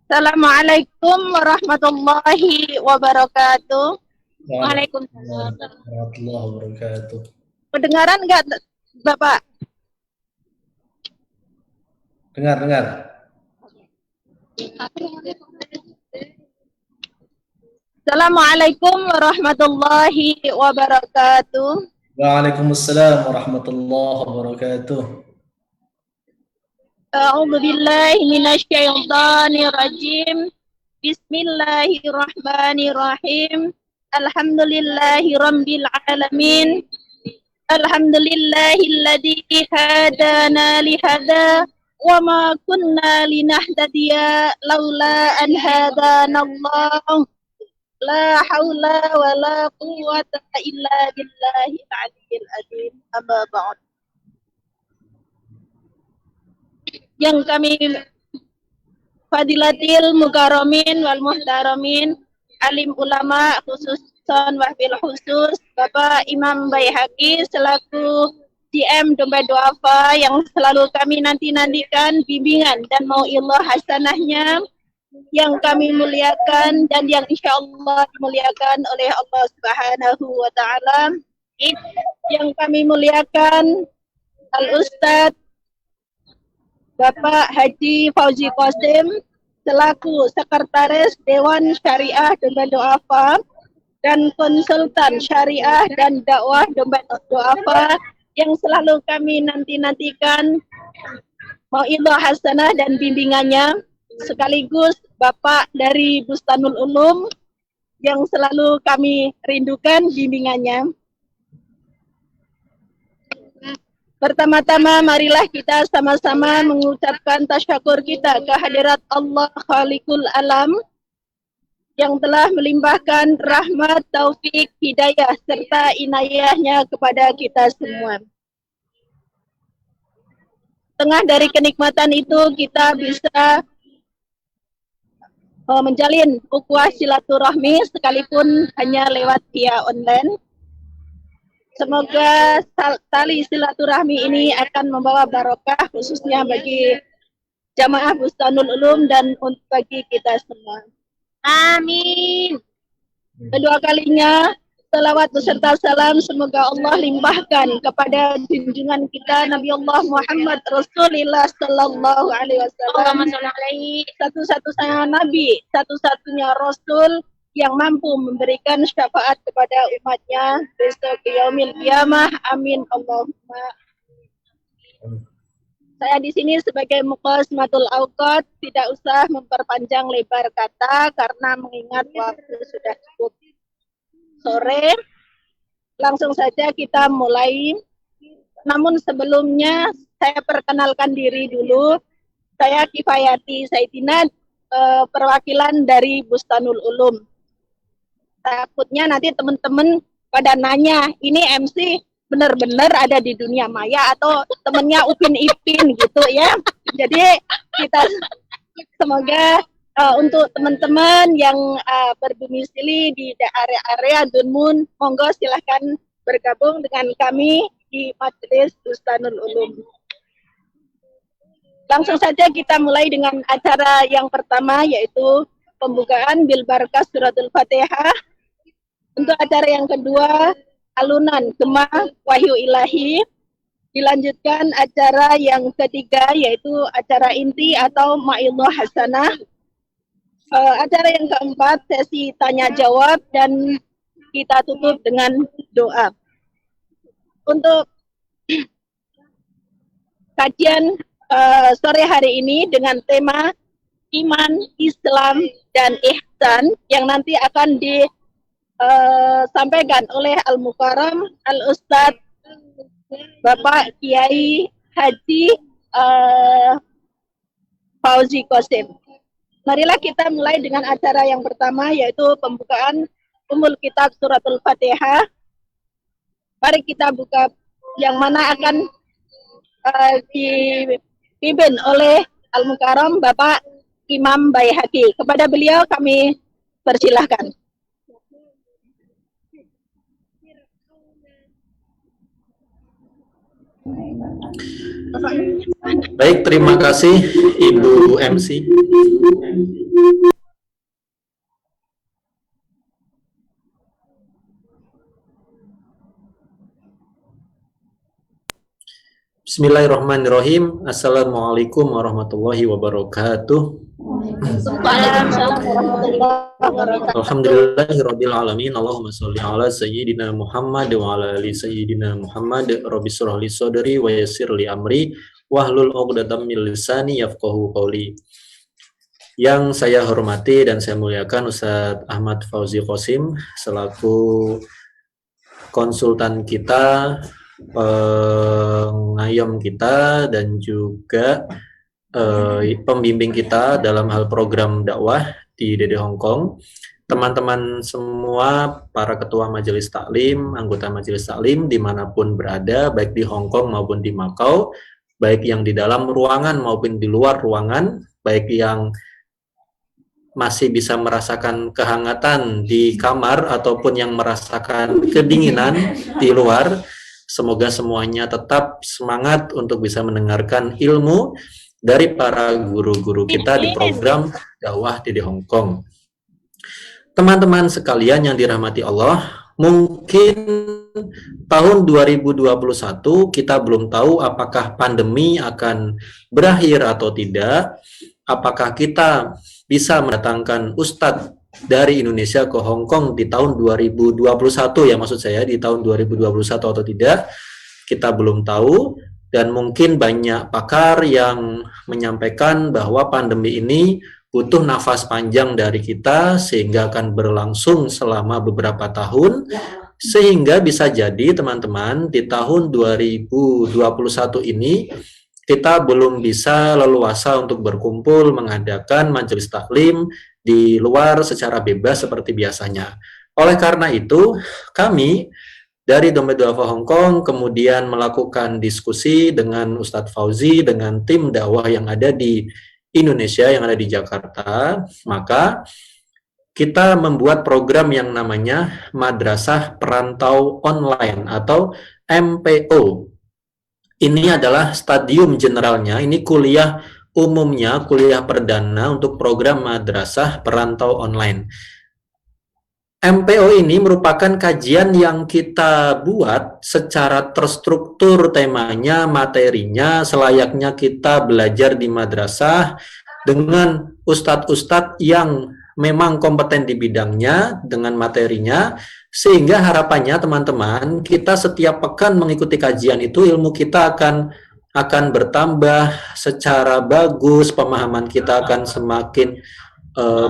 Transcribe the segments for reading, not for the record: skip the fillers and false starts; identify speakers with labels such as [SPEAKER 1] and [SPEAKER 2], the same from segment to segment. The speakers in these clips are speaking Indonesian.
[SPEAKER 1] Assalamualaikum warahmatullahi wabarakatuh.
[SPEAKER 2] Waalaikumsalam
[SPEAKER 1] Waalaikumsalam.
[SPEAKER 2] warahmatullahi wabarakatuh.
[SPEAKER 1] Kedengaran nggak, Bapak?
[SPEAKER 2] Dengar, dengar.
[SPEAKER 1] Assalamualaikum warahmatullahi wabarakatuh.
[SPEAKER 2] Waalaikumsalam warahmatullahi wabarakatuh.
[SPEAKER 1] A'udzu billahi minasyaitonir rajim. Bismillahirrahmanirrahim. Alhamdulillahi rabbil alamin. Alhamdulillahilladzi hadana li hadza wa ma kunna linahtadiya laula an hadanallah. La haula wa la quwwata illa billahil aliyyil azim. Amma ba'd. Yang kami fadilatil mukarramin wal muhtaramin, alim ulama khususon wahbil khusus Bapak Imam Baihaqi selaku GM Dompet Duafa yang selalu kami nanti-nantikan bimbingan dan mau'izah hasanahnya yang kami muliakan dan yang insya Allah dimuliakan oleh Allah Subhanahu wa Ta'ala, yang kami muliakan Al-Ustadz Bapak Haji Fauzi Qasim selaku Sekretaris Dewan Syariah Dompet Duafa dan konsultan syariah dan dakwah Dompet Duafa yang selalu kami nanti-nantikan mau'izah hasanah dan bimbingannya, sekaligus Bapak dari Bustanul Ulum yang selalu kami rindukan bimbingannya. Pertama-tama marilah kita sama-sama mengucapkan tasyakur kita kehadirat Allah Khaliqul Alam yang telah melimpahkan rahmat, taufik, hidayah serta inayahnya kepada kita semua. Tengah dari kenikmatan itu kita bisa menjalin ukhuwah silaturahmi sekalipun hanya lewat via online. Semoga tali silaturahmi ini akan membawa barokah khususnya bagi jamaah Bustanul Ulum dan bagi kita semua. Amin. Kedua kalinya salawat beserta salam semoga Allah limpahkan kepada junjungan kita Nabi Allah Muhammad Rasulullah Sallallahu Alaihi Wasallam, satu-satunya Nabi, satu-satunya Rasul yang mampu memberikan syafaat kepada umatnya besok yaumil qiyamah. Amin Allahumma. Saya di sini sebagai muqaddimatul auqat, tidak usah memperpanjang lebar kata karena mengingat waktu sudah cukup sore. Langsung saja kita mulai. Namun sebelumnya saya perkenalkan diri dulu. Saya Kifayati Saidina, perwakilan dari Bustanul Ulum. Takutnya nanti teman-teman pada nanya, ini MC benar-benar ada di dunia maya atau temennya Upin Ipin gitu ya. Jadi kita semoga untuk teman-teman yang berdomisili di area Dunmun, monggo silahkan bergabung dengan kami di Majelis Bustanul Ulum. Langsung saja kita mulai dengan acara yang pertama, yaitu pembukaan bil barakah suratul Fatihah. Untuk acara yang kedua, alunan Gemah Wahyu Ilahi. Dilanjutkan acara yang ketiga, yaitu acara inti atau mau'izah hasanah. Acara yang keempat, sesi tanya jawab, dan kita tutup dengan doa. Untuk kajian sore hari ini dengan tema iman, Islam, dan ihsan yang nanti akan disampaikan oleh Al-Mukarram Al-Ustadz Bapak Kiai Haji Fauzi Qasim. Marilah kita mulai dengan acara yang pertama, yaitu pembukaan Ummul Kitab Suratul Fatihah. Mari kita buka, yang mana akan dipimpin oleh Al-Mukarram Bapak Imam Baihaqi. Kepada beliau kami persilahkan.
[SPEAKER 3] Baik, terima kasih Ibu MC. Bismillahirrahmanirrahim. Assalamualaikum warahmatullahi wabarakatuh.
[SPEAKER 1] Waalaikumsalam warahmatullahi wabarakatuh.
[SPEAKER 3] Alhamdulillahirabbil alamin. Allahumma sholli ala sayyidina Muhammad wa ala ali sayyidina Muhammad. Rabbi shrah li sadri wa yassir li amri wahlul 'uqdatam min lisani yafqahu qawli. Yang saya hormati dan saya muliakan Ustadz Ahmad Fauzi Qasim selaku konsultan kita, pengayom kita, dan juga pembimbing kita dalam hal program dakwah di DD Hongkong. Teman-teman semua, para ketua majelis taklim, anggota majelis taklim dimanapun berada, baik di Hongkong maupun di Makau, baik yang di dalam ruangan maupun di luar ruangan, baik yang masih bisa merasakan kehangatan di kamar ataupun yang merasakan kedinginan di luar, semoga semuanya tetap semangat untuk bisa mendengarkan ilmu dari para guru-guru kita di program dakwah di Hongkong. Teman-teman sekalian yang dirahmati Allah, mungkin tahun 2021 kita belum tahu apakah pandemi akan berakhir atau tidak, apakah kita bisa mendatangkan ustadz dari Indonesia ke Hong Kong di tahun 2021, ya maksud saya di tahun 2021 atau tidak, kita belum tahu. Dan mungkin banyak pakar yang menyampaikan bahwa pandemi ini butuh nafas panjang dari kita sehingga akan berlangsung selama beberapa tahun, sehingga bisa jadi teman-teman di tahun 2021 ini kita belum bisa leluasa untuk berkumpul mengadakan majelis taklim di luar secara bebas seperti biasanya. Oleh karena itu, kami dari Dompet Duafa Hongkong kemudian melakukan diskusi dengan Ustadz Fauzi, dengan tim dakwah yang ada di Indonesia, yang ada di Jakarta. Maka kita membuat program yang namanya Madrasah Perantau Online atau MPO. Ini adalah stadium generalnya, ini kuliah umumnya, kuliah perdana untuk program Madrasah Perantau Online. MPO ini merupakan kajian yang kita buat secara terstruktur, temanya, materinya, selayaknya kita belajar di madrasah dengan ustadz-ustadz yang memang kompeten di bidangnya, dengan materinya, sehingga harapannya teman-teman, kita setiap pekan mengikuti kajian itu, ilmu kita akan bertambah secara bagus, pemahaman kita akan semakin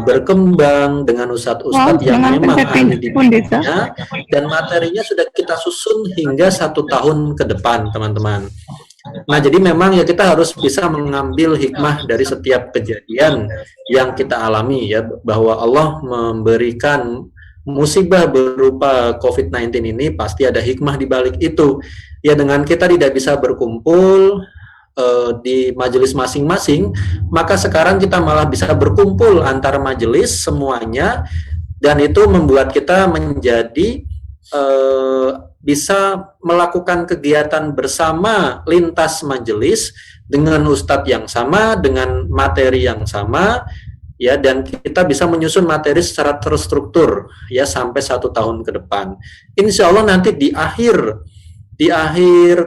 [SPEAKER 3] berkembang dengan ustadz-ustadz yang memang ahli di bidangnya, dan materinya sudah kita susun hingga 1 tahun ke depan, teman-teman. Nah, jadi memang ya kita harus bisa mengambil hikmah dari setiap kejadian yang kita alami, ya, bahwa Allah memberikan musibah berupa COVID-19 ini pasti ada hikmah di balik itu. Ya, dengan kita tidak bisa berkumpul di majelis masing-masing, maka sekarang kita malah bisa berkumpul antar majelis semuanya, dan itu membuat kita menjadi bisa melakukan kegiatan bersama lintas majelis dengan ustadz yang sama, dengan materi yang sama, ya, dan kita bisa menyusun materi secara terstruktur, ya, sampai 1 tahun ke depan. Insya Allah nanti di akhir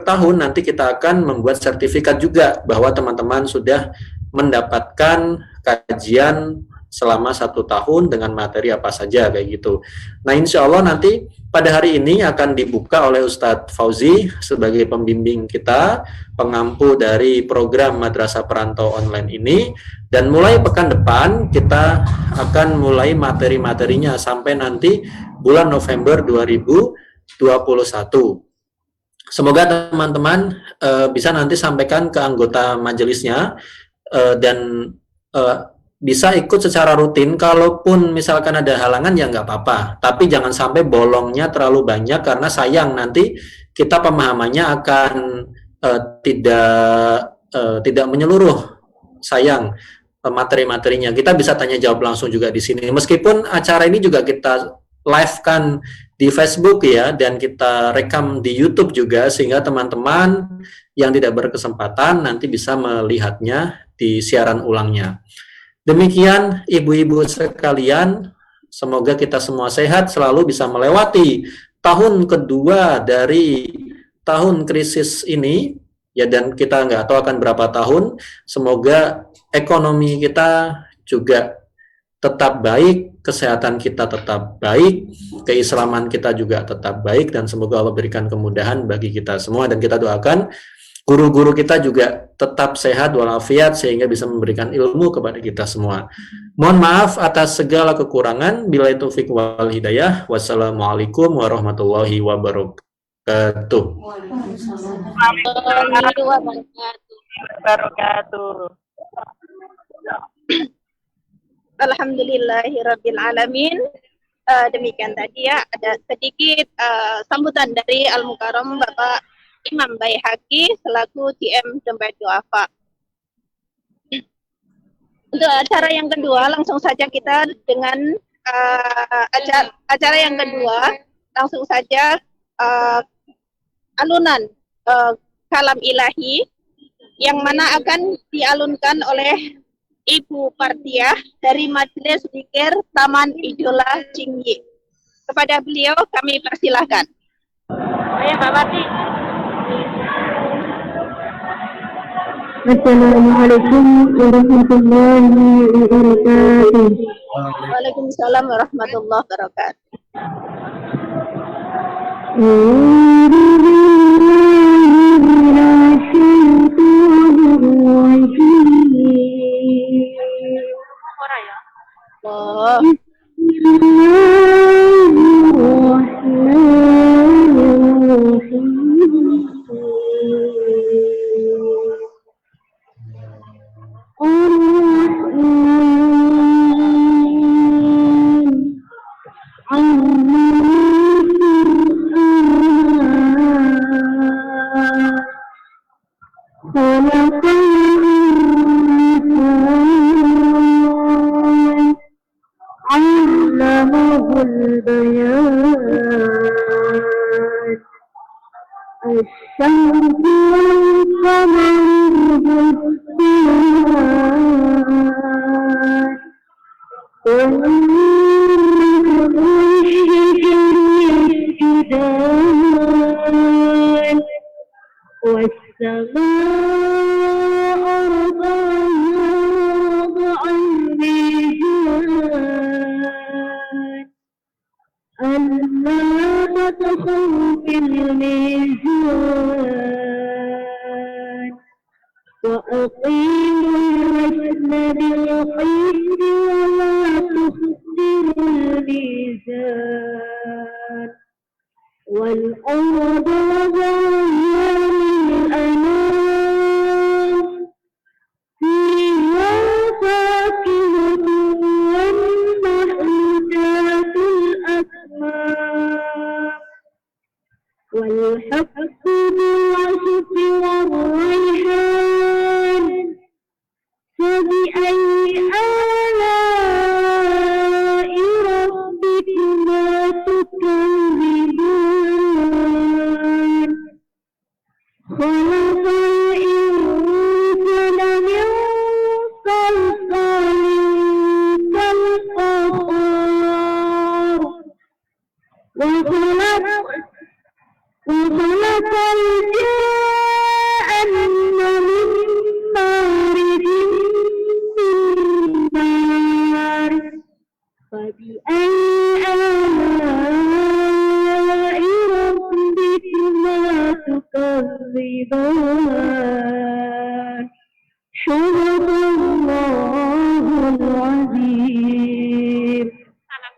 [SPEAKER 3] tahun nanti kita akan membuat sertifikat juga bahwa teman-teman sudah mendapatkan kajian selama 1 tahun dengan materi apa saja, kayak gitu. Nah, insya Allah nanti pada hari ini akan dibuka oleh Ustadz Fauzi sebagai pembimbing kita, pengampu dari program Madrasah Perantau Online ini, dan mulai pekan depan kita akan mulai materi-materinya sampai nanti bulan November 2021. Semoga teman-teman bisa nanti sampaikan ke anggota majelisnya dan bisa ikut secara rutin. Kalaupun misalkan ada halangan ya nggak apa-apa, tapi jangan sampai bolongnya terlalu banyak karena sayang nanti kita pemahamannya akan tidak menyeluruh. Sayang materi-materinya. Kita bisa tanya jawab langsung juga di sini. Meskipun acara ini juga kita live-kan di Facebook, ya, dan kita rekam di YouTube juga, sehingga teman-teman yang tidak berkesempatan nanti bisa melihatnya di siaran ulangnya. Demikian ibu-ibu sekalian, semoga kita semua sehat selalu bisa melewati tahun kedua dari tahun krisis ini, ya, dan kita nggak tahu akan berapa tahun. Semoga ekonomi kita juga tetap baik, kesehatan kita tetap baik, keislaman kita juga tetap baik, dan semoga Allah berikan kemudahan bagi kita semua. Dan kita doakan guru-guru kita juga tetap sehat walafiat sehingga bisa memberikan ilmu kepada kita semua. Mohon maaf atas segala kekurangan. Billahi taufik wal hidayah. Wassalamualaikum warahmatullahi wabarakatuh.
[SPEAKER 1] Warahmatullahi
[SPEAKER 4] wabarakatuh.
[SPEAKER 1] Alhamdulillahirabbil alamin. Demikian tadi ya, ada sedikit sambutan dari Al-Mukarram Bapak Imam Baihaqi selaku TM Dompet Duafa. Untuk acara yang kedua, langsung saja kita dengan acara yang kedua, langsung saja alunan kalam ilahi yang mana akan dialunkan oleh Ibu Partiah dari Majelis Zikir Taman Idola Cingyi. Kepada beliau kami persilahkan.
[SPEAKER 4] Ayo Mbak Pati.
[SPEAKER 5] Assalamualaikum warahmatullahi wabarakatuh.
[SPEAKER 1] Waalaikumsalam warahmatullahi wabarakatuh. Allah.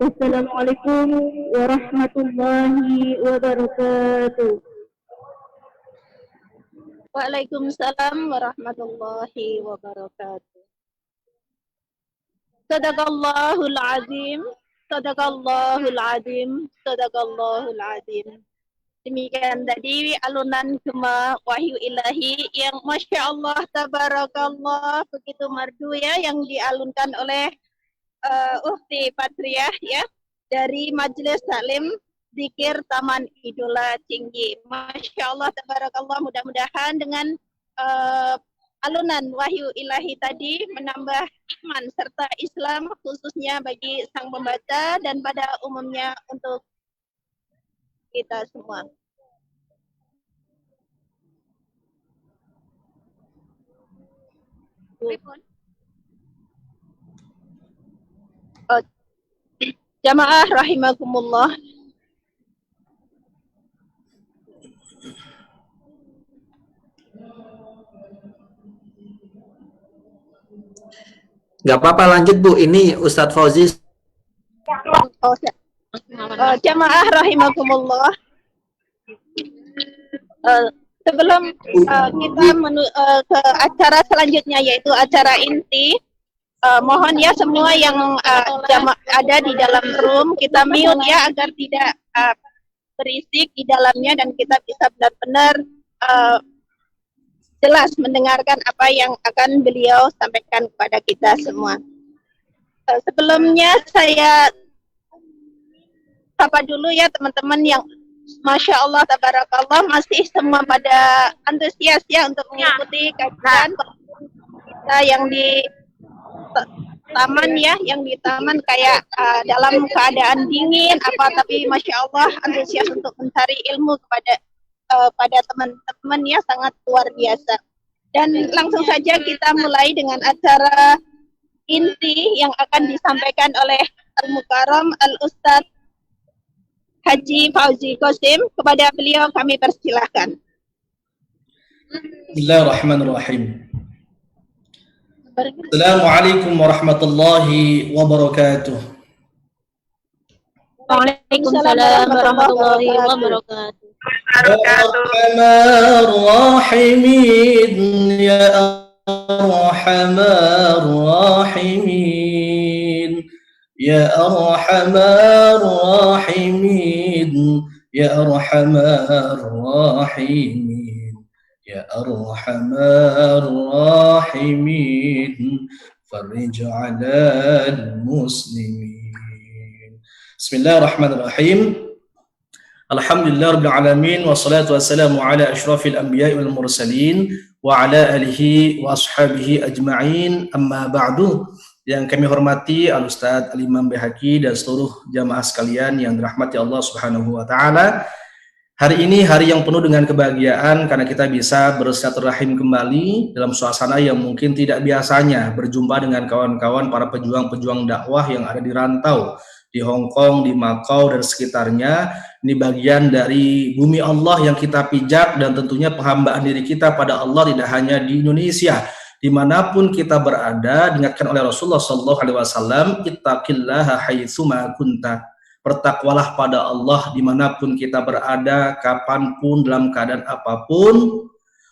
[SPEAKER 1] Assalamualaikum warahmatullahi wabarakatuh. Waalaikumsalam warahmatullahi wabarakatuh. Sadaqallahul azim, sadaqallahul azim, sadaqallahul azim. Demikian tadi alunan Gema Wahyu Ilahi yang Masya Allah, Tabarakallah, begitu merdu ya, yang dialunkan oleh Ukhti Patriah ya, dari Majelis Taklim zikir Taman Idola Tinggi. Masya Allah, tabarakallah, mudah-mudahan dengan alunan wahyu ilahi tadi menambah iman serta Islam khususnya bagi sang pembaca dan pada umumnya untuk kita semua. Jamaah rahimakumullah.
[SPEAKER 3] Nggak apa-apa, lanjut Bu. Ini Ustadz Fauzi.
[SPEAKER 1] Jamaah rahimakumullah. Sebelum kita ke acara selanjutnya yaitu acara inti, mohon ya semua yang ada di dalam room kita mute ya agar tidak berisik di dalamnya dan kita bisa benar-benar jelas mendengarkan apa yang akan beliau sampaikan kepada kita semua. Sebelumnya saya sapa dulu ya teman-teman yang Masya Allah, tabarakallah masih semua pada antusias ya untuk mengikuti kajian kita yang di taman ya, yang di taman kayak dalam keadaan dingin tapi Masya Allah antusias untuk mencari ilmu pada teman-teman ya, sangat luar biasa. Dan langsung saja kita mulai dengan acara inti yang akan disampaikan oleh Al-Mukarram Al-Ustadz Haji Fauzi Qasim. Kepada beliau kami persilahkan.
[SPEAKER 2] Bismillahirrahmanirrahim. Assalamualaikum warahmatullahi wabarakatuh.
[SPEAKER 4] Waalaikumsalam warahmatullahi wabarakatuh.
[SPEAKER 2] Arhamar rahimin ya arhamar rahimin ya arhamar rahimin ya arhamar rahimin ya arhamar rahimin farij 'alal muslimin. Bismillahirrahmanirrahim. Alhamdulillah alamin wassalatu wassalamu ala asyrafil anbiya'i wal mursalin wa ala alihi wa ashabihi ajma'in, amma ba'du. Yang kami hormati Al-Ustadz Al-Imam Baihaqi dan seluruh jamaah sekalian yang dirahmati Allah Subhanahu wa taala. Hari ini hari yang penuh dengan kebahagiaan karena kita bisa bersilaturahim kembali dalam suasana yang mungkin tidak biasanya, berjumpa dengan kawan-kawan para pejuang-pejuang dakwah yang ada di rantau di Hong Kong, di Macau dan sekitarnya. Ini bagian dari bumi Allah yang kita pijak dan tentunya penghambaan diri kita pada Allah tidak hanya di Indonesia, dimanapun kita berada. Diingatkan oleh Rasulullah SAW, ittaqillaha haitsuma kunta, bertakwalah pada Allah dimanapun kita berada, kapanpun, dalam keadaan apapun.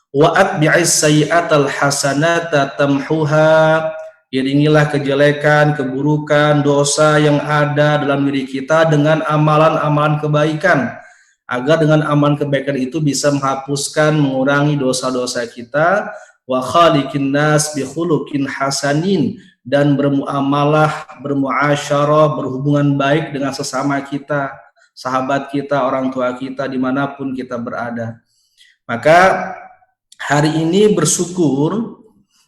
[SPEAKER 2] Wa atbi'is sayyi'atal hasanata tamhuha, iringilah kejelekan, keburukan, dosa yang ada dalam diri kita dengan amalan-amalan kebaikan, agar dengan amalan kebaikan itu bisa menghapuskan, mengurangi dosa-dosa kita. Wa khaliqin nas bi khuluqin hasanin, dan bermuamalah, bermuasyarah, berhubungan baik dengan sesama kita, sahabat kita, orang tua kita, dimanapun kita berada. Maka hari ini bersyukur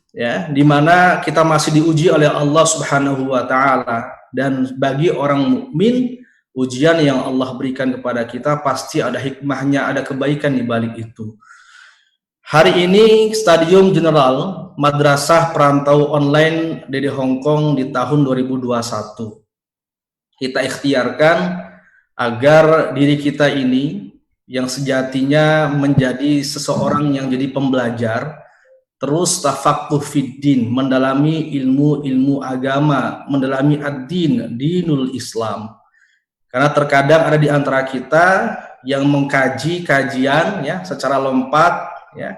[SPEAKER 2] ya, di mana kita masih diuji oleh Allah Subhanahu wa taala, dan bagi orang mukmin ujian yang Allah berikan kepada kita pasti ada hikmahnya, ada kebaikan di balik itu. Hari ini Stadium General Madrasah Perantau Online di Hong Kong di tahun 2021 kita ikhtiarkan agar diri kita ini yang sejatinya menjadi seseorang yang jadi pembelajar, terus tafaqquh fiddin, mendalami ilmu-ilmu agama, mendalami ad-din, dinul Islam. Karena terkadang ada di antara kita yang mengkaji kajian ya secara lompat ya,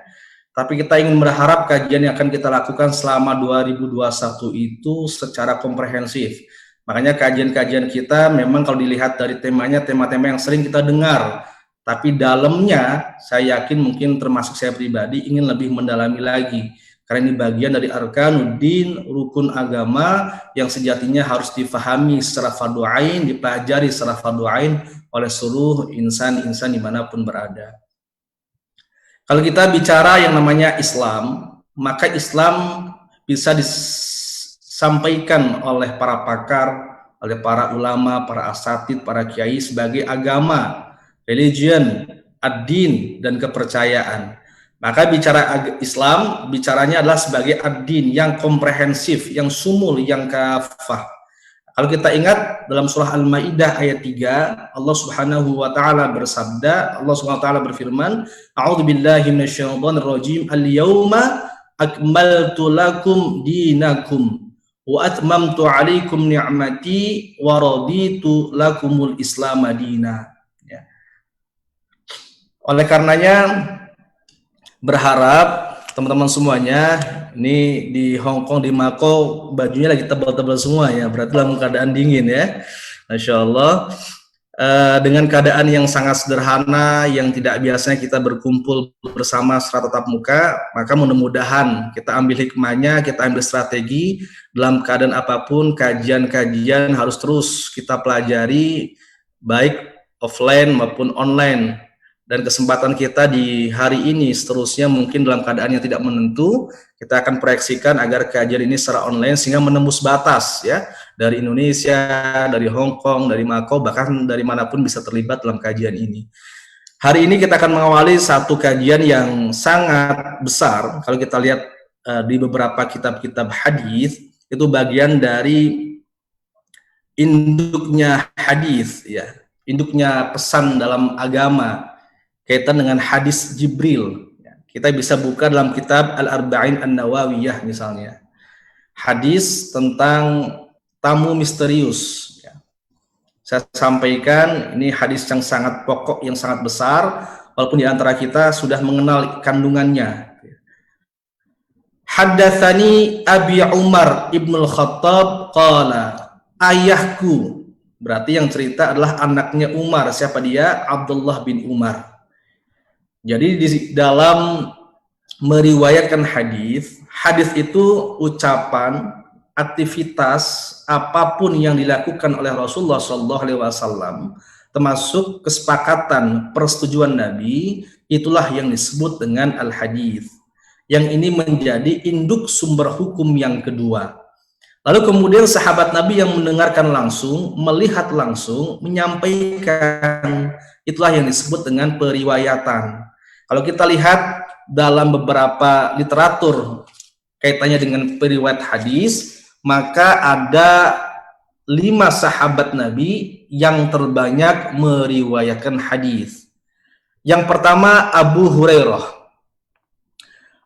[SPEAKER 2] tapi kita ingin berharap kajian yang akan kita lakukan selama 2021 itu secara komprehensif. Makanya kajian-kajian kita memang kalau dilihat dari temanya, tema-tema yang sering kita dengar, tapi dalamnya saya yakin mungkin termasuk saya pribadi ingin lebih mendalami lagi. Karena ini bagian dari arkanuddin, rukun agama yang sejatinya harus difahami secara fardu ain, dipelajari secara fardu ain oleh seluruh insan-insan dimanapun berada. Kalau kita bicara yang namanya Islam, maka Islam bisa disampaikan oleh para pakar, oleh para ulama, para asatid, para kiai sebagai agama, religion, ad-din, dan kepercayaan. Maka bicara Islam, bicaranya adalah sebagai ad-din yang komprehensif, yang sumul, yang kafah. Kalau kita ingat dalam surah Al-Maidah ayat 3, Allah Subhanahu wa taala bersabda, Allah Subhanahu wa taala berfirman, A'udzubillahi minasyaitonir rajim, al-yauma akmaltu lakum dinakum wa atmamtu 'alaikum ni'mati wa raditu lakumul Islam madina. Ya. Oleh karenanya berharap teman-teman semuanya, ini di Hong Kong, di Macau, bajunya lagi tebal-tebal semua ya, berarti dalam keadaan dingin ya, Masya Allah. Dengan keadaan yang sangat sederhana, yang tidak biasanya kita berkumpul bersama secara tatap muka, maka mudah-mudahan kita ambil hikmahnya, kita ambil strategi, dalam keadaan apapun, kajian-kajian harus terus kita pelajari, baik offline maupun online. Dan kesempatan kita di hari ini seterusnya mungkin dalam keadaan yang tidak menentu, kita akan proyeksikan agar kajian ini secara online sehingga menembus batas ya, dari Indonesia, dari Hong Kong, dari Macau, bahkan dari manapun bisa terlibat dalam kajian ini. Hari ini kita akan mengawali satu kajian yang sangat besar. Kalau kita lihat di beberapa kitab-kitab hadis, itu bagian dari induknya hadis ya, induknya pesan dalam agama, kaitan dengan hadis Jibril. Kita bisa buka dalam kitab Al-Arba'in An-Nawawiyah misalnya. Hadis tentang tamu misterius. Saya sampaikan, ini hadis yang sangat pokok, yang sangat besar, walaupun di antara kita sudah mengenal kandungannya. Haddatsani Abi Umar Ibnul Khattab qala, ayahku, berarti yang cerita adalah anaknya Umar. Siapa dia? Abdullah bin Umar. Jadi di dalam meriwayatkan hadis, hadis itu ucapan, aktivitas apapun yang dilakukan oleh Rasulullah SAW, termasuk kesepakatan persetujuan Nabi, itulah yang disebut dengan al-hadis. Yang ini menjadi induk sumber hukum yang kedua. Lalu kemudian sahabat Nabi yang mendengarkan langsung, melihat langsung, menyampaikan, itulah yang disebut dengan periwayatan. Kalau kita lihat dalam beberapa literatur kaitannya dengan periwayat hadis, maka ada 5 sahabat Nabi yang terbanyak meriwayatkan hadis. Yang pertama Abu Hurairah.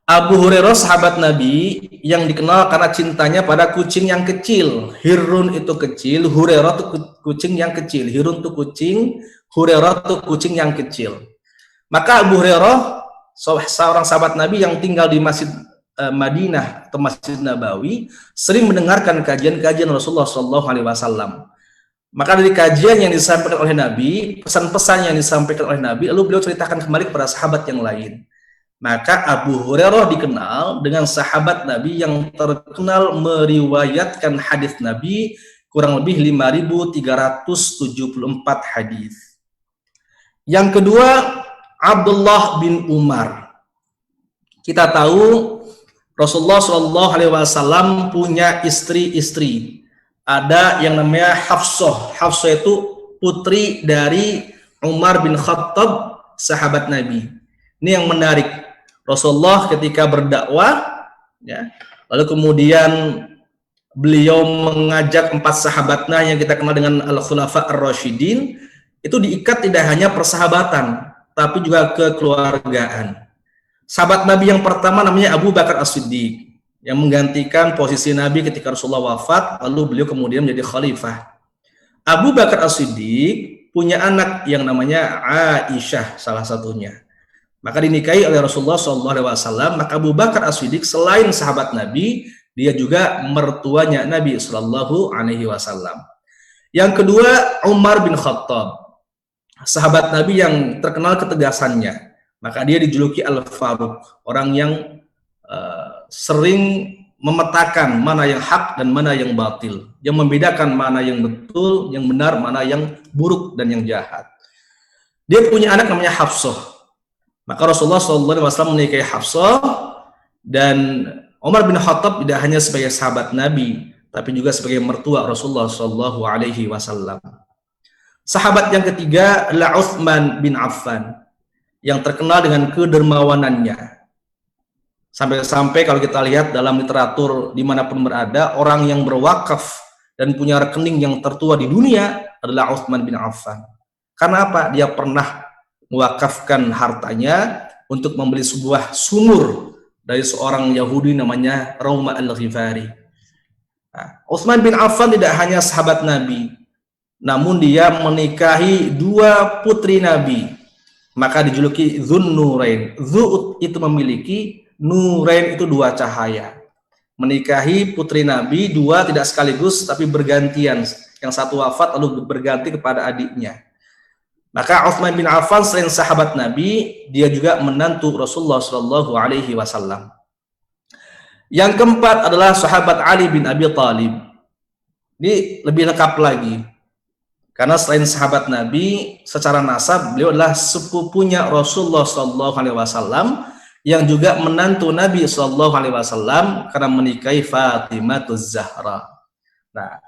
[SPEAKER 2] Abu Hurairah sahabat Nabi yang dikenal karena cintanya pada kucing yang kecil. Hirun itu kecil, Hurairah itu kucing yang kecil. Hirun itu kucing, Hurairah itu kucing yang kecil. Maka Abu Hurairah, seorang sahabat Nabi yang tinggal di Masjid Madinah atau Masjid Nabawi, sering mendengarkan kajian-kajian Rasulullah SAW. Maka dari kajian yang disampaikan oleh Nabi, pesan-pesan yang disampaikan oleh Nabi, lalu beliau ceritakan kembali kepada sahabat yang lain. Maka Abu Hurairah dikenal dengan sahabat Nabi yang terkenal meriwayatkan hadis Nabi kurang lebih 5.374 hadis. Yang kedua, Abdullah bin Umar. Kita tahu Rasulullah SAW punya istri-istri. Ada yang namanya Hafsah. Hafsah itu putri dari Umar bin Khattab, sahabat Nabi. Ini yang menarik. Rasulullah ketika berdakwah, ya, lalu kemudian beliau mengajak 4 sahabatnya yang kita kenal dengan Al-Khulafa Ar-Rasyidin, itu diikat tidak hanya persahabatan, tapi juga kekeluargaan. Sahabat Nabi yang pertama namanya Abu Bakar As-Siddiq, yang menggantikan posisi Nabi ketika Rasulullah wafat, lalu beliau kemudian menjadi khalifah. Abu Bakar As-Siddiq punya anak yang namanya Aisyah, salah satunya. Maka dinikahi oleh Rasulullah SAW. Maka Abu Bakar As-Siddiq selain sahabat Nabi, dia juga mertuanya Nabi SAW. Yang kedua, Umar bin Khattab, sahabat Nabi yang terkenal ketegasannya. Maka dia dijuluki Al-Faruq, orang yang sering memetakan mana yang hak dan mana yang batil, yang membedakan mana yang betul, yang benar, mana yang buruk dan yang jahat. Dia punya anak namanya Hafsah. Maka Rasulullah SAW menikahi Hafsah, dan Umar bin Khattab tidak hanya sebagai sahabat Nabi, tapi juga sebagai mertua Rasulullah SAW. Sahabat yang ketiga adalah Utsman bin Affan, yang terkenal dengan kedermawanannya. Sampai-sampai kalau kita lihat dalam literatur dimanapun berada, orang yang berwakaf dan punya rekening yang tertua di dunia adalah Utsman bin Affan. Karena apa? Dia pernah mewakafkan hartanya untuk membeli sebuah sumur dari seorang Yahudi namanya Rauma al-Ghifari. Utsman bin Affan tidak hanya sahabat Nabi, namun dia menikahi 2 putri Nabi. Maka dijuluki Dzun Nurain. Dzu itu memiliki, Nurain itu 2 cahaya. Menikahi putri Nabi 2 tidak sekaligus tapi bergantian. Yang satu wafat lalu berganti kepada adiknya. Maka Utsman bin Affan selain sahabat Nabi, dia juga menantu Rasulullah SAW. Yang keempat adalah sahabat Ali bin Abi Thalib. Ini lebih lengkap lagi. Karena selain sahabat Nabi, secara nasab beliau adalah sepupunya Rasulullah SAW, yang juga menantu Nabi SAW karena menikahi Fatimah Zahra. Nah,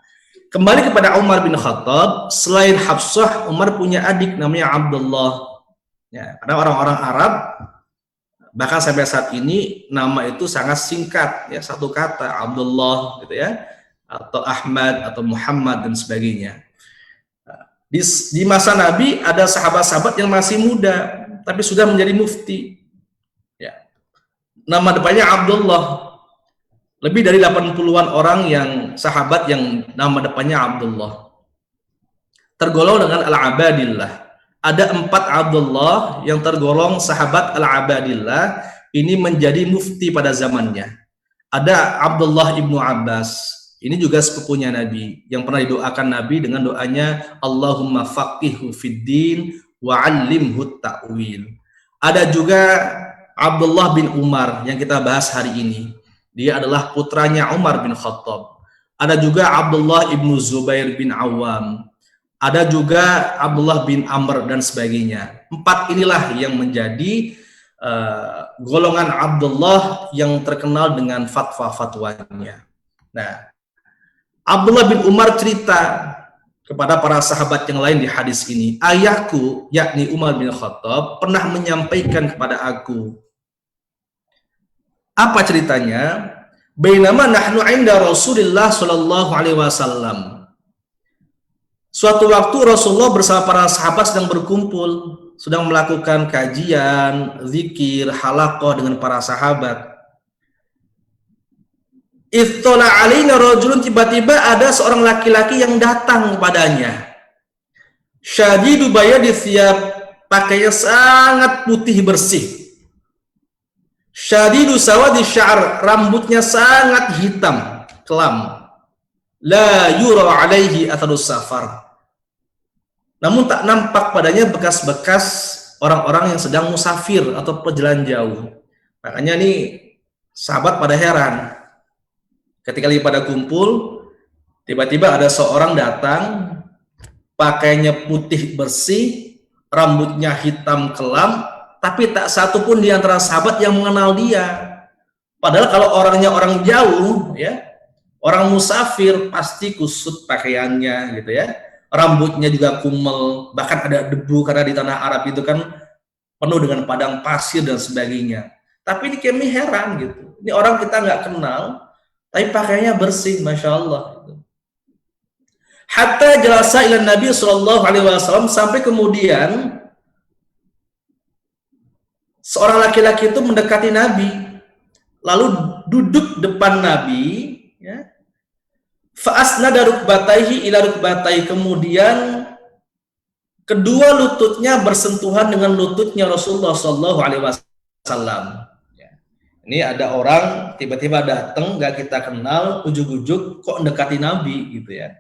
[SPEAKER 2] kembali kepada Umar bin Khattab, selain Hafsah, Umar punya adik namanya Abdullah. Ya, karena orang-orang Arab, bahkan sampai saat ini nama itu sangat singkat, ya, satu kata Abdullah, gitu ya, atau Ahmad atau Muhammad dan sebagainya. Di masa Nabi ada sahabat-sahabat yang masih muda tapi sudah menjadi mufti. Ya. Nama depannya Abdullah. Lebih dari 80-an orang yang sahabat yang nama depannya Abdullah. Tergolong dengan Al-Abadillah. Ada 4 Abdullah yang tergolong sahabat Al-Abadillah, ini menjadi mufti pada zamannya. Ada Abdullah ibnu Abbas. Ini juga sepupunya Nabi, yang pernah didoakan Nabi dengan doanya Allahumma faqihhu fiddin wa 'allimhu ta'wil. Ada juga Abdullah bin Umar yang kita bahas hari ini. Dia adalah putranya Umar bin Khattab. Ada juga Abdullah ibnu Zubair bin Awam. Ada juga Abdullah bin Amr dan sebagainya. 4 inilah yang menjadi golongan Abdullah yang terkenal dengan fatwa-fatwanya. Nah, Abdullah bin Umar cerita kepada para sahabat yang lain di hadis ini, ayahku, yakni Umar bin Khattab, pernah menyampaikan kepada aku. Apa ceritanya? Bainama nahnu 'inda Rasulillah sallallahu alaihi wasallam. Suatu waktu Rasulullah bersama para sahabat sedang berkumpul, sedang melakukan kajian, zikir, halaqah dengan para sahabat. Ittala alaina rajulun, tiba-tiba ada seorang laki-laki yang datang kepadanya. Syadidu bayadi thiyab, pakainya sangat putih bersih. Syadidu sawadi sya'r, rambutnya sangat hitam, kelam. La yura alaihi atharus safar. Namun tak nampak padanya bekas-bekas orang-orang yang sedang musafir atau perjalanan jauh. Makanya nih sahabat pada heran. Ketika lagi pada kumpul, tiba-tiba ada seorang datang, pakainya putih bersih, rambutnya hitam kelam, tapi tak satu pun di antara sahabat yang mengenal dia. Padahal kalau orangnya orang jauh, ya, orang musafir pasti kusut pakaiannya, gitu ya. Rambutnya juga kumel, bahkan ada debu karena di tanah Arab itu kan penuh dengan padang pasir dan sebagainya. Tapi ini kami heran gitu. Ini orang kita nggak kenal, tapi pakaiannya bersih, masya Allah. Hatta jalasa ila Nabi Sallallahu Alaihi Wasallam, sampai kemudian seorang laki-laki itu mendekati Nabi, lalu duduk depan Nabi, ya. Fa'asnada rukbataihi ila rukbatai, kemudian kedua lututnya bersentuhan dengan lututnya Rasulullah Sallallahu Alaihi Wasallam. Ini ada orang tiba-tiba datang, nggak kita kenal, ujuk-ujuk kok mendekati Nabi gitu ya.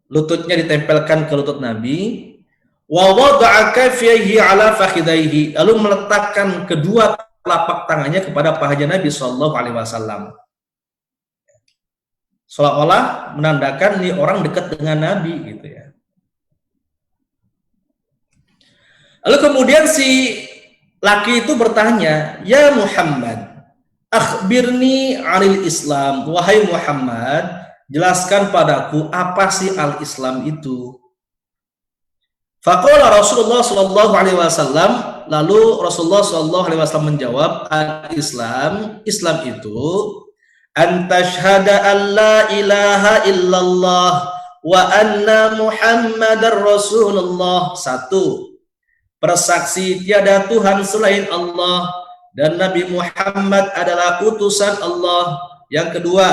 [SPEAKER 2] Lututnya ditempelkan ke lutut Nabi. Wa wada'a kaffayhi ala fakhidaihi, lalu meletakkan kedua telapak tangannya kepada pahanya Nabi Shallallahu Alaihi Wasallam, seolah-olah menandakan nih orang dekat dengan Nabi gitu ya. Lalu kemudian si laki itu bertanya, ya Muhammad, akhbirni anil Islam, wahai Muhammad, jelaskan padaku apa sih al-Islam itu. Faqala Rasulullah sallallahu alaihi wasallam, lalu Rasulullah sallallahu alaihi wasallam menjawab, al-Islam, Islam itu antashhada an la ilaha illallah wa anna Muhammadar Rasulullah. Satu, bersaksi tiada Tuhan selain Allah dan Nabi Muhammad adalah utusan Allah. Yang kedua,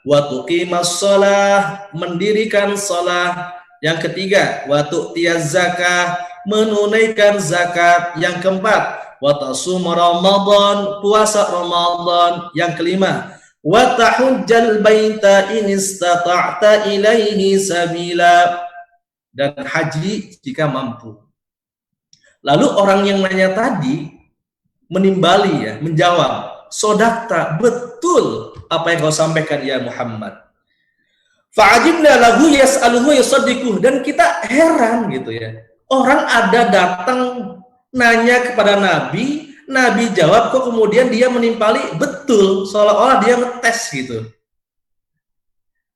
[SPEAKER 2] wa tuqimas shalah, mendirikan salat. Yang ketiga, wa tu'tiyaz zakah, menunaikan zakat. Yang keempat, wa tasum Ramadan, puasa Ramadan. Yang kelima, wa tahujjal baita in istata'ta ilaihi sabila, dan haji jika mampu. Lalu orang yang nanya tadi menimbali ya, menjawab, sodakta, betul apa yang kau sampaikan ya Muhammad. Fa'ajibna lahu yas'aluhu yusaddiquh, dan kita heran gitu ya. Orang ada datang nanya kepada Nabi, Nabi jawab, kok kemudian dia menimpali betul, seolah-olah dia ngetes gitu.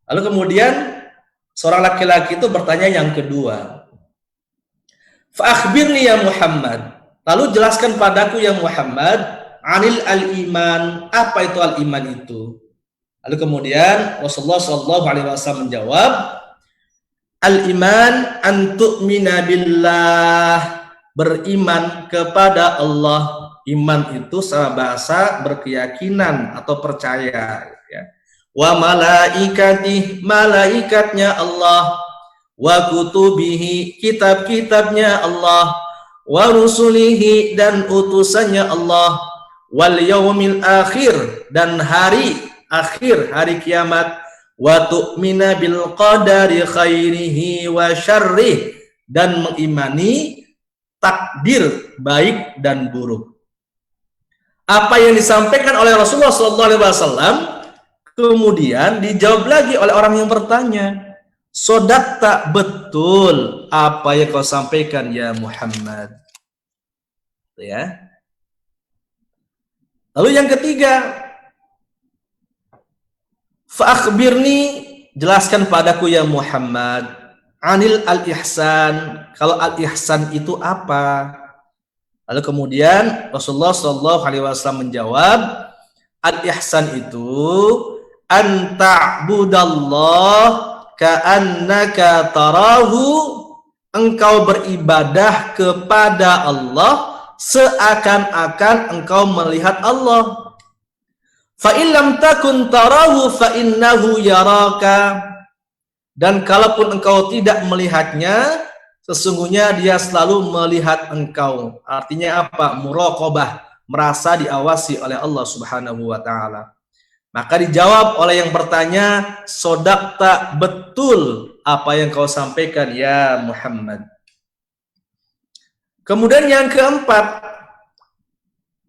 [SPEAKER 2] Lalu kemudian seorang laki-laki itu bertanya yang kedua, fa'akhbirni ya Muhammad, lalu jelaskan padaku ya Muhammad, anil al-iman, apa itu al-iman itu? Lalu kemudian Rasulullah SAW menjawab, al-iman an tu'mina billah, beriman kepada Allah. Iman itu secara bahasa berkeyakinan atau percaya ya. Wa malaikatih, malaikatnya Allah, wa kutubihi, kitab-kitabnya Allah, wa rusulihi, dan utusannya Allah, wal yaumil akhir, dan hari akhir, hari kiamat, wa tu'mina bil qadari khairihi wa syarrih, dan mengimani takdir baik dan buruk. Apa yang disampaikan oleh Rasulullah SAW kemudian dijawab lagi oleh orang yang bertanya, sodakta, betul apa yang kau sampaikan ya Muhammad. Ya. Lalu yang ketiga, fa'akhbirni, jelaskan padaku ya Muhammad, anil al-ihsan, kalau al-ihsan itu apa? Lalu kemudian Rasulullah SAW menjawab, al-ihsan itu an ta'budallah ka'annaka tarahu, engkau beribadah kepada Allah seakan-akan engkau melihat Allah. Fa in lam takun tarahu fa innahu yaraka, dan kalaupun engkau tidak melihatnya, sesungguhnya dia selalu melihat engkau. Artinya apa? Muraqabah, merasa diawasi oleh Allah Subhanahu wa taala. Maka dijawab oleh yang bertanya, sodakta, betul apa yang kau sampaikan ya Muhammad. Kemudian yang keempat,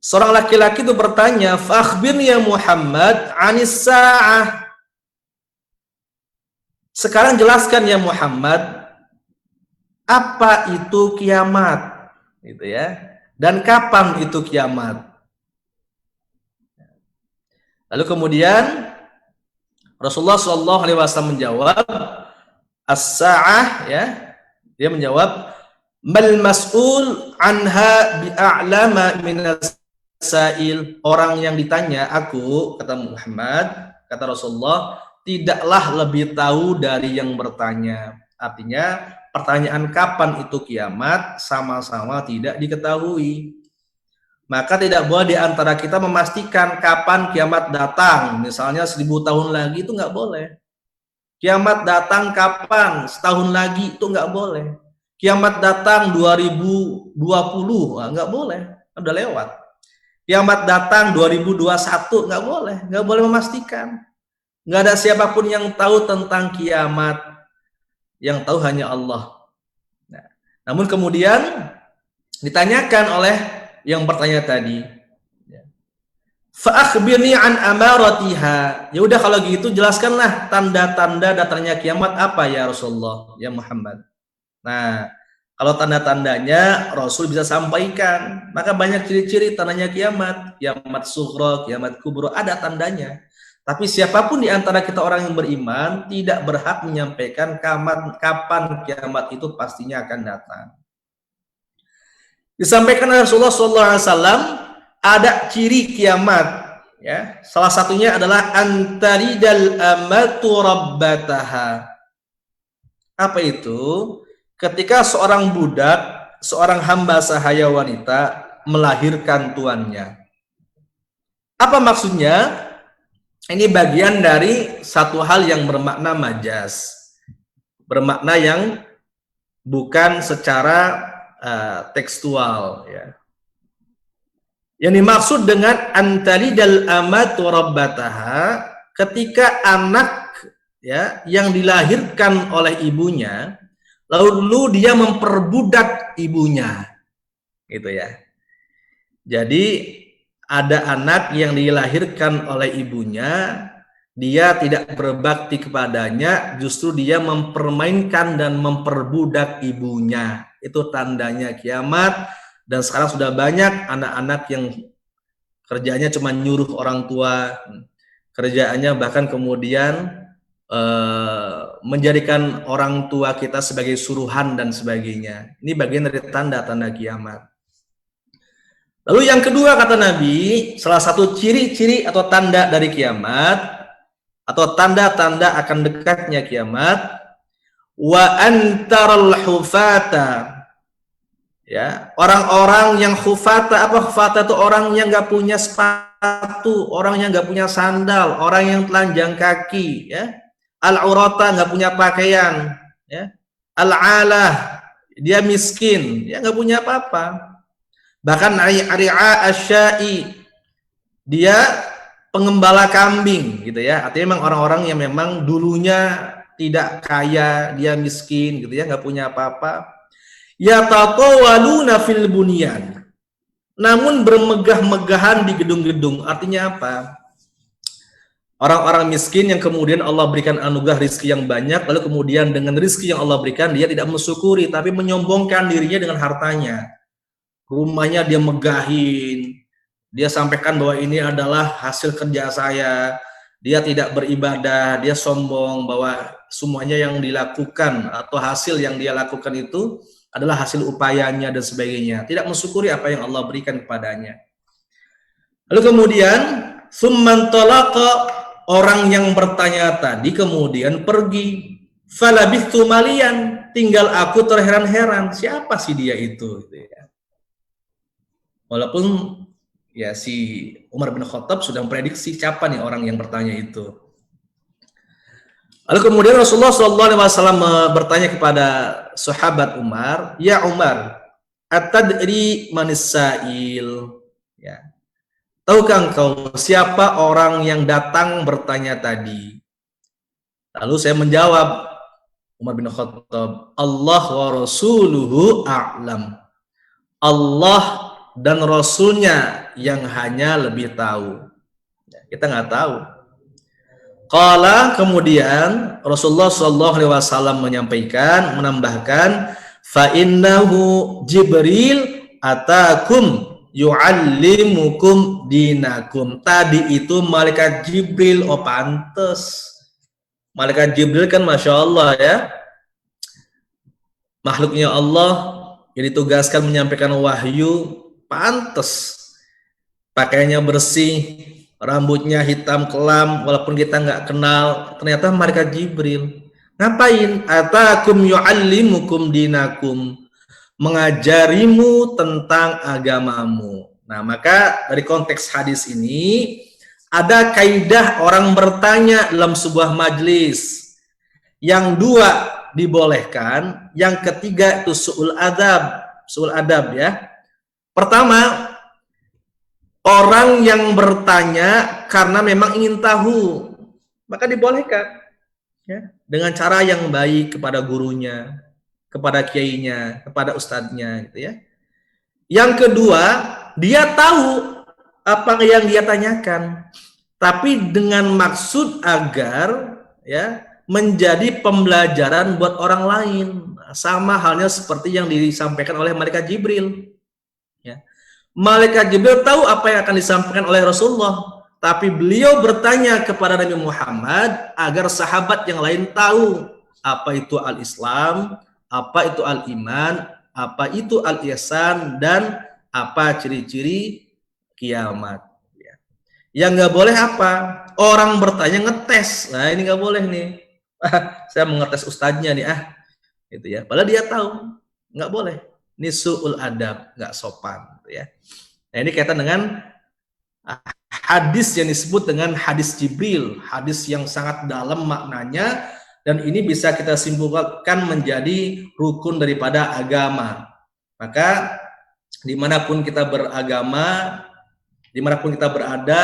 [SPEAKER 2] seorang laki-laki itu bertanya, fakhbirni ya Muhammad anis sa'ah, sekarang jelaskan ya Muhammad, apa itu kiamat, gitu ya, dan kapan itu kiamat. Lalu kemudian Rasulullah SAW menjawab, as-sa'ah, ya, dia menjawab, mal mas'ul anha bi'a'lama minas sa'il, orang yang ditanya aku, kata Muhammad, kata Rasulullah, tidaklah lebih tahu dari yang bertanya. Artinya pertanyaan kapan itu kiamat sama-sama tidak diketahui. Maka tidak boleh di antara kita memastikan kapan kiamat datang. Misalnya 1000 tahun lagi, itu nggak boleh. Kiamat datang kapan? Setahun lagi, itu nggak boleh. Kiamat datang 2020, nggak boleh, udah lewat. Kiamat datang 2021, nggak boleh memastikan. Nggak ada siapapun yang tahu tentang kiamat, yang tahu hanya Allah. Nah, namun kemudian ditanyakan oleh yang bertanya tadi, Fa akhbirni an amaratiha. Ya udah kalau gitu jelaskanlah tanda-tanda datangnya kiamat apa ya Rasulullah, ya Muhammad. Nah, kalau tanda-tandanya Rasul bisa sampaikan, maka banyak ciri-ciri tandanya kiamat, kiamat sughra, kiamat kubra, ada tandanya. Tapi siapapun di antara kita orang yang beriman tidak berhak menyampaikan kapan kiamat itu pastinya akan datang. Disampaikan oleh Rasulullah SAW ada ciri kiamat, ya. Salah satunya adalah antaridal amatu rabbataha. Apa itu? Ketika seorang budak, seorang hamba sahaya wanita melahirkan tuannya. Apa maksudnya? Ini bagian dari satu hal yang bermakna majaz, bermakna yang bukan secara tekstual, ya. Yang dimaksud dengan antaridal amatu rabbataha, ketika anak, ya, yang dilahirkan oleh ibunya lalu dia memperbudak ibunya, gitu ya. Jadi ada anak yang dilahirkan oleh ibunya, dia tidak berbakti kepadanya, justru dia mempermainkan dan memperbudak ibunya. Itu tandanya kiamat. Dan sekarang sudah banyak anak-anak yang kerjanya cuma nyuruh orang tua, kerjaannya bahkan kemudian menjadikan orang tua kita sebagai suruhan dan sebagainya. Ini bagian dari tanda-tanda kiamat. Lalu yang kedua kata Nabi, salah satu ciri-ciri atau tanda dari kiamat atau tanda-tanda akan dekatnya kiamat, wa antaral hufata, ya, orang-orang yang hufata. Apa hufata? Itu orang yang nggak punya sepatu, orang yang nggak punya sandal, orang yang telanjang kaki, ya. Al-urata, nggak punya pakaian, ya. Al-alah, dia miskin, ya, nggak punya apa-apa. Bahkan ari'a asyai, dia pengembala kambing, gitu ya. Artinya memang orang-orang yang memang dulunya tidak kaya, dia miskin, gitu ya, nggak punya apa-apa. Yatatawaluna fil bunyan, namun bermegah-megahan di gedung-gedung. Artinya apa? Orang-orang miskin yang kemudian Allah berikan anugerah rizki yang banyak, lalu kemudian dengan rizki yang Allah berikan dia tidak mensyukuri, tapi menyombongkan dirinya dengan hartanya. Rumahnya dia megahin, dia sampaikan bahwa ini adalah hasil kerja saya. Dia tidak beribadah, dia sombong bahwa semuanya yang dilakukan atau hasil yang dia lakukan itu adalah hasil upayanya dan sebagainya. Tidak mensyukuri apa yang Allah berikan kepadanya. Lalu kemudian summan talaqa, orang yang bertanya tadi kemudian pergi. Falabithtu malian, tinggal aku terheran-heran, siapa sih dia itu, gitu ya. Walaupun ya si Umar bin Khattab sudah memprediksi siapa nih orang yang bertanya itu. Lalu kemudian Rasulullah SAW bertanya kepada sahabat Umar, ya Umar, atadri manis sa'il, ya. Tahukah engkau siapa orang yang datang bertanya tadi? Lalu saya menjawab, Umar bin Khattab, Allah wa rasuluhu a'lam. Allah dan Rasulnya yang hanya lebih tahu. Kita nggak tahu. Qala, kemudian Rasulullah SAW menyampaikan, menambahkan, fa innahu Jibril atakum yu'allimukum dinakum. Tadi itu malaikat Jibril. Oh pantes, malaikat Jibril kan Masya Allah, ya, makhluknya Allah yang ditugaskan menyampaikan wahyu. Pantes pakaiannya bersih, rambutnya hitam kelam, walaupun kita nggak kenal, ternyata malaikat Jibril. Ngapain? Atakum yu'allimukum dinakum, mengajarimu tentang agamamu. Nah, maka dari konteks hadis ini ada kaidah orang bertanya dalam sebuah majlis. Yang dua dibolehkan, yang ketiga itu su'ul adab, ya. Pertama, orang yang bertanya karena memang ingin tahu, maka dibolehkan, ya, dengan cara yang baik kepada gurunya, kepada kiainya, kepada ustadznya, gitu ya. Yang kedua, dia tahu apa yang dia tanyakan, tapi dengan maksud agar ya menjadi pembelajaran buat orang lain, sama halnya seperti yang disampaikan oleh malaikat Jibril. Ya. Malaikat Jibril tahu apa yang akan disampaikan oleh Rasulullah, tapi beliau bertanya kepada Nabi Muhammad agar sahabat yang lain tahu apa itu al-Islam, apa itu al-iman, apa itu al-ihsan, dan apa ciri-ciri kiamat. Yang nggak boleh apa? Orang bertanya ngetes. Nah ini nggak boleh nih. Saya mau ngetes ustadznya nih gitu ya. Padahal dia tahu, nggak boleh. Ini su'ul adab, nggak sopan, gitu ya. Nah ini kaitan dengan hadis yang disebut dengan hadis Jibril, hadis yang sangat dalam maknanya, dan ini bisa kita simpulkan menjadi rukun daripada agama. Maka dimanapun kita beragama, dimanapun kita berada,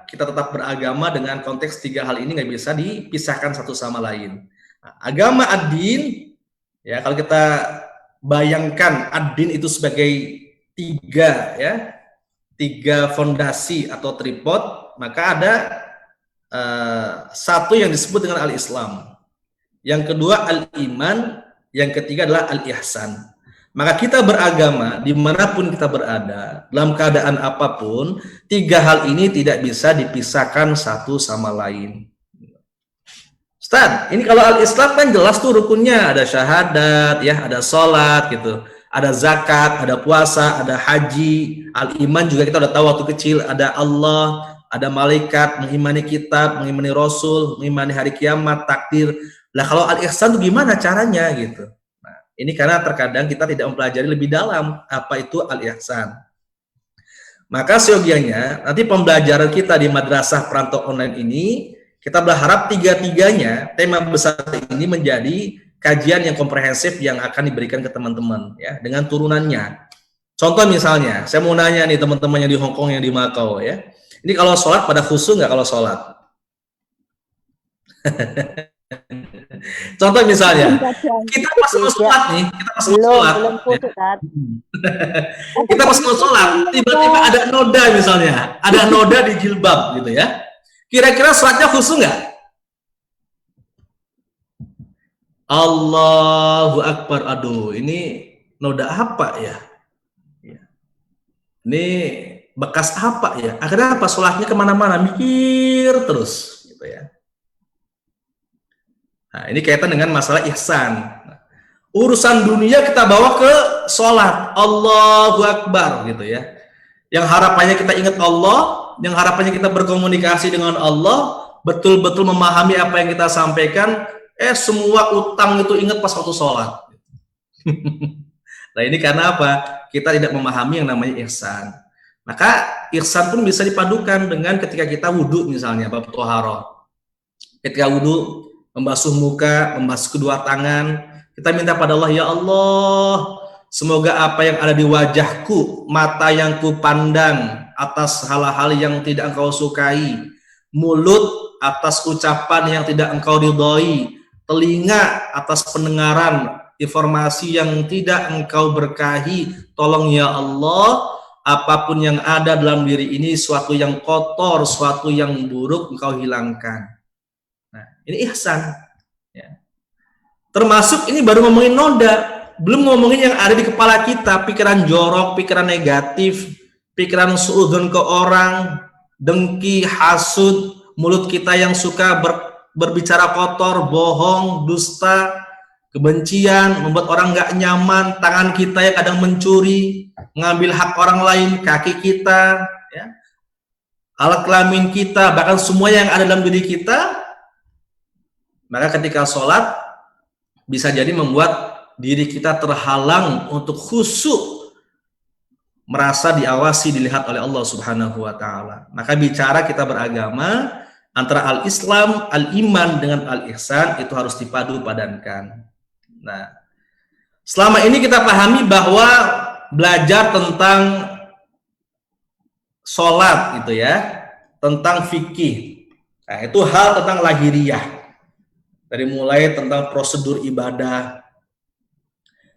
[SPEAKER 2] kita tetap beragama dengan konteks 3 hal ini nggak bisa dipisahkan satu sama lain. Nah, agama ad-din, ya kalau kita bayangkan ad-din itu sebagai 3 fondasi atau tripod, maka ada satu yang disebut dengan al-Islam, yang kedua al-iman, yang ketiga adalah al-ihsan. Maka kita beragama dimanapun kita berada, dalam keadaan apapun, 3 hal ini tidak bisa dipisahkan satu sama lain. Ustaz, ini kalau al-Islam kan jelas tuh rukunnya, ada syahadat, ya, ada sholat gitu, ada zakat, ada puasa, ada haji. Al-iman juga kita udah tahu waktu kecil, ada Allah, ada malaikat, mengimani kitab, mengimani rasul, mengimani hari kiamat, takdir. Lah kalau al-ihsan itu gimana caranya gitu? Ini karena terkadang kita tidak mempelajari lebih dalam apa itu al-ihsan. Maka seyogianya nanti pembelajaran kita di madrasah perantau online ini, kita berharap 3-3-nya tema besar ini menjadi kajian yang komprehensif yang akan diberikan ke teman-teman ya, dengan turunannya. Contoh misalnya, saya mau nanya nih teman-teman yang di Hong Kong, yang di Macau ya. Ini kalau sholat pada khusyuk nggak kalau sholat? Contoh misalnya, kita pas mau sholat nih, kita pas mau sholat, kita pas mau sholat, tiba-tiba ada noda misalnya, ada noda di jilbab gitu ya. Kira-kira sholatnya khusyuk nggak? Allahu Akbar, aduh, ini noda apa ya? Ini bekas apa ya? Akhirnya apa? Sholatnya kemana-mana, mikir terus, gitu ya. Nah, ini kaitan dengan masalah ihsan. Urusan dunia kita bawa ke sholat, Allahu Akbar gitu ya. Yang harapannya kita ingat Allah, yang harapannya kita berkomunikasi dengan Allah, betul-betul memahami apa yang kita sampaikan, semua utang itu ingat pas waktu sholat. Nah ini karena apa? Kita tidak memahami yang namanya ihsan. Maka ihsan pun bisa dipadukan dengan ketika kita wudhu misalnya, bab thaharah. Ketika wudhu, membasuh muka, membasuh kedua tangan, kita minta pada Allah, ya Allah, semoga apa yang ada di wajahku, mata yang ku pandang atas hal-hal yang tidak engkau sukai, mulut atas ucapan yang tidak engkau ridhoi, telinga atas pendengaran informasi yang tidak engkau berkahi, tolong ya Allah, apapun yang ada dalam diri ini, suatu yang kotor, suatu yang buruk, engkau hilangkan. Nah, ini ihsan. Ya. Termasuk ini baru ngomongin noda, belum ngomongin yang ada di kepala kita, pikiran jorok, pikiran negatif, pikiran suudzon ke orang, dengki, hasud, mulut kita yang suka berbicara kotor, bohong, dusta, kebencian, membuat orang nggak nyaman, tangan kita yang kadang mencuri, mengambil hak orang lain, kaki kita, ya, alat kelamin kita, bahkan semua yang ada dalam diri kita. Maka ketika sholat bisa jadi membuat diri kita terhalang untuk khusyuk, merasa diawasi, dilihat oleh Allah Subhanahu wa Ta'ala. Maka bicara kita beragama, antara al-Islam, al-iman dengan al-ihsan itu harus dipadu padankan. Nah, selama ini kita pahami bahwa belajar tentang sholat gitu ya, tentang fikih, nah itu hal tentang lahiriah. Dari mulai tentang prosedur ibadah.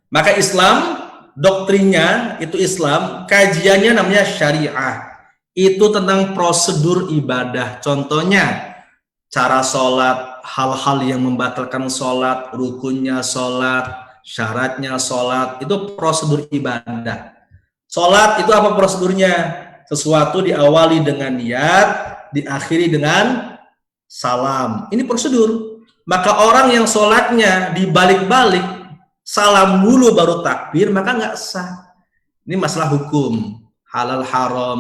[SPEAKER 2] Maka Islam, doktrinnya itu Islam, kajiannya namanya syariah. itu tentang prosedur ibadah. Contohnya, cara sholat, hal-hal yang membatalkan sholat, rukunnya sholat, syaratnya sholat, itu prosedur ibadah. Sholat itu apa prosedurnya? Sesuatu diawali dengan niat, diakhiri dengan salam. Ini prosedur. Maka orang yang sholatnya dibalik-balik, salam dulu baru takbir, maka nggak sah. Ini masalah hukum, halal haram,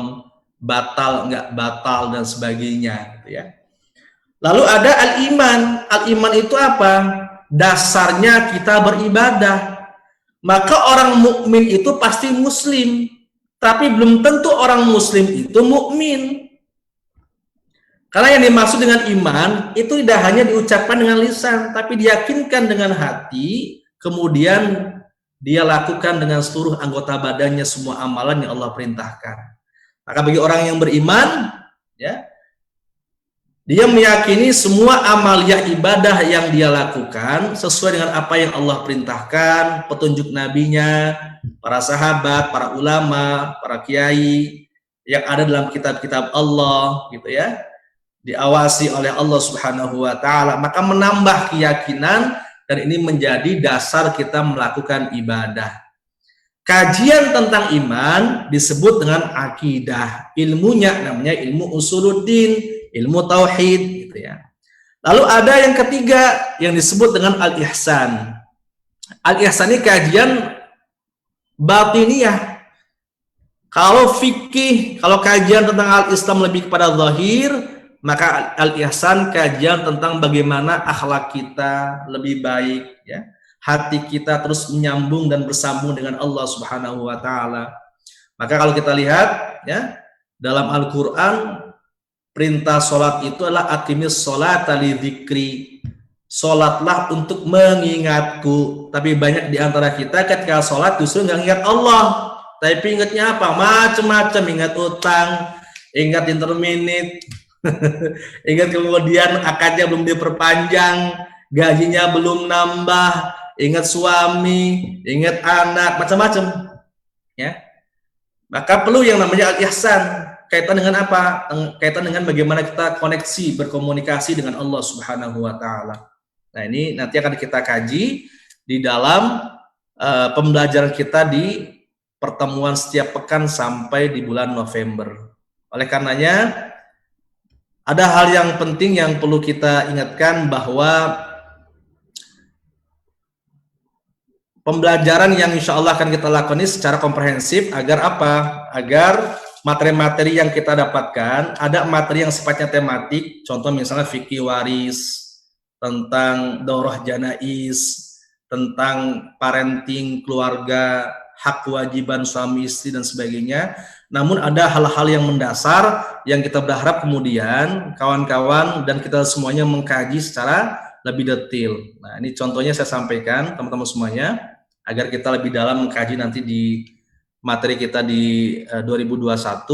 [SPEAKER 2] batal nggak batal dan sebagainya, gitu ya. Lalu ada al-iman. Al-iman itu apa? Dasarnya kita beribadah. Maka orang mukmin itu pasti muslim, tapi belum tentu orang muslim itu mukmin. Karena yang dimaksud dengan iman itu tidak hanya diucapkan dengan lisan, tapi diyakinkan dengan hati, kemudian dia lakukan dengan seluruh anggota badannya semua amalan yang Allah perintahkan. Maka bagi orang yang beriman, ya, dia meyakini semua amaliyah ibadah yang dia lakukan sesuai dengan apa yang Allah perintahkan, petunjuk nabinya, para sahabat, para ulama, para kiai yang ada dalam kitab-kitab Allah, gitu ya, diawasi oleh Allah Subhanahu wa taala, maka menambah keyakinan dan ini menjadi dasar kita melakukan ibadah. Kajian tentang iman disebut dengan akidah. Ilmunya namanya ilmu usuluddin, ilmu tauhid, gitu ya. Lalu ada yang ketiga yang disebut dengan al-ihsan. Al-ihsan ini kajian batiniyah. Kalau fikih, kalau kajian tentang al-Islam lebih kepada zahir, maka al-ihsan kajian tentang bagaimana akhlak kita lebih baik, ya. Hati kita terus menyambung dan bersambung dengan Allah Subhanahu wa taala. Maka kalau kita lihat, ya, dalam Al-Qur'an perintah sholat itu adalah aqimis sholata li dzikri. Sholatlah untuk mengingatku. Tapi banyak di antara kita ketika sholat justru nggak ingat Allah. Tapi ingatnya apa? Macam-macam. Ingat utang, ingat interminute, ingat kemudian akadnya belum diperpanjang, gajinya belum nambah, ingat suami, ingat anak, macam-macam. Ya. Maka perlu yang namanya al-ihsan. Kaitan dengan apa? Kaitan dengan bagaimana kita koneksi, berkomunikasi dengan Allah Subhanahu wa taala. Nah, ini nanti akan kita kaji di dalam pembelajaran kita di pertemuan setiap pekan sampai di bulan November. Oleh karenanya, ada hal yang penting yang perlu kita ingatkan bahwa pembelajaran yang insya Allah akan kita lakukan ini secara komprehensif agar apa? Agar materi-materi yang kita dapatkan, ada materi yang sifatnya tematik, contoh misalnya fikih waris, tentang daurah janais, tentang parenting, keluarga, hak kewajiban suami istri dan sebagainya. Namun ada hal-hal yang mendasar yang kita berharap kemudian kawan-kawan dan kita semuanya mengkaji secara lebih detail. Nah, ini contohnya saya sampaikan teman-teman semuanya agar kita lebih dalam mengkaji nanti di materi kita di 2021.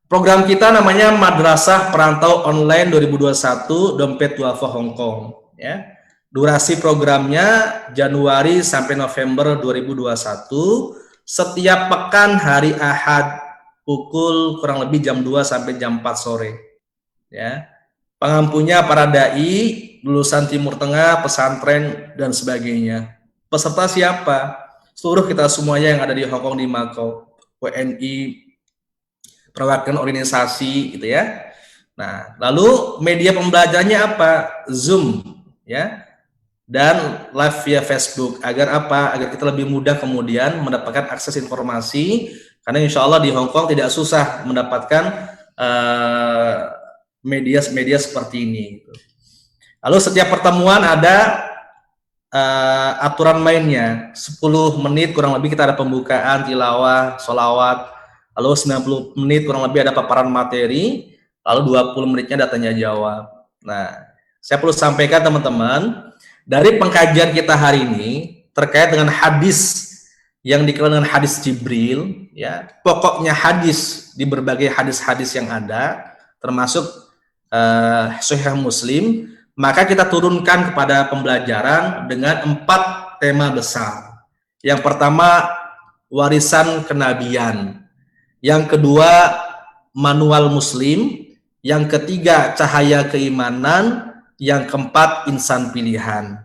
[SPEAKER 2] Program kita namanya Madrasah Perantau Online 2021 Dompet Duafa Hongkong, ya. Durasi programnya Januari sampai November 2021, setiap pekan hari Ahad pukul kurang lebih jam 2 sampai jam 4 sore, ya. Pengampunya para dai, lulusan Timur Tengah, pesantren dan sebagainya. Peserta siapa? Seluruh kita semuanya yang ada di Hongkong, di Macau, WNI, perwakilan organisasi, gitu ya. Nah, lalu media pembelajarannya apa? Zoom, ya, dan live via Facebook. Agar apa? Agar kita lebih mudah kemudian mendapatkan akses informasi. Karena insya Allah di Hongkong tidak susah mendapatkan media-media seperti ini. Lalu setiap pertemuan ada aturan mainnya. 10 menit kurang lebih kita ada pembukaan, tilawah, sholawat. Lalu 90 menit kurang lebih ada paparan materi. Lalu 20 menitnya ada tanya jawab. Nah, saya perlu sampaikan teman-teman, dari pengkajian kita hari ini terkait dengan hadis yang dikenal dengan hadis Jibril, ya, pokoknya hadis di berbagai hadis-hadis yang ada, termasuk Sahih Muslim, maka kita turunkan kepada pembelajaran dengan 4 tema besar. Yang pertama, warisan kenabian. Yang kedua, manual muslim, yang ketiga cahaya keimanan, yang keempat insan pilihan.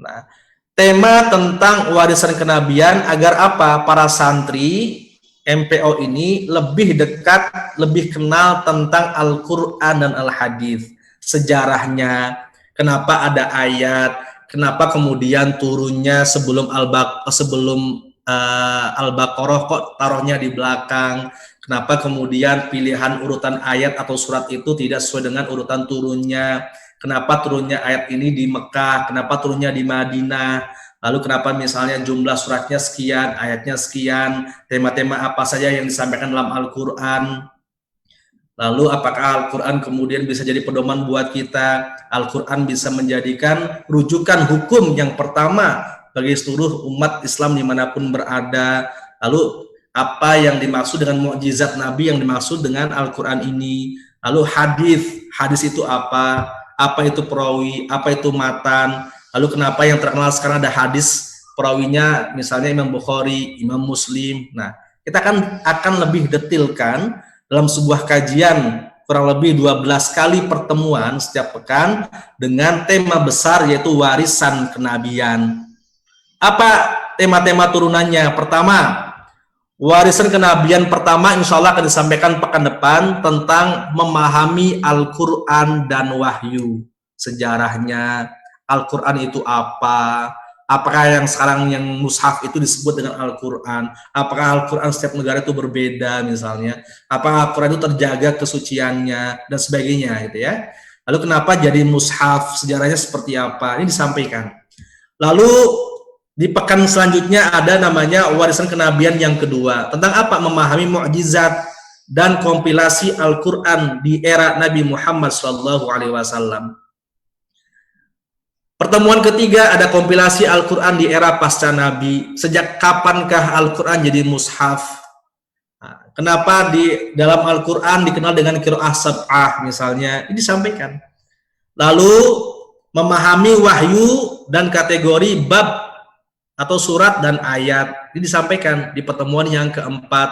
[SPEAKER 2] Nah, tema tentang warisan kenabian agar apa? Para santri MPO ini lebih dekat, lebih kenal tentang Al-Quran dan Al-Hadis, sejarahnya, kenapa ada ayat, kenapa kemudian turunnya sebelum Al-Baqarah kok taruhnya di belakang, kenapa kemudian pilihan urutan ayat atau surat itu tidak sesuai dengan urutan turunnya, kenapa turunnya ayat ini di Mekah, kenapa turunnya di Madinah, lalu kenapa misalnya jumlah suratnya sekian, ayatnya sekian, tema-tema apa saja yang disampaikan dalam Al-Quran, lalu apakah Al-Quran kemudian bisa jadi pedoman buat kita, Al-Quran bisa menjadikan rujukan hukum yang pertama bagi seluruh umat Islam dimanapun berada, lalu apa yang dimaksud dengan mukjizat Nabi yang dimaksud dengan Al-Quran ini, lalu hadis itu apa itu perawi, apa itu matan, lalu kenapa yang terkenal sekarang ada hadis perawinya misalnya Imam Bukhari, Imam Muslim. Nah, kita akan lebih detilkan dalam sebuah kajian kurang lebih 12 kali pertemuan setiap pekan dengan tema besar yaitu warisan kenabian. Apa tema-tema turunannya? Pertama, warisan kenabian pertama insya Allah akan disampaikan pekan depan tentang memahami Al-Quran dan wahyu, sejarahnya, Al-Quran itu apa, apakah yang sekarang yang mushaf itu disebut dengan Al-Quran, apakah Al-Quran setiap negara itu berbeda misalnya, apakah Al-Quran itu terjaga kesuciannya dan sebagainya gitu ya. Lalu kenapa jadi mushaf, sejarahnya seperti apa, ini disampaikan. Lalu di pekan selanjutnya ada namanya warisan kenabian yang kedua, tentang apa? Memahami mukjizat dan kompilasi Al-Quran di era Nabi Muhammad SAW. Pertemuan ketiga ada kompilasi Al-Quran di era pasca Nabi. Sejak kapankah Al-Quran jadi mushaf? Nah, kenapa di dalam Al-Quran dikenal dengan qiraah sab'ah misalnya? Ini disampaikan. Lalu memahami wahyu dan kategori bab atau surat dan ayat. Ini disampaikan di pertemuan yang keempat.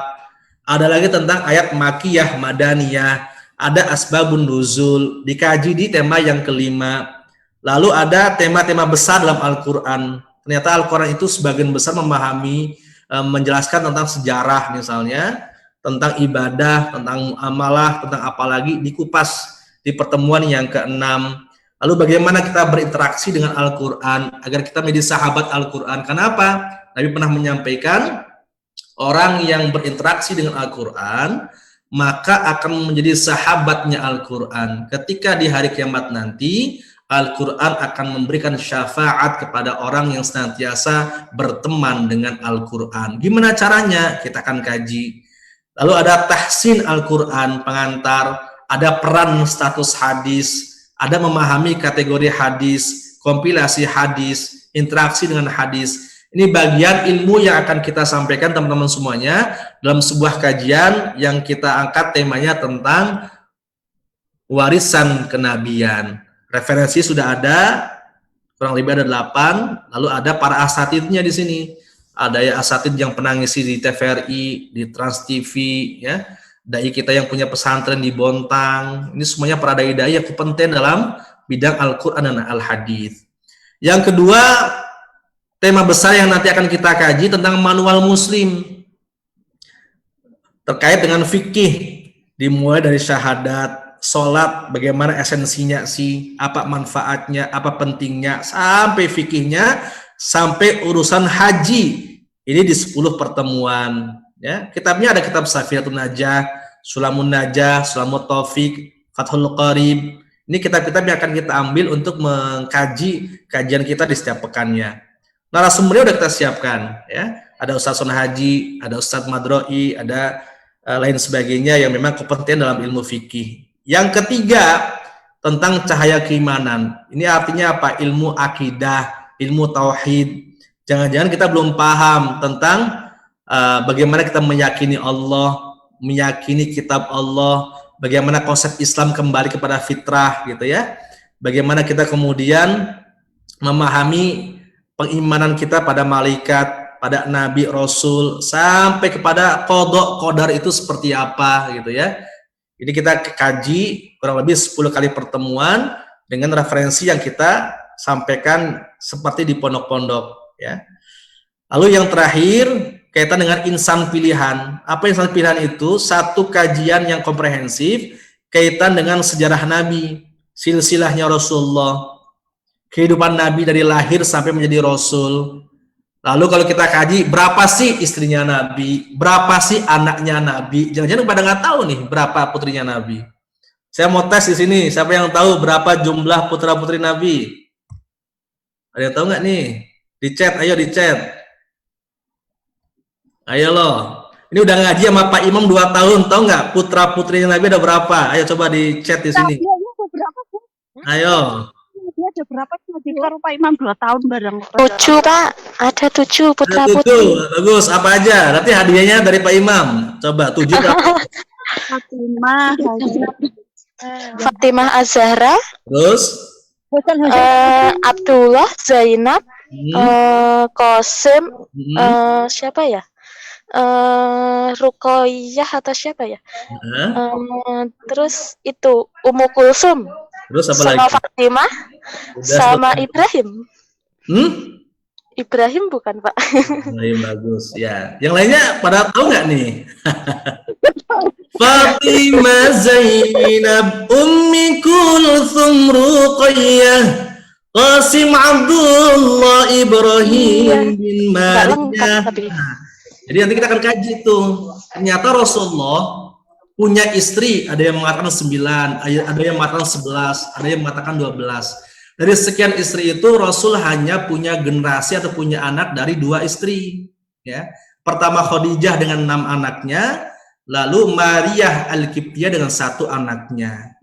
[SPEAKER 2] Ada lagi tentang ayat makiyah, madaniyah. Ada asbabun nuzul. Dikaji di tema yang kelima. Lalu ada tema-tema besar dalam Al-Quran. Ternyata Al-Quran itu sebagian besar memahami, menjelaskan tentang sejarah misalnya, tentang ibadah, tentang amalah, tentang apalagi dikupas di pertemuan yang keenam. Lalu bagaimana kita berinteraksi dengan Al-Quran agar kita menjadi sahabat Al-Quran. Kenapa? Nabi pernah menyampaikan orang yang berinteraksi dengan Al-Quran maka akan menjadi sahabatnya Al-Quran. Ketika di hari kiamat nanti Al-Quran akan memberikan syafaat kepada orang yang senantiasa berteman dengan Al-Quran. Gimana caranya? Kita akan kaji. Lalu ada tahsin Al-Quran, pengantar, ada peran status hadis, ada memahami kategori hadis, kompilasi hadis, interaksi dengan hadis. Ini bagian ilmu yang akan kita sampaikan teman-teman semuanya dalam sebuah kajian yang kita angkat temanya tentang warisan kenabian. Referensi sudah ada, kurang lebih ada 8, lalu ada para asatidnya di sini. Ada ya asatid yang pernah ngisi di TVRI, di Trans TV, ya. Dai kita yang punya pesantren di Bontang. Ini semuanya para dai-dai yang kompeten dalam bidang Al-Quran dan Al-Hadis. Yang kedua, tema besar yang nanti akan kita kaji tentang manual muslim. Terkait dengan fikih, dimulai dari syahadat, sholat, bagaimana esensinya sih, apa manfaatnya, apa pentingnya, sampai fikihnya, sampai urusan haji. Ini di 10 pertemuan. Ya, kitabnya ada kitab Safinatul Najah, Sulamun Najah, Sulamut Taufik, Fathul Qarib. Ini kitab-kitab yang akan kita ambil untuk mengkaji kajian kita di setiap pekannya. Narasumbernya udah kita siapkan. Ya, ada Ustaz Sunnah Haji, ada Ustaz Madroi, ada lain sebagainya yang memang kompeten dalam ilmu fikih. Yang ketiga, tentang cahaya keimanan. Ini artinya apa? Ilmu akidah, ilmu tauhid. Jangan-jangan kita belum paham tentang bagaimana kita meyakini Allah, meyakini kitab Allah, bagaimana konsep Islam kembali kepada fitrah gitu ya. Bagaimana kita kemudian memahami pengimanan kita pada malaikat, pada nabi, rasul, sampai kepada qada, qadar itu seperti apa gitu ya. Jadi kita kaji kurang lebih 10 kali pertemuan dengan referensi yang kita sampaikan seperti di pondok-pondok ya. Lalu yang terakhir kaitan dengan insan pilihan. Apa insan pilihan itu? Satu kajian yang komprehensif kaitan dengan sejarah Nabi, silsilahnya Rasulullah, kehidupan Nabi dari lahir sampai menjadi Rasul. Lalu kalau kita kaji berapa sih istrinya Nabi, berapa sih anaknya Nabi? Jangan-jangan pada nggak tahu nih berapa putrinya Nabi. Saya mau tes di sini, siapa yang tahu berapa jumlah putra-putri Nabi? Ada yang tahu nggak nih? Di chat, ayo di chat. Ayo loh. Ini udah ngaji sama Pak Imam 2 tahun, tahu nggak putra-putrinya Nabi ada berapa? Ayo coba di chat di sini. Ayo.
[SPEAKER 6] Dia ada berapa sih baru Pak Imam 2 tahun bareng?
[SPEAKER 7] 7 Pak, ada 7 putra
[SPEAKER 2] Ada 7,
[SPEAKER 7] putri.
[SPEAKER 2] bagus. Apa aja? Nanti hadiahnya dari Pak Imam. Coba 7 berapa?
[SPEAKER 6] Fatimah,
[SPEAKER 7] Fatimah Az-Zahra,
[SPEAKER 2] Terus?
[SPEAKER 7] Abdullah, Zainab, Qasim,
[SPEAKER 2] Hmm.
[SPEAKER 7] siapa ya? Ruqayyah atau siapa ya?
[SPEAKER 2] Nah,
[SPEAKER 7] Terus itu Ummu Kulsum,
[SPEAKER 2] terus apa
[SPEAKER 7] sama
[SPEAKER 2] lagi?
[SPEAKER 7] Fatimah,
[SPEAKER 2] Udah
[SPEAKER 7] sama
[SPEAKER 2] selesai.
[SPEAKER 7] Ibrahim. Ibrahim bukan Pak?
[SPEAKER 2] Bagus ya. Yang lainnya pada tahu nggak nih? Fatimah, Zainab, Ummi Kulsum, Ruqayyah, Qasim, Abdullah, Ibrahim bin
[SPEAKER 7] Nggak lengkap
[SPEAKER 2] Maria.
[SPEAKER 7] tapi.
[SPEAKER 2] Jadi nanti kita akan kaji tuh. Ternyata Rasulullah punya istri, ada yang mengatakan 9, ada yang mengatakan 11, ada yang mengatakan 12. Dari sekian istri itu Rasul hanya punya generasi atau punya anak dari 2 istri. Ya, pertama Khadijah dengan 6 anaknya, lalu Maria Al-Qibtiyah dengan 1 anaknya.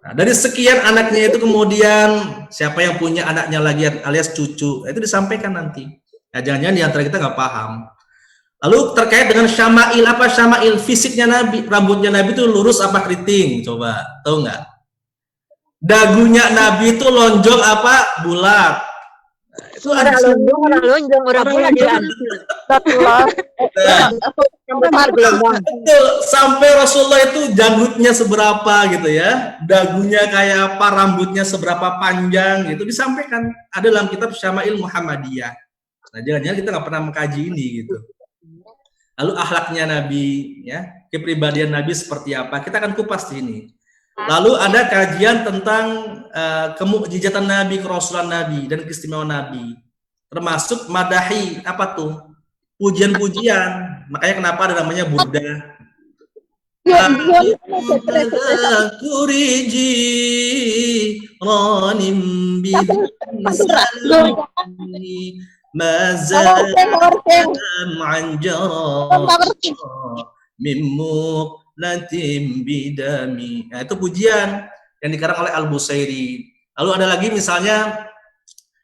[SPEAKER 2] Nah, dari sekian anaknya itu kemudian siapa yang punya anaknya lagi alias cucu, itu disampaikan nanti. Nah, jangan-jangan di antara kita nggak paham. Lalu terkait dengan syama'il, apa syama'il? Fisiknya Nabi, rambutnya Nabi itu lurus apa keriting? Coba, tahu nggak? Dagunya Nabi itu lonjong apa bulat? Itu ada
[SPEAKER 4] Orang lonjong.
[SPEAKER 2] betul, sampai Rasulullah itu janggutnya seberapa gitu ya, dagunya kayak apa, rambutnya seberapa panjang gitu disampaikan ada dalam kitab Syama'il Muhammadiyah. Nah, jangan-jangan kita nggak pernah mengkaji ini gitu. Lalu akhlaknya Nabi, ya, kepribadian Nabi seperti apa, kita akan kupas di ini. Lalu ada kajian tentang kemukjizatan Nabi, kerasulan Nabi, dan keistimewaan Nabi. Termasuk madahi, apa tuh? Pujian-pujian. Makanya kenapa ada namanya Buddha. Kuriji ranim bidani mazal mimmu latim bidami. Nah, itu pujian yang dikarang oleh Al-Busairi. Lalu ada lagi misalnya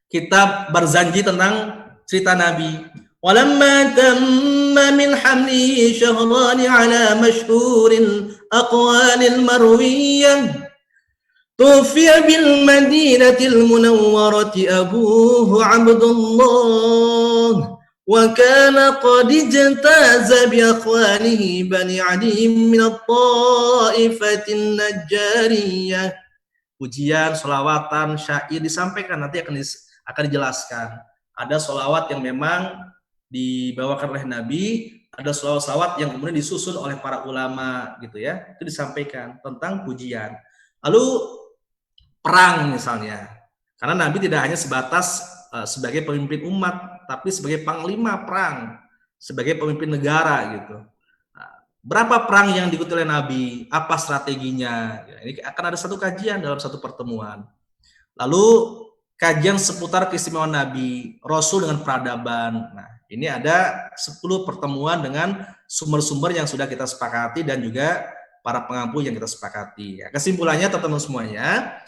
[SPEAKER 2] kitab Barzanji tentang cerita Nabi. Walamma tamma min hamli shahrani ala mashhuril aqwalil marwiyah tufiya bil madinatil munawwarati abuhu Abdullah وكان قد اجتاز بأخوانه بني عدي من الطائفة النجارية. Pujian, sholawatan, syair disampaikan, nanti akan dijelaskan. Ada sholawat yang memang dibawakan oleh Nabi, ada sholawat yang kemudian disusun oleh para ulama gitu ya, itu disampaikan tentang pujian. Lalu perang misalnya, karena Nabi tidak hanya sebatas sebagai pemimpin umat, tapi sebagai panglima perang, sebagai pemimpin negara gitu. Nah, berapa perang yang diikuti oleh Nabi? Apa strateginya? Ya, ini akan ada satu kajian dalam satu pertemuan. Lalu kajian seputar keistimewaan Nabi, Rasul dengan peradaban. Nah, ini ada 10 pertemuan dengan sumber-sumber yang sudah kita sepakati dan juga para pengampu yang kita sepakati. Ya, kesimpulannya teman-teman semuanya,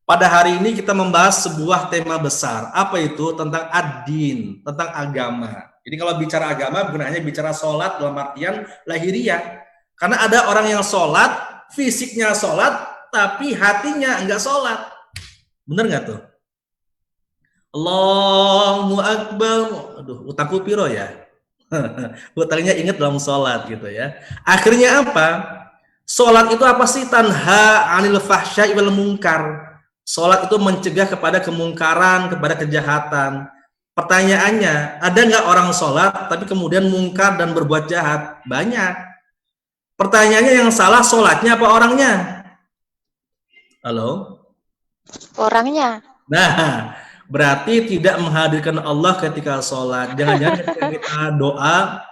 [SPEAKER 2] pada hari ini kita membahas sebuah tema besar. Apa itu? Tentang ad-din, tentang agama. Jadi kalau bicara agama bukan hanya bicara sholat dalam artian lahiriah. Karena ada orang yang sholat, fisiknya sholat, tapi hatinya enggak sholat. Bener nggak tuh? Allahu Akbar. Aduh, utangku piro ya? Utangnya ingat dalam sholat gitu ya. Akhirnya apa? Sholat itu apa sih? Tanha 'anil fahsya'i wal munkar. Sholat itu mencegah kepada kemungkaran, kepada kejahatan. Pertanyaannya, ada nggak orang sholat tapi kemudian mungkar dan berbuat jahat? Banyak. Pertanyaannya, yang salah sholatnya apa orangnya? Halo?
[SPEAKER 7] Orangnya.
[SPEAKER 2] Nah, berarti tidak menghadirkan Allah ketika sholat. Jangan-jangan ketika kita doa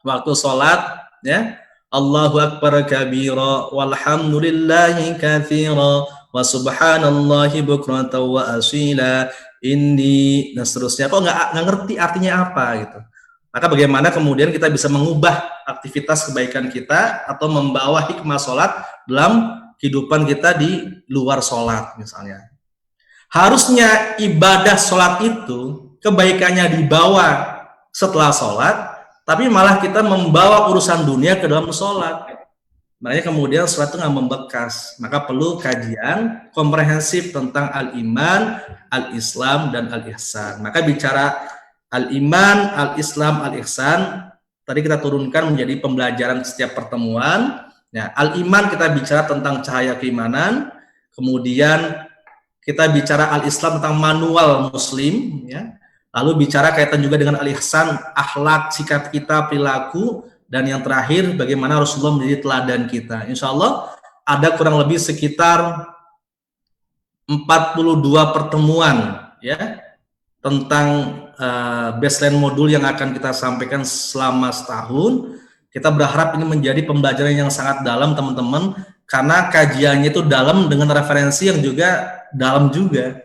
[SPEAKER 2] waktu sholat, ya, Allahu Akbar kabira walhamdulillahi katsira wa subhanallahi bukratan wa asila inni, dan seterusnya, kok nggak ngerti artinya apa gitu. Maka bagaimana kemudian kita bisa mengubah aktivitas kebaikan kita atau membawa hikmah sholat dalam kehidupan kita di luar sholat misalnya. Harusnya ibadah sholat itu kebaikannya dibawa setelah sholat, tapi malah kita membawa urusan dunia ke dalam sholat. Makanya kemudian sholat itu nggak membekas. Maka perlu kajian komprehensif tentang al-iman, al-islam, dan al-ihsan. Maka bicara al-iman, al-islam, al-ihsan, tadi kita turunkan menjadi pembelajaran setiap pertemuan. Ya, al-iman kita bicara tentang cahaya keimanan, kemudian kita bicara al-islam tentang manual muslim, ya. Lalu bicara kaitan juga dengan al-ihsan, akhlak, sikap kita, perilaku, dan yang terakhir bagaimana Rasulullah menjadi teladan kita. Insya Allah ada kurang lebih sekitar 42 pertemuan, ya, tentang baseline modul yang akan kita sampaikan selama setahun. Kita berharap ini menjadi pembelajaran yang sangat dalam, teman-teman, karena kajiannya itu dalam dengan referensi yang juga dalam juga.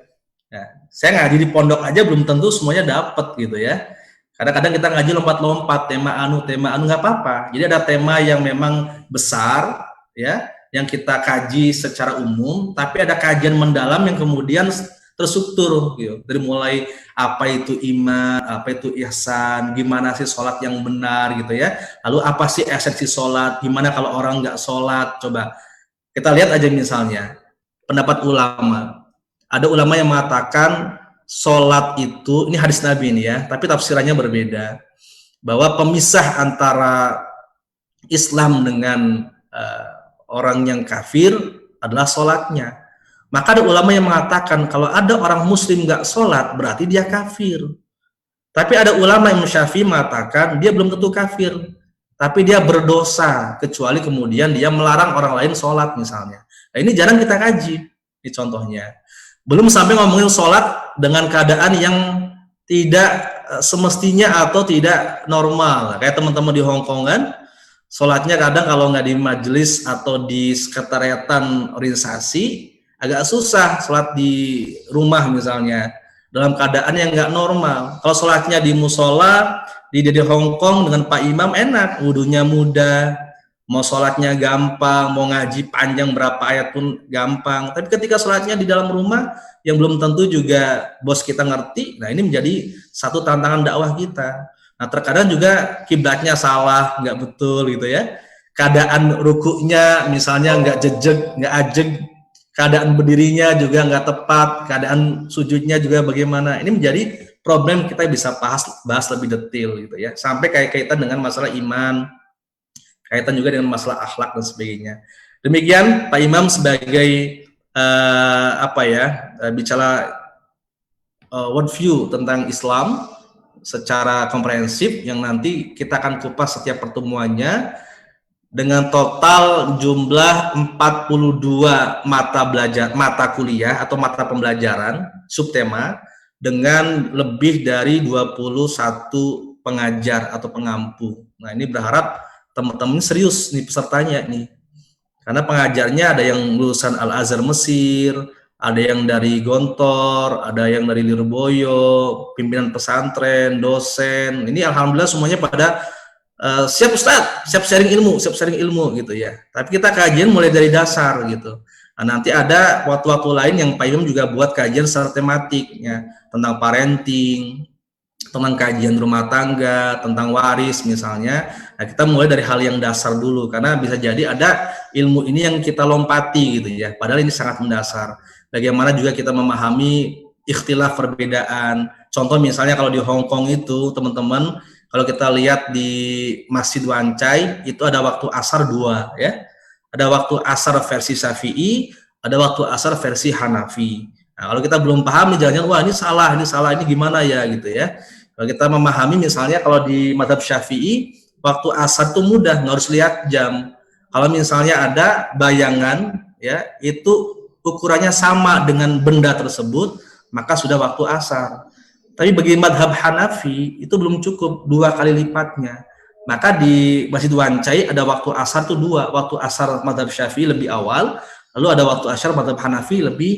[SPEAKER 2] Ya, saya ngaji di pondok aja belum tentu semuanya dapat gitu ya. Kadang-kadang kita ngaji lompat-lompat, tema anu nggak apa-apa. Jadi ada tema yang memang besar, ya, yang kita kaji secara umum, tapi ada kajian mendalam yang kemudian terstruktur, gitu. Dari mulai apa itu iman, apa itu ihsan, gimana sih sholat yang benar, gitu ya. Lalu apa sih esensi sholat, gimana kalau orang nggak sholat, coba. Kita lihat aja misalnya, pendapat ulama. Ada ulama yang mengatakan, sholat itu, ini hadis Nabi ini ya, tapi tafsirannya berbeda. Bahwa pemisah antara Islam dengan orang yang kafir adalah sholatnya. Maka ada ulama yang mengatakan kalau ada orang muslim nggak sholat berarti dia kafir. Tapi ada ulama yang Syafi'i mengatakan dia belum tentu kafir, tapi dia berdosa kecuali kemudian dia melarang orang lain sholat misalnya. Nah, ini jarang kita kaji, ini contohnya. Belum sampai ngomongin sholat dengan keadaan yang tidak semestinya atau tidak normal. Kayak teman-teman di Hong Kong kan, sholatnya kadang kalau nggak di majelis atau di sekretariatan organisasi, agak susah sholat di rumah misalnya, dalam keadaan yang nggak normal. Kalau sholatnya di musola, di Hong Kong dengan Pak Imam enak, wudunya mudah, mau sholatnya gampang, mau ngaji panjang berapa ayat pun gampang. Tapi ketika sholatnya di dalam rumah, yang belum tentu juga bos kita ngerti, nah ini menjadi satu tantangan dakwah kita. Nah terkadang juga kiblatnya salah, nggak betul gitu ya. Keadaan rukuknya misalnya nggak jejeg, nggak ajeg, keadaan berdirinya juga nggak tepat, keadaan sujudnya juga bagaimana. Ini menjadi problem, kita bisa bahas lebih detail gitu ya. Sampai kaitan dengan masalah iman, kaitan juga dengan masalah akhlak dan sebagainya. Demikian Pak Imam sebagai bicara worldview tentang Islam secara komprehensif yang nanti kita akan kupas setiap pertemuannya dengan total jumlah 42 mata kuliah atau mata pembelajaran subtema dengan lebih dari 21 pengajar atau pengampu. Nah, ini berharap teman-teman serius nih pesertanya nih. Karena pengajarnya ada yang lulusan Al-Azhar Mesir, ada yang dari Gontor, ada yang dari Lirboyo, pimpinan pesantren, dosen. Ini alhamdulillah semuanya pada siap Ustadz, siap sharing ilmu gitu ya. Tapi kita kajian mulai dari dasar gitu. Nah, nanti ada waktu-waktu lain yang Pak Imam juga buat kajian secara tematik ya, tentang parenting, tentang kajian rumah tangga, tentang waris misalnya. Nah, kita mulai dari hal yang dasar dulu, karena bisa jadi ada ilmu ini yang kita lompati gitu ya, padahal ini sangat mendasar. Bagaimana juga kita memahami ikhtilaf perbedaan. Contoh misalnya kalau di Hong Kong itu, teman-teman, kalau kita lihat di Masjid Wan Chai, itu ada waktu asar 2 ya. Ada waktu asar versi Syafi'i, ada waktu asar versi Hanafi. Nah, kalau kita belum paham nih, jangan-jangan wah ini salah, ini gimana ya gitu ya. Kalau kita memahami misalnya kalau di mazhab Syafi'i, waktu asar itu mudah, nggak harus lihat jam. Kalau misalnya ada bayangan ya, itu ukurannya sama dengan benda tersebut, maka sudah waktu asar. Tapi bagi madhab Hanafi itu belum cukup, 2 kali lipatnya. Maka di Masjid Wancai ada waktu asar tuh 2, waktu asar madhab Syafi'i lebih awal, lalu ada waktu asar madhab Hanafi lebih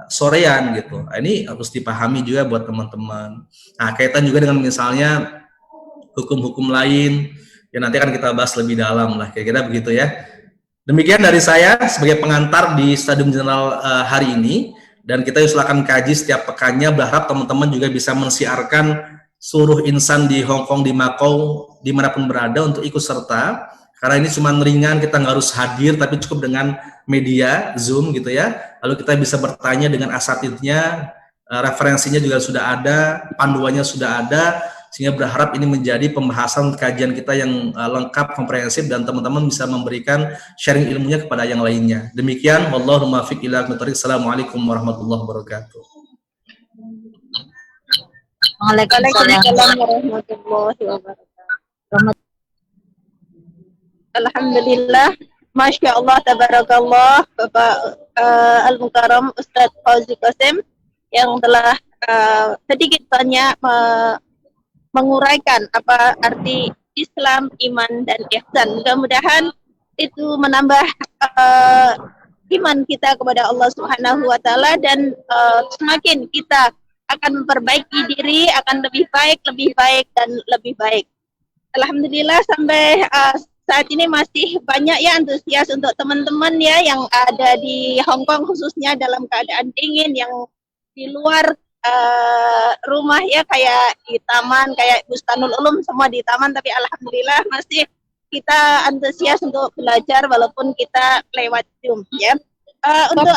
[SPEAKER 2] sorean gitu. Nah, ini harus dipahami juga buat teman-teman. Nah, kaitan juga dengan misalnya hukum-hukum lain, ya nanti akan kita bahas lebih dalam lah, kira-kira begitu ya. Demikian dari saya sebagai pengantar di Stadium General hari ini. Dan kita silakan kaji setiap pekannya, berharap teman-teman juga bisa mensiarkan seluruh insan di Hong Kong, di Macau, dimanapun berada untuk ikut serta. Karena ini cuma ringan, kita nggak harus hadir, tapi cukup dengan media, Zoom gitu ya. Lalu kita bisa bertanya dengan asatidnya, referensinya juga sudah ada, panduannya sudah ada, sehingga berharap ini menjadi pembahasan kajian kita yang lengkap, komprehensif, dan teman-teman bisa memberikan sharing ilmunya kepada yang lainnya. Demikian, wallahu muwaffiq ila aqwamit thoriq. Assalamualaikum warahmatullahi wabarakatuh.
[SPEAKER 1] Waalaikumsalam warahmatullahi wabarakatuh. Alhamdulillah, Masya Allah, Tabarakallah, Bapak Al-Mukarram Ustadz Fauzi Qasim yang telah sedikit banyak menguraikan apa arti Islam, iman, dan ihsan. Mudah-mudahan itu menambah iman kita kepada Allah Subhanahu wa Ta'ala, dan semakin kita akan memperbaiki diri, akan lebih baik, dan lebih baik. Alhamdulillah sampai saat ini masih banyak ya antusias untuk teman-teman ya yang ada di Hong Kong, khususnya dalam keadaan dingin, yang di luar rumah ya, kayak di taman, kayak Bustanul Ulum, semua di taman, tapi alhamdulillah masih kita antusias untuk belajar walaupun kita lewat Zoom ya. Untuk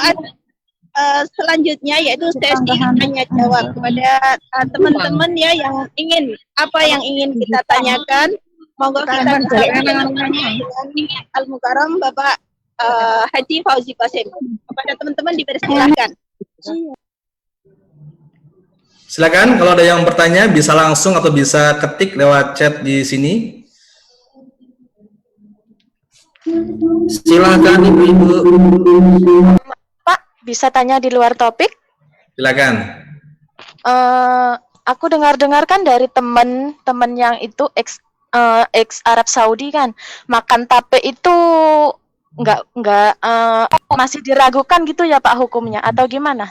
[SPEAKER 1] selanjutnya yaitu sesi tanya jawab kepada teman-teman ya yang ingin kita tanyakan, monggo kita dengan Al-Mukarram Bapak Haji Fauzi Qasim. Kepada teman-teman dipersilahkan.
[SPEAKER 2] Silakan kalau ada yang bertanya bisa langsung atau bisa ketik lewat chat di sini. Silakan Ibu-ibu.
[SPEAKER 7] Pak, bisa tanya di luar topik?
[SPEAKER 2] Silakan.
[SPEAKER 7] Aku dengar-dengar kan dari teman-teman yang itu ex Arab Saudi kan, makan tape itu nggak masih diragukan gitu ya Pak hukumnya atau gimana?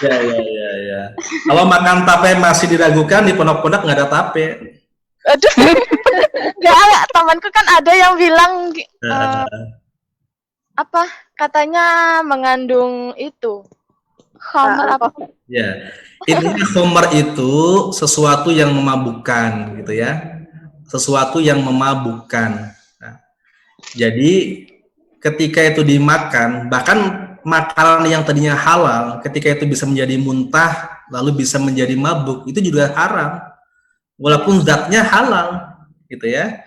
[SPEAKER 2] Ya. Kalau makan tape masih diragukan, di pondok-pondok nggak ada tape.
[SPEAKER 7] Aduh, nggak, temanku kan ada yang bilang apa katanya mengandung itu khamar apa?
[SPEAKER 2] Ya, intinya khamar itu sesuatu yang memabukkan gitu ya, sesuatu yang memabukkan. Nah, jadi ketika itu dimakan, bahkan makanan yang tadinya halal, ketika itu bisa menjadi muntah, lalu bisa menjadi mabuk, itu juga haram, walaupun zatnya halal, gitu ya.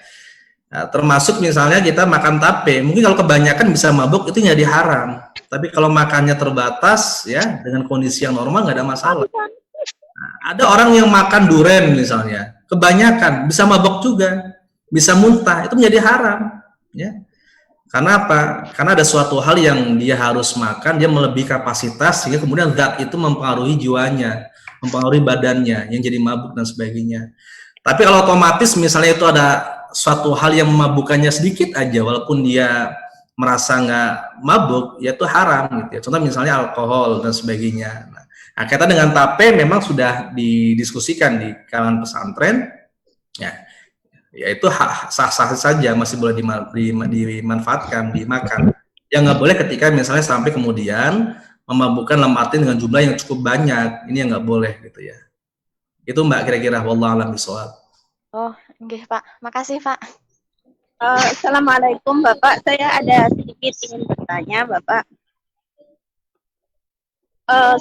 [SPEAKER 2] Nah, termasuk misalnya kita makan tape, mungkin kalau kebanyakan bisa mabuk, itu jadi haram. Tapi kalau makannya terbatas, ya dengan kondisi yang normal nggak ada masalah. Nah, ada orang yang makan duren misalnya, kebanyakan bisa mabuk juga, bisa muntah, itu menjadi haram, ya. Karena apa? Karena ada suatu hal yang dia harus makan, dia melebihi kapasitas, sehingga kemudian zat itu mempengaruhi jiwanya, mempengaruhi badannya, yang jadi mabuk dan sebagainya. Tapi kalau otomatis misalnya itu ada suatu hal yang memabukkannya sedikit aja, walaupun dia merasa nggak mabuk, ya itu haram gitu ya. Contoh misalnya alkohol dan sebagainya. Nah, kaitan dengan tape memang sudah didiskusikan di kalangan pesantren, ya. Ya itu sah-sah saja, masih boleh dimanfaatkan, dimakan. Yang nggak boleh ketika misalnya sampai kemudian memabukkan dalam arti dengan jumlah yang cukup banyak, ini yang nggak boleh gitu ya. Itu Mbak kira-kira, wallahu a'lam bishawab.
[SPEAKER 7] Oh, nggih Pak, makasih Pak.
[SPEAKER 1] Assalamualaikum Bapak, saya ada sedikit ingin bertanya Bapak.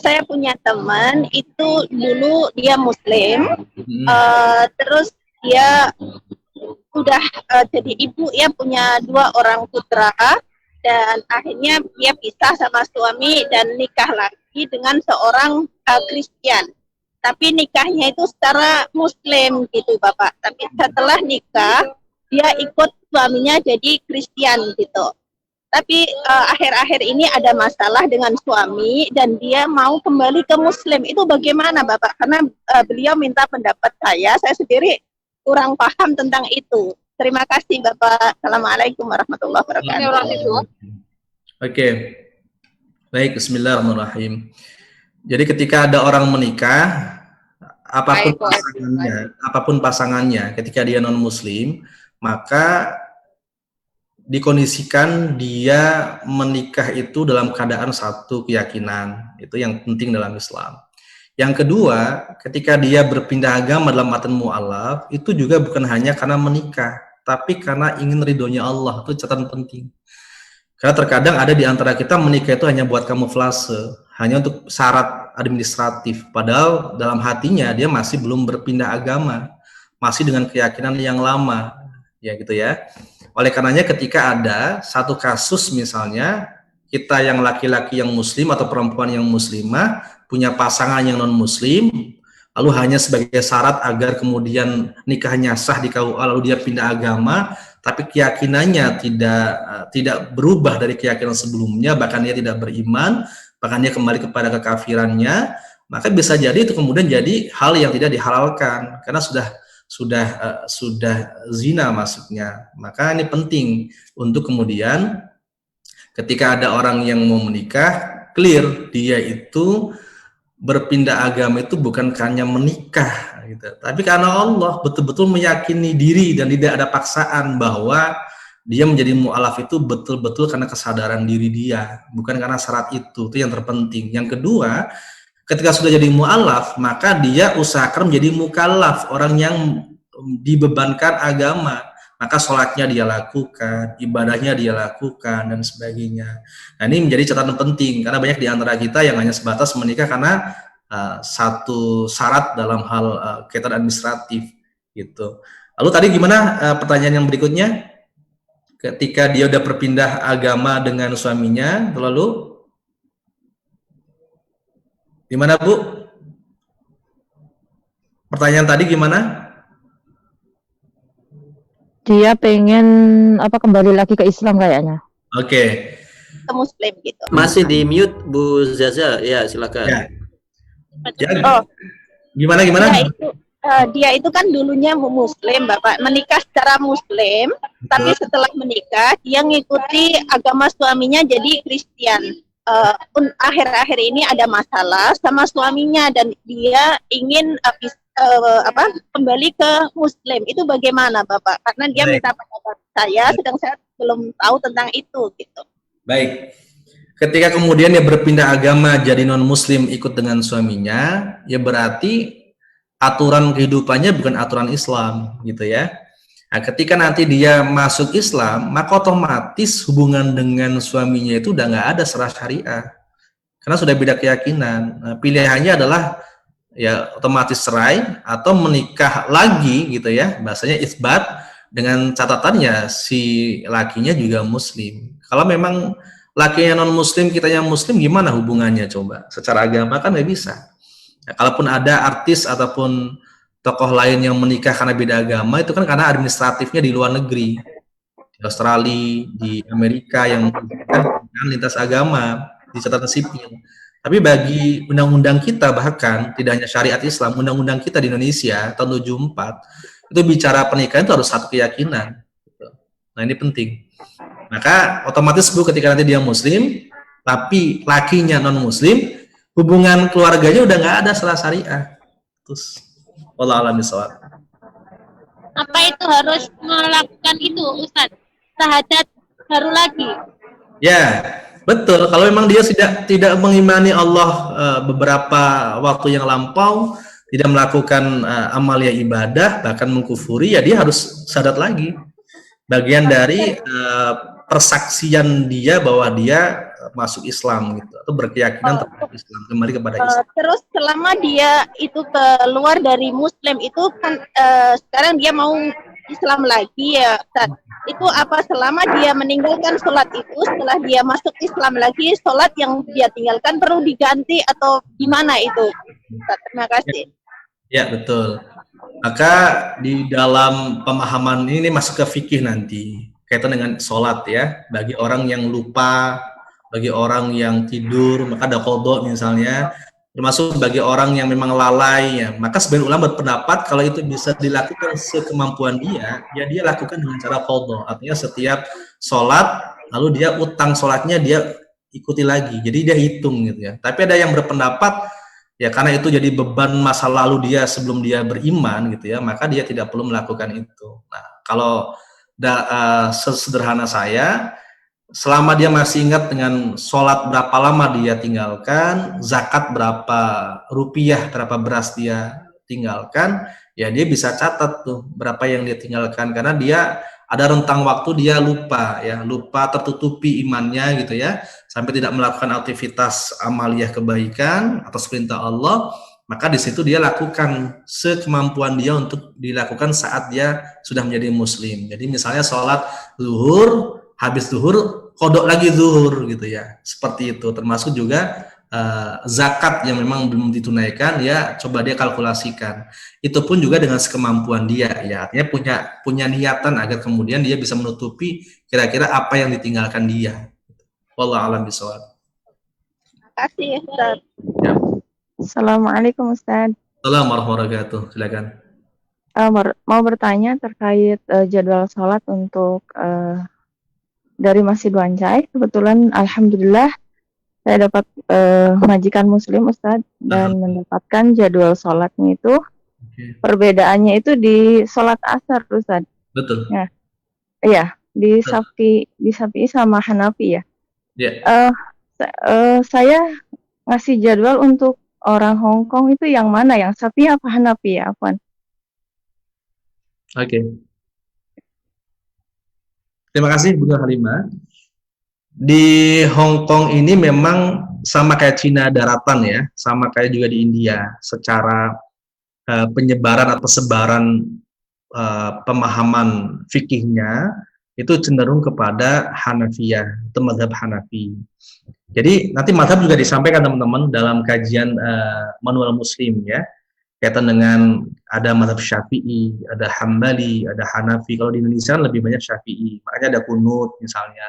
[SPEAKER 1] Saya punya teman itu dulu dia Muslim, terus dia udah jadi ibu ya, punya 2 orang putra, dan akhirnya dia pisah sama suami dan nikah lagi dengan seorang Kristen. Tapi nikahnya itu secara Muslim gitu Bapak. Tapi setelah nikah dia ikut suaminya jadi Kristen gitu. Tapi akhir-akhir ini ada masalah dengan suami dan dia mau kembali ke Muslim. Itu bagaimana Bapak? Karena beliau minta pendapat saya sendiri kurang paham tentang itu. Terima kasih Bapak. Assalamualaikum warahmatullahi wabarakatuh.
[SPEAKER 2] Oke. Baik, bismillahirrahmanirrahim. Jadi ketika ada orang menikah, apapun pasangannya, ketika dia non-muslim, maka dikondisikan dia menikah itu dalam keadaan satu keyakinan. Itu yang penting dalam Islam. Yang kedua, ketika dia berpindah agama dalam artian mu'alaf, itu juga bukan hanya karena menikah, tapi karena ingin ridhonya Allah. Itu catatan penting. Karena terkadang ada di antara kita menikah itu hanya buat kamuflase, hanya untuk syarat administratif. Padahal dalam hatinya dia masih belum berpindah agama, masih dengan keyakinan yang lama, ya gitu ya. Oleh karenanya ketika ada satu kasus misalnya kita yang laki-laki yang muslim atau perempuan yang muslimah punya pasangan yang non muslim, lalu hanya sebagai syarat agar kemudian nikahnya sah di KUA lalu dia pindah agama, tapi keyakinannya tidak berubah dari keyakinan sebelumnya, bahkan dia tidak beriman, bahkan dia kembali kepada kekafirannya, maka bisa jadi itu kemudian jadi hal yang tidak dihalalkan karena sudah zina maksudnya. Maka ini penting untuk kemudian ketika ada orang yang mau menikah, clear dia itu berpindah agama itu bukan hanya menikah gitu, tapi karena Allah betul-betul meyakini diri dan tidak ada paksaan bahwa dia menjadi mu'alaf itu betul-betul karena kesadaran diri dia, bukan karena syarat itu yang terpenting. Yang kedua, ketika sudah jadi mu'alaf, maka dia usahakan menjadi mukallaf, orang yang dibebankan agama, maka sholatnya dia lakukan, ibadahnya dia lakukan, dan sebagainya. Nah ini menjadi catatan penting, karena banyak di antara kita yang hanya sebatas menikah karena satu syarat dalam hal kaitan administratif gitu. Lalu tadi gimana pertanyaan yang berikutnya? Ketika dia udah berpindah agama dengan suaminya, lalu gimana Bu? Pertanyaan tadi gimana?
[SPEAKER 4] Dia pengen kembali lagi ke Islam kayaknya.
[SPEAKER 2] Oke.
[SPEAKER 1] Ke Muslim gitu.
[SPEAKER 3] Masih di mute Bu Zaza, ya silakan.
[SPEAKER 2] Ya. Gimana?
[SPEAKER 1] Dia itu kan dulunya Muslim, Bapak, menikah secara Muslim, tapi setelah menikah dia ngikuti agama suaminya jadi Kristen. Akhir-akhir ini ada masalah sama suaminya dan dia ingin kembali ke Muslim. Itu bagaimana Bapak? Karena dia minta pendapat saya, sedang saya belum tahu tentang itu gitu.
[SPEAKER 2] Baik. Ketika kemudian dia berpindah agama jadi non-muslim ikut dengan suaminya, ya berarti aturan kehidupannya bukan aturan Islam gitu ya. Nah, ketika nanti dia masuk Islam, maka otomatis hubungan dengan suaminya itu udah nggak ada secara syariah. Karena sudah beda keyakinan. Nah, pilihannya adalah ya otomatis cerai atau menikah lagi gitu ya. Bahasanya isbat dengan catatannya si lakinya juga muslim. Kalau memang lakinya non muslim, kita yang muslim, gimana hubungannya coba? Secara agama kan nggak bisa. Nah, kalaupun ada artis ataupun tokoh lain yang menikah karena beda agama, itu kan karena administratifnya di luar negeri, di Australia, di Amerika yang kan lintas agama di catatan sipil. Tapi bagi undang-undang kita, bahkan tidak hanya syariat Islam, undang-undang kita di Indonesia tahun 74 itu bicara pernikahan itu harus satu keyakinan. Nah ini penting. Maka otomatis Bu ketika nanti dia muslim, tapi lakinya non muslim, hubungan keluarganya udah nggak ada secara syariah. Terus, wallahu a'lam bishawab.
[SPEAKER 8] Apa itu harus melakukan itu, Ustadz? Syahadat baru lagi?
[SPEAKER 2] Ya, betul. Kalau memang dia tidak mengimani Allah beberapa waktu yang lampau, tidak melakukan amalia ibadah, bahkan mengkufuri, ya dia harus syahadat lagi. Bagian dari persaksian dia bahwa dia masuk Islam gitu atau berkeyakinan terhadap Islam, kembali kepada Islam.
[SPEAKER 1] Terus selama dia itu keluar dari Muslim itu kan sekarang dia mau Islam lagi ya Ustaz. Itu apa selama dia meninggalkan sholat itu, setelah dia masuk Islam lagi, sholat yang dia tinggalkan perlu diganti atau gimana itu? Ustaz, terima kasih.
[SPEAKER 2] Ya, betul. Maka di dalam pemahaman ini masuk ke fikih nanti, kaitan dengan sholat ya. Bagi orang yang lupa, bagi orang yang tidur, maka ada qadha misalnya. Termasuk bagi orang yang memang lalai ya, maka sebagian ulama berpendapat kalau itu bisa dilakukan sekemampuan dia, ya dia lakukan dengan cara qadha. Artinya setiap sholat lalu dia utang sholatnya dia ikuti lagi, jadi dia hitung gitu ya. Tapi ada yang berpendapat ya karena itu jadi beban masa lalu dia sebelum dia beriman gitu ya, maka dia tidak perlu melakukan itu. Nah, kalau sesederhana saya, selama dia masih ingat dengan sholat berapa lama dia tinggalkan, zakat berapa rupiah, berapa beras dia tinggalkan, ya dia bisa catat tuh berapa yang dia tinggalkan, karena dia ada rentang waktu dia lupa ya, lupa tertutupi imannya gitu ya, sampai tidak melakukan aktivitas amaliyah kebaikan atas perintah Allah, maka di situ dia lakukan sekemampuan dia untuk dilakukan saat dia sudah menjadi muslim. Jadi misalnya sholat zuhur, habis zuhur kodok lagi zuhur gitu ya, seperti itu. Termasuk juga zakat yang memang belum ditunaikan ya, coba dia kalkulasikan. Itu pun juga dengan sekemampuan dia ya, artinya punya niatan agar kemudian dia bisa menutupi kira-kira apa yang ditinggalkan dia. Wallahu a'lam bishawab.
[SPEAKER 1] Terima kasih Ustaz.
[SPEAKER 2] Ya.
[SPEAKER 4] Assalamualaikum Ustaz.
[SPEAKER 2] Assalamualaikum warahmatullahi wabarakatuh. Silakan.
[SPEAKER 4] Mau bertanya terkait jadwal sholat untuk dari Masjid Wancai. Kebetulan alhamdulillah saya dapat majikan muslim Ustadz, dan mendapatkan jadwal sholatnya itu perbedaannya itu di sholat asar Ustadz.
[SPEAKER 2] Betul.
[SPEAKER 4] Ya, iya di Syafi'i sama Hanafi ya. Saya ngasih jadwal untuk orang Hong Kong itu yang mana, yang Syafi'i apa Hanafi ya, Afwan?
[SPEAKER 2] Oke. Terima kasih Bu Halimah. Di Hong Kong ini memang sama kayak Cina daratan ya, sama kayak juga di India, secara penyebaran atau sebaran pemahaman fikihnya itu cenderung kepada Hanafiyah atau mazhab Hanafi. Jadi nanti mazhab juga disampaikan teman-teman dalam kajian manual muslim ya, kaitan dengan ada mazhab Syafi'i, ada Hambali, ada Hanafi. Kalau di Indonesia lebih banyak Syafi'i, makanya ada kunut misalnya.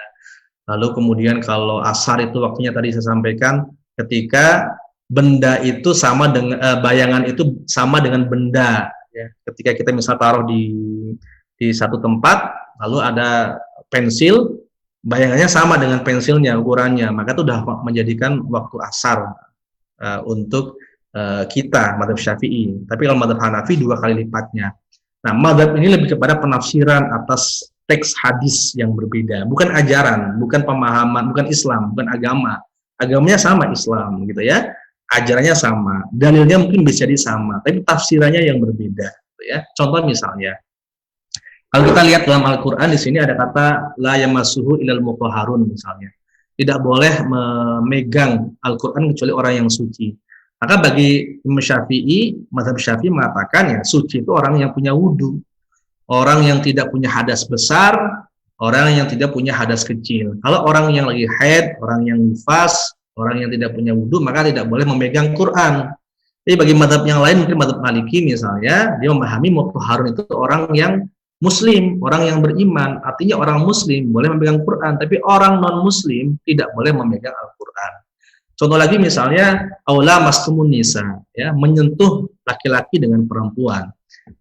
[SPEAKER 2] Lalu kemudian kalau asar itu waktunya tadi saya sampaikan, ketika benda itu sama dengan bayangan itu sama dengan benda ya. Ketika kita misal taruh di satu tempat, lalu ada pensil, bayangannya sama dengan pensilnya, ukurannya, maka itu sudah menjadikan waktu asar untuk kita, mazhab Syafi'i. Tapi kalau mazhab Hanafi 2 kali lipatnya. Nah, mazhab ini lebih kepada penafsiran atas teks hadis yang berbeda, bukan ajaran, bukan pemahaman, bukan Islam, bukan agama. Agamanya sama Islam gitu ya, ajarannya sama, dalilnya mungkin bisa jadi sama, tapi tafsirannya yang berbeda gitu ya. Contoh misalnya, kalau kita lihat dalam Al-Qur'an di sini ada kata la yamassuhu ilal mutahharun misalnya. Tidak boleh memegang Al-Qur'an kecuali orang yang suci. Maka bagi Imam Syafi'i, mazhab Syafi'i mengatakan ya suci itu orang yang punya wudu, orang yang tidak punya hadas besar, orang yang tidak punya hadas kecil. Kalau orang yang lagi haid, orang yang nifas, orang yang tidak punya wudu, maka tidak boleh memegang Quran. Jadi bagi mazhab yang lain, mungkin mazhab Maliki misalnya, dia memahami mutahharun itu orang yang muslim, orang yang beriman. Artinya orang muslim boleh memegang Quran, tapi orang non-muslim tidak boleh memegang Al-Quran. Contoh lagi misalnya aula mastumun nisa ya, menyentuh laki-laki dengan perempuan.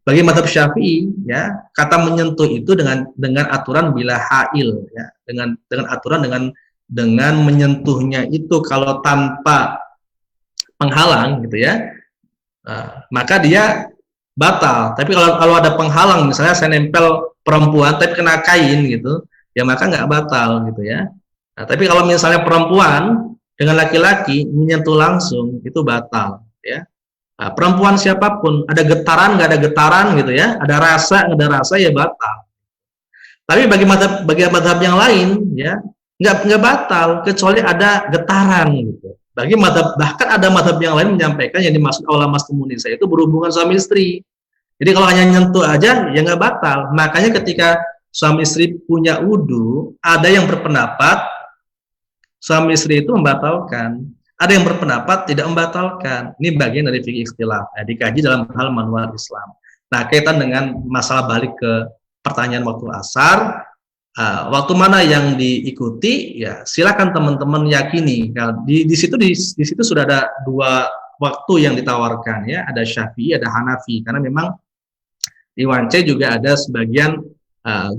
[SPEAKER 2] Bagi mazhab Syafi'i ya, kata menyentuh itu dengan aturan bila hail ya, dengan aturan dengan menyentuhnya itu kalau tanpa penghalang gitu ya, maka dia batal. Tapi kalau ada penghalang, misalnya saya nempel perempuan tapi kena kain gitu, ya maka nggak batal gitu ya. Nah, tapi kalau misalnya perempuan dengan laki-laki menyentuh langsung itu batal ya. Nah, perempuan siapapun, ada getaran nggak ada getaran gitu ya, ada rasa nggak ada rasa ya batal. Tapi bagi mazhab yang lain ya nggak batal kecuali ada getaran gitu. Bagi mazhab, bahkan ada mazhab yang lain menyampaikan yang dimaksud aula mastumun nisa itu berhubungan suami istri. Jadi kalau hanya nyentuh aja ya nggak batal. Makanya ketika suami istri punya wudu, ada yang berpendapat suami istri itu membatalkan, ada yang berpendapat tidak membatalkan. Ini bagian dari fikih ikhtilaf, dikaji dalam hal manual Islam. Nah, kaitan dengan masalah balik ke pertanyaan waktu asar, waktu mana yang diikuti, ya silakan teman-teman yakini. Nah, di situ sudah ada dua waktu yang ditawarkan, ya, ada Syafi'i, ada Hanafi, karena memang di Wance juga ada sebagian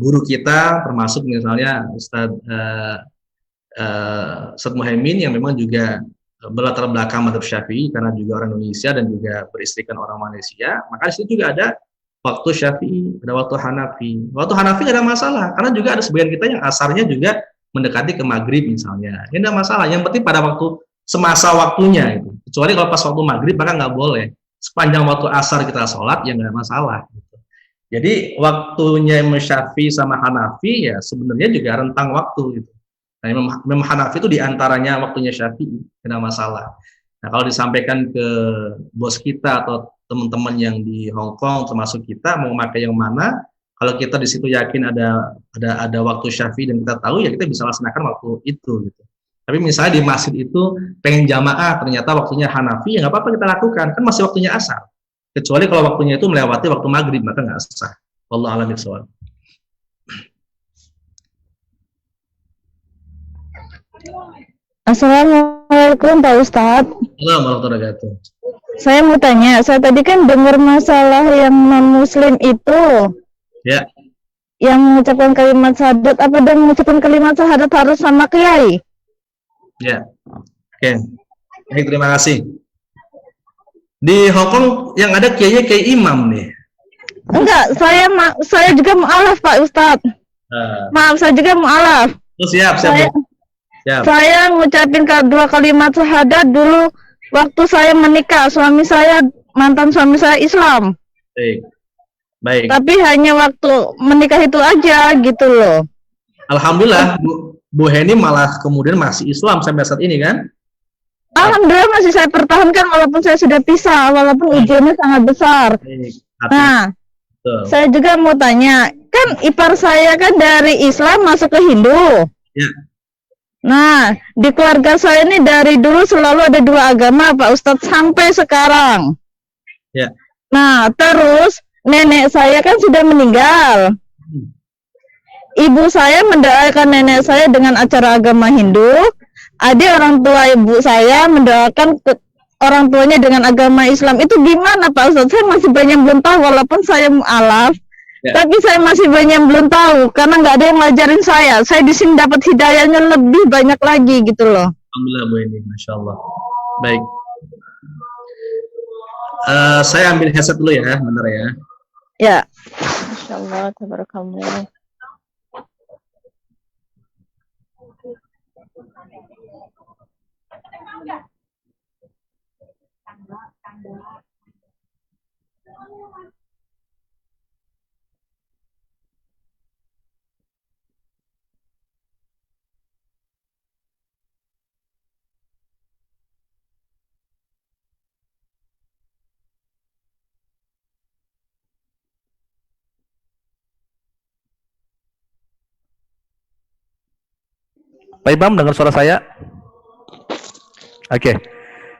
[SPEAKER 2] guru kita, termasuk misalnya Ustadz Muhaimin yang memang juga berlatar belakang madhab Syafi'i karena juga orang Indonesia dan juga beristrikan orang Malaysia. Maka di situ juga ada waktu Syafi'i, ada waktu Hanafi. Waktu Hanafi tidak ada masalah karena juga ada sebagian kita yang asarnya juga mendekati ke maghrib misalnya. Ini tidak masalah. Yang penting pada waktu semasa waktunya itu. Kecuali kalau pas waktu maghrib maka nggak boleh. Sepanjang waktu asar kita sholat ya nggak ada masalah. Gitu. Jadi waktunya Imam Syafi'i sama Hanafi ya sebenarnya juga rentang waktu gitu. Nah, Imam Hanafi itu diantaranya waktunya Syafi'i, tidak masalah. Nah, kalau disampaikan ke bos kita atau teman-teman yang di Hong Kong, termasuk kita, mau pakai yang mana, kalau kita di situ yakin ada waktu Syafi'i dan kita tahu, ya kita bisa laksanakan waktu itu. Gitu. Tapi misalnya di masjid itu pengen jamaah, ternyata waktunya Hanafi, ya nggak apa-apa kita lakukan, kan masih waktunya asar. Kecuali kalau waktunya itu melewati waktu maghrib, maka nggak sah. Wallahu a'lam bishawab.
[SPEAKER 4] Assalamualaikum Pak Ustadz.
[SPEAKER 2] Assalamualaikum warahmatullahi wabarakatuh.
[SPEAKER 4] Saya mau tanya, saya tadi kan dengar masalah yang non-muslim itu,
[SPEAKER 2] Ya.
[SPEAKER 4] yang mengucapkan kalimat syahadat, apa dan mengucapkan kalimat syahadat harus sama kiai?
[SPEAKER 2] Ya. Oke. Baik, terima kasih. Di Hong Kong yang ada kiainya kiai imam nih.
[SPEAKER 4] Enggak, saya juga mu'alaf Pak Ustadz. Maaf, saya juga mu'alaf.
[SPEAKER 2] Siap.
[SPEAKER 4] Saya ngucapin dua kalimat syahadat dulu waktu saya menikah. Mantan suami saya Islam.
[SPEAKER 2] Baik.
[SPEAKER 4] Tapi hanya waktu menikah itu aja gitu loh.
[SPEAKER 2] Alhamdulillah Bu Heni malah kemudian masih Islam sampai saat ini kan?
[SPEAKER 4] Alhamdulillah masih saya pertahankan walaupun saya sudah pisah, walaupun ujiannya sangat besar. Nah, saya juga mau tanya, kan ipar saya kan dari Islam masuk ke Hindu.
[SPEAKER 2] Ya.
[SPEAKER 4] Nah, di keluarga saya ini dari dulu selalu ada dua agama Pak Ustadz sampai sekarang.
[SPEAKER 2] Ya.
[SPEAKER 4] Nah, terus nenek saya kan sudah meninggal. Ibu saya mendoakan nenek saya dengan acara agama Hindu. Adik orang tua ibu saya mendoakan orang tuanya dengan agama Islam. Itu gimana Pak Ustadz? Saya masih banyak belum tahu walaupun saya mu'alaf. Ya. Tapi saya masih banyak belum tahu karena nggak ada yang ngajarin saya. Saya di sini dapat hidayahnya lebih banyak lagi gitu loh.
[SPEAKER 2] Alhamdulillah Bu Eni, Masya Allah. Baik. Saya ambil headset dulu ya, bentar ya.
[SPEAKER 4] Ya. Masya Allah, tabarakallah.
[SPEAKER 9] Pak Imam, dengar suara saya? Oke.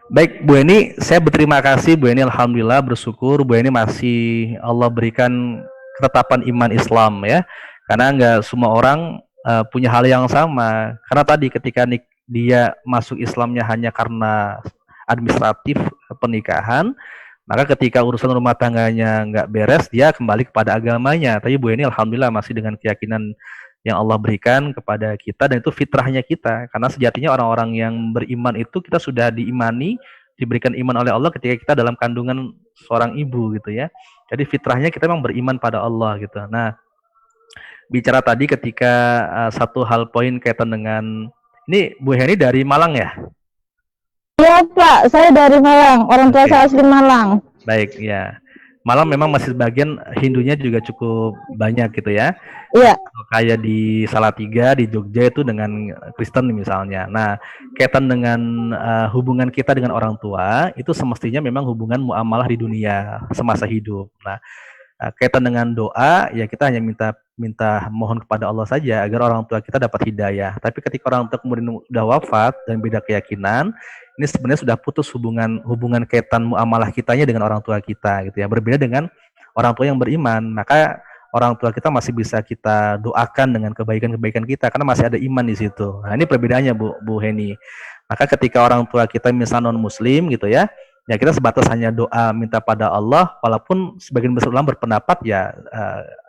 [SPEAKER 9] Baik, Bu Eni, saya berterima kasih Bu Eni, alhamdulillah bersyukur Bu Eni masih Allah berikan ketetapan iman Islam ya. Karena nggak semua orang punya hal yang sama. Karena tadi ketika dia masuk Islamnya hanya karena administratif pernikahan, maka ketika urusan rumah tangganya nggak beres, dia kembali kepada agamanya. Tapi Bu Eni alhamdulillah masih dengan keyakinan yang Allah berikan kepada kita, dan itu fitrahnya kita. Karena sejatinya orang-orang yang beriman itu kita sudah diimani, diberikan iman oleh Allah ketika kita dalam kandungan seorang ibu gitu ya. Jadi fitrahnya kita memang beriman pada Allah gitu. Nah, bicara tadi ketika satu hal poin kaitan dengan ini, Bu Heni dari Malang ya?
[SPEAKER 4] Iya Pak, saya dari Malang, orang tua saya asli Malang.
[SPEAKER 9] Baik ya. Malah memang masih sebagian Hindunya juga cukup banyak gitu ya.
[SPEAKER 4] Iya.
[SPEAKER 9] Kayak di Salatiga di Jogja itu dengan Kristen misalnya. Nah, kaitan dengan hubungan kita dengan orang tua itu semestinya memang hubungan muamalah di dunia semasa hidup. Nah, kaitan dengan doa ya kita hanya minta mohon kepada Allah saja agar orang tua kita dapat hidayah. Tapi ketika orang tua kemudian sudah wafat dan beda keyakinan, ini sebenarnya sudah putus hubungan kaitan muamalah kitanya dengan orang tua kita gitu ya. Berbeda dengan orang tua yang beriman, maka orang tua kita masih bisa kita doakan dengan kebaikan-kebaikan kita karena masih ada iman di situ. Nah, ini perbedaannya Bu Heni. Maka ketika orang tua kita misalnya non muslim gitu ya, ya kita sebatas hanya doa minta pada Allah, walaupun sebagian besar ulama berpendapat ya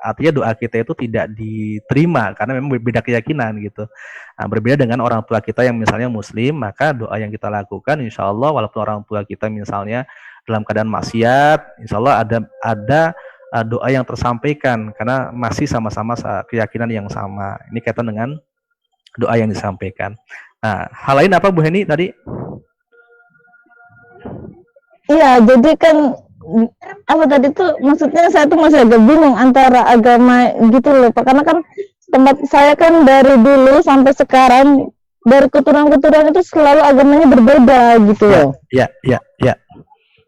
[SPEAKER 9] artinya doa kita itu tidak diterima karena memang berbeda keyakinan gitu. Nah, berbeda dengan orang tua kita yang misalnya muslim, maka doa yang kita lakukan insya Allah walaupun orang tua kita misalnya dalam keadaan maksiat, insya Allah ada doa yang tersampaikan karena masih sama-sama keyakinan yang sama. Ini kaitan dengan doa yang disampaikan. Nah, hal lain apa Bu Heni tadi?
[SPEAKER 4] Iya, jadi kan apa tadi tuh maksudnya saya tuh masih agak bingung antara agama gitu loh Pak, karena kan tempat saya kan dari dulu sampai sekarang dari keturunan-keturunan itu selalu agamanya berbeda gitu loh.
[SPEAKER 9] Ya.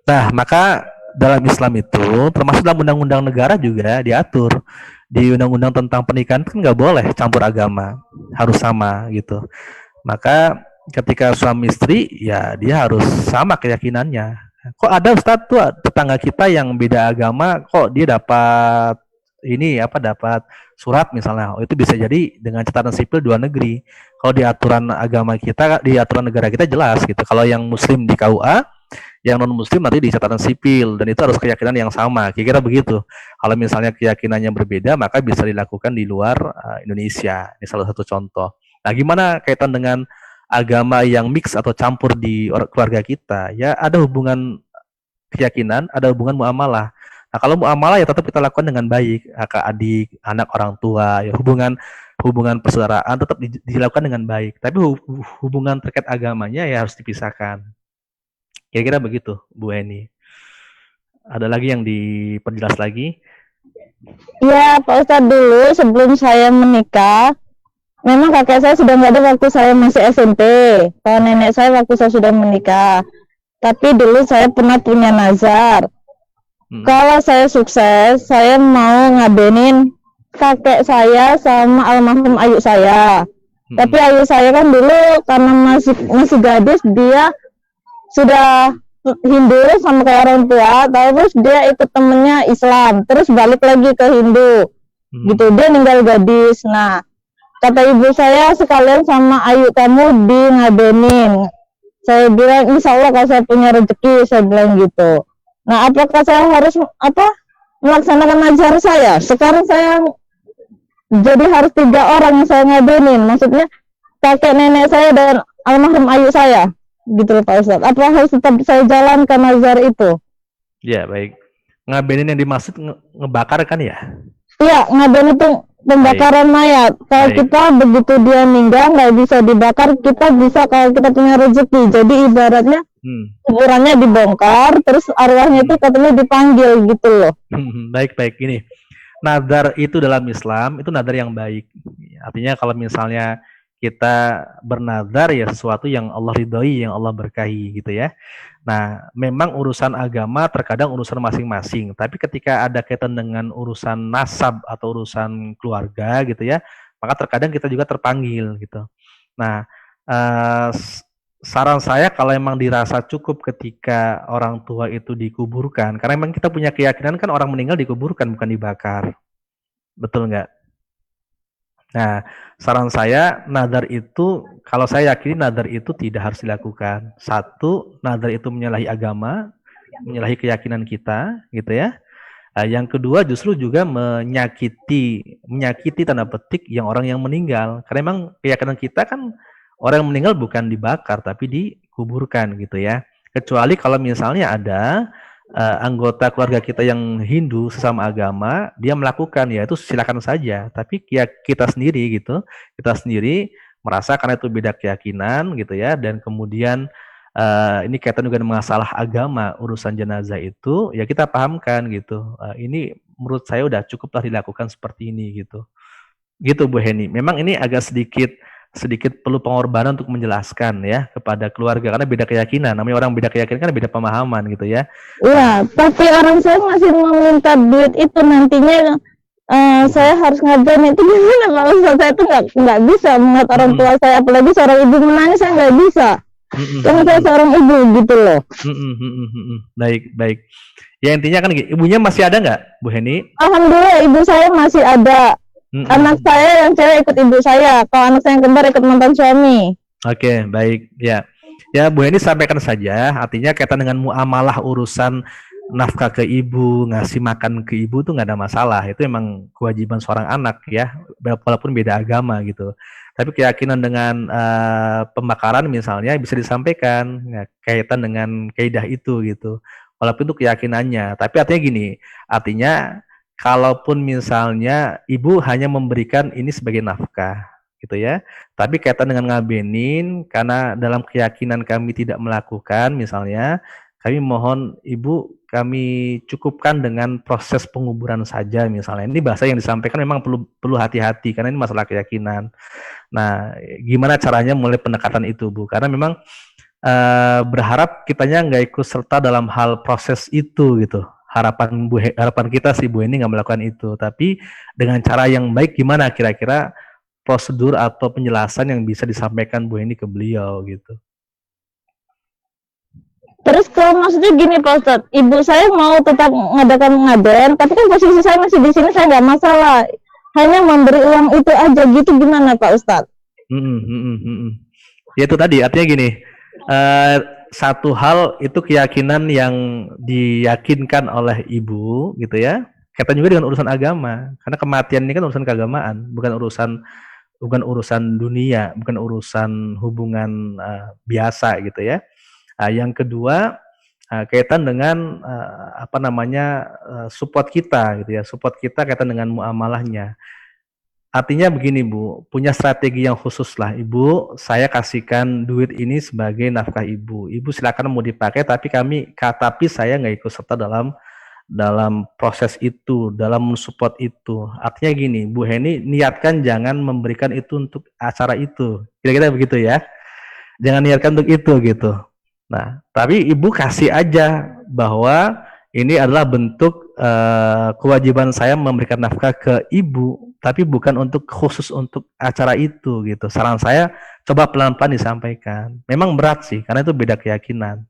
[SPEAKER 9] Nah, maka dalam Islam itu termasuk dalam undang-undang negara juga diatur di undang-undang tentang pernikahan kan nggak boleh campur agama, harus sama gitu. Maka ketika suami istri ya dia harus sama keyakinannya. Kok ada Ustadz tuh tetangga kita yang beda agama kok dia dapat dapat surat misalnya. Oh, itu bisa jadi dengan catatan sipil dua negeri. Kalau di aturan agama kita, di aturan negara kita jelas gitu. Kalau yang muslim di KUA, yang non muslim nanti di catatan sipil dan itu harus keyakinan yang sama. Kira-kira begitu. Kalau misalnya keyakinannya berbeda maka bisa dilakukan di luar Indonesia. Ini salah satu contoh. Nah, gimana kaitan dengan agama yang mix atau campur di keluarga kita? Ya ada hubungan keyakinan, ada hubungan muamalah. Nah, kalau muamalah ya tetap kita lakukan dengan baik, kakak adik, anak orang tua, ya hubungan persaudaraan tetap dilakukan dengan baik. Tapi hubungan terkait agamanya ya harus dipisahkan. Kira-kira begitu, Bu Heni. Ada lagi yang diperjelas lagi?
[SPEAKER 4] Iya, Pak Ustadz, dulu sebelum saya menikah, memang kakek saya sudah nggak ada waktu saya masih SMP. Kalau nenek saya waktu saya sudah menikah. Tapi dulu saya pernah punya nazar. Kalau saya sukses, saya mau ngabenin kakek saya sama almarhum ayah saya. Tapi ayah saya kan dulu karena masih gadis, dia sudah Hindu sama kayak orang tua, terus dia ikut temennya Islam, terus balik lagi ke Hindu. Gitu, dia ninggal gadis. Nah, kata ibu saya sekalian sama ayu kamu di ngabenin. Saya bilang insya Allah kalau saya punya rezeki, saya bilang gitu. Nah, apakah saya harus melaksanakan nazar saya? Sekarang saya jadi harus 3 orang yang saya ngabenin. Maksudnya kakek nenek saya dan almarhum ayu saya. Gitu loh Pak Ustadz. Apa harus tetap saya jalankan nazar itu?
[SPEAKER 9] Ya, baik. Ngabenin yang dimaksud ngebakar kan ya?
[SPEAKER 4] Iya, ngabenin itu pembakaran mayat. Kalau kita begitu dia meninggal nggak bisa dibakar, kita bisa kalau kita punya rezeki. Jadi ibaratnya kuburannya dibongkar, terus arwahnya itu katanya dipanggil gitu loh.
[SPEAKER 9] Baik ini. Nazar itu dalam Islam itu nazar yang baik. Artinya kalau misalnya kita bernazar ya sesuatu yang Allah ridhoi, yang Allah berkahi gitu ya. Nah, memang urusan agama terkadang urusan masing-masing, tapi ketika ada kaitan dengan urusan nasab atau urusan keluarga gitu ya, maka terkadang kita juga terpanggil gitu. Nah, saran saya kalau memang dirasa cukup ketika orang tua itu dikuburkan, karena memang kita punya keyakinan kan orang meninggal dikuburkan bukan dibakar. Betul nggak? Nah, saran saya nazar itu, kalau saya yakini nazar itu tidak harus dilakukan. Satu, nazar itu menyalahi agama, menyalahi keyakinan kita, gitu ya. Yang kedua justru juga menyakiti tanda petik yang orang yang meninggal. Karena memang keyakinan kita kan orang yang meninggal bukan dibakar tapi dikuburkan gitu ya. Kecuali kalau misalnya ada anggota keluarga kita yang Hindu sesama agama, dia melakukan ya itu silakan saja. Tapi ya kita sendiri merasa karena itu beda keyakinan gitu ya, dan kemudian ini kaitan juga dengan masalah agama, urusan jenazah itu, ya kita pahamkan gitu. Ini menurut saya udah cukuplah dilakukan seperti ini gitu. Gitu Bu Heni. Memang ini agak sedikit perlu pengorbanan untuk menjelaskan ya kepada keluarga karena beda keyakinan. Namanya orang beda keyakinan kan beda pemahaman gitu ya.
[SPEAKER 4] Iya, tapi orang saya masih meminta duit itu nantinya saya harus ngajarin itu gimana Pak Ustadz? Saya itu nggak bisa melihat orang tua saya, apalagi seorang ibu menangis saya nggak bisa. Karena saya seorang ibu gitu loh.
[SPEAKER 9] Baik. Ya intinya kan ibunya masih ada nggak Bu Heni?
[SPEAKER 4] Alhamdulillah ibu saya masih ada. Anak saya yang cewek ikut ibu saya, kalau anak saya yang kembar ikut mantan suami.
[SPEAKER 9] Oke, baik. Ya Bu Heni sampaikan saja. Artinya kaitan dengan muamalah urusan nafkah ke ibu, ngasih makan ke ibu tuh nggak ada masalah. Itu emang kewajiban seorang anak ya, walaupun beda agama gitu. Tapi keyakinan dengan pembakaran misalnya bisa disampaikan ya, kaitan dengan kaidah itu gitu. Walaupun itu keyakinannya. Tapi artinya gini, artinya kalaupun misalnya ibu hanya memberikan ini sebagai nafkah gitu ya, tapi kaitan dengan ngabenin karena dalam keyakinan kami tidak melakukan misalnya, kami mohon ibu kami cukupkan dengan proses penguburan saja misalnya. Ini bahasa yang disampaikan memang perlu hati-hati karena ini masalah keyakinan. Nah, gimana caranya mulai pendekatan itu Bu? Karena memang berharap kitanya nggak ikut serta dalam hal proses itu gitu. Harapan kita sih Bu Heni nggak melakukan itu, tapi dengan cara yang baik gimana kira-kira prosedur atau penjelasan yang bisa disampaikan Bu Heni ke beliau gitu.
[SPEAKER 4] Terus kalau maksudnya gini Pak Ustadz, ibu saya mau tetap mengadakan pengajian, tapi kan posisi saya masih di sini, saya nggak masalah, hanya memberi uang itu aja gitu, gimana Pak Ustadz?
[SPEAKER 9] Ya itu tadi artinya gini. Satu hal itu keyakinan yang diyakinkan oleh ibu gitu ya. Kaitan juga dengan urusan agama. Karena kematian ini kan urusan keagamaan, bukan urusan dunia, bukan urusan hubungan biasa gitu ya. Yang kedua kaitan dengan support kita gitu ya. Support kita kaitan dengan muamalahnya. Artinya begini Bu, punya strategi yang khusus lah Ibu, saya kasihkan duit ini sebagai nafkah Ibu. Ibu silakan mau dipakai, tapi saya nggak ikut serta dalam proses itu, dalam mensupport itu. Artinya gini, Bu Heni niatkan jangan memberikan itu untuk acara itu. Kira-kira begitu ya. Jangan niatkan untuk itu gitu. Nah, tapi Ibu kasih aja bahwa ini adalah bentuk kewajiban saya memberikan nafkah ke Ibu, tapi bukan khusus untuk acara itu gitu. Saran saya coba pelan-pelan disampaikan. Memang berat sih, karena itu beda keyakinan.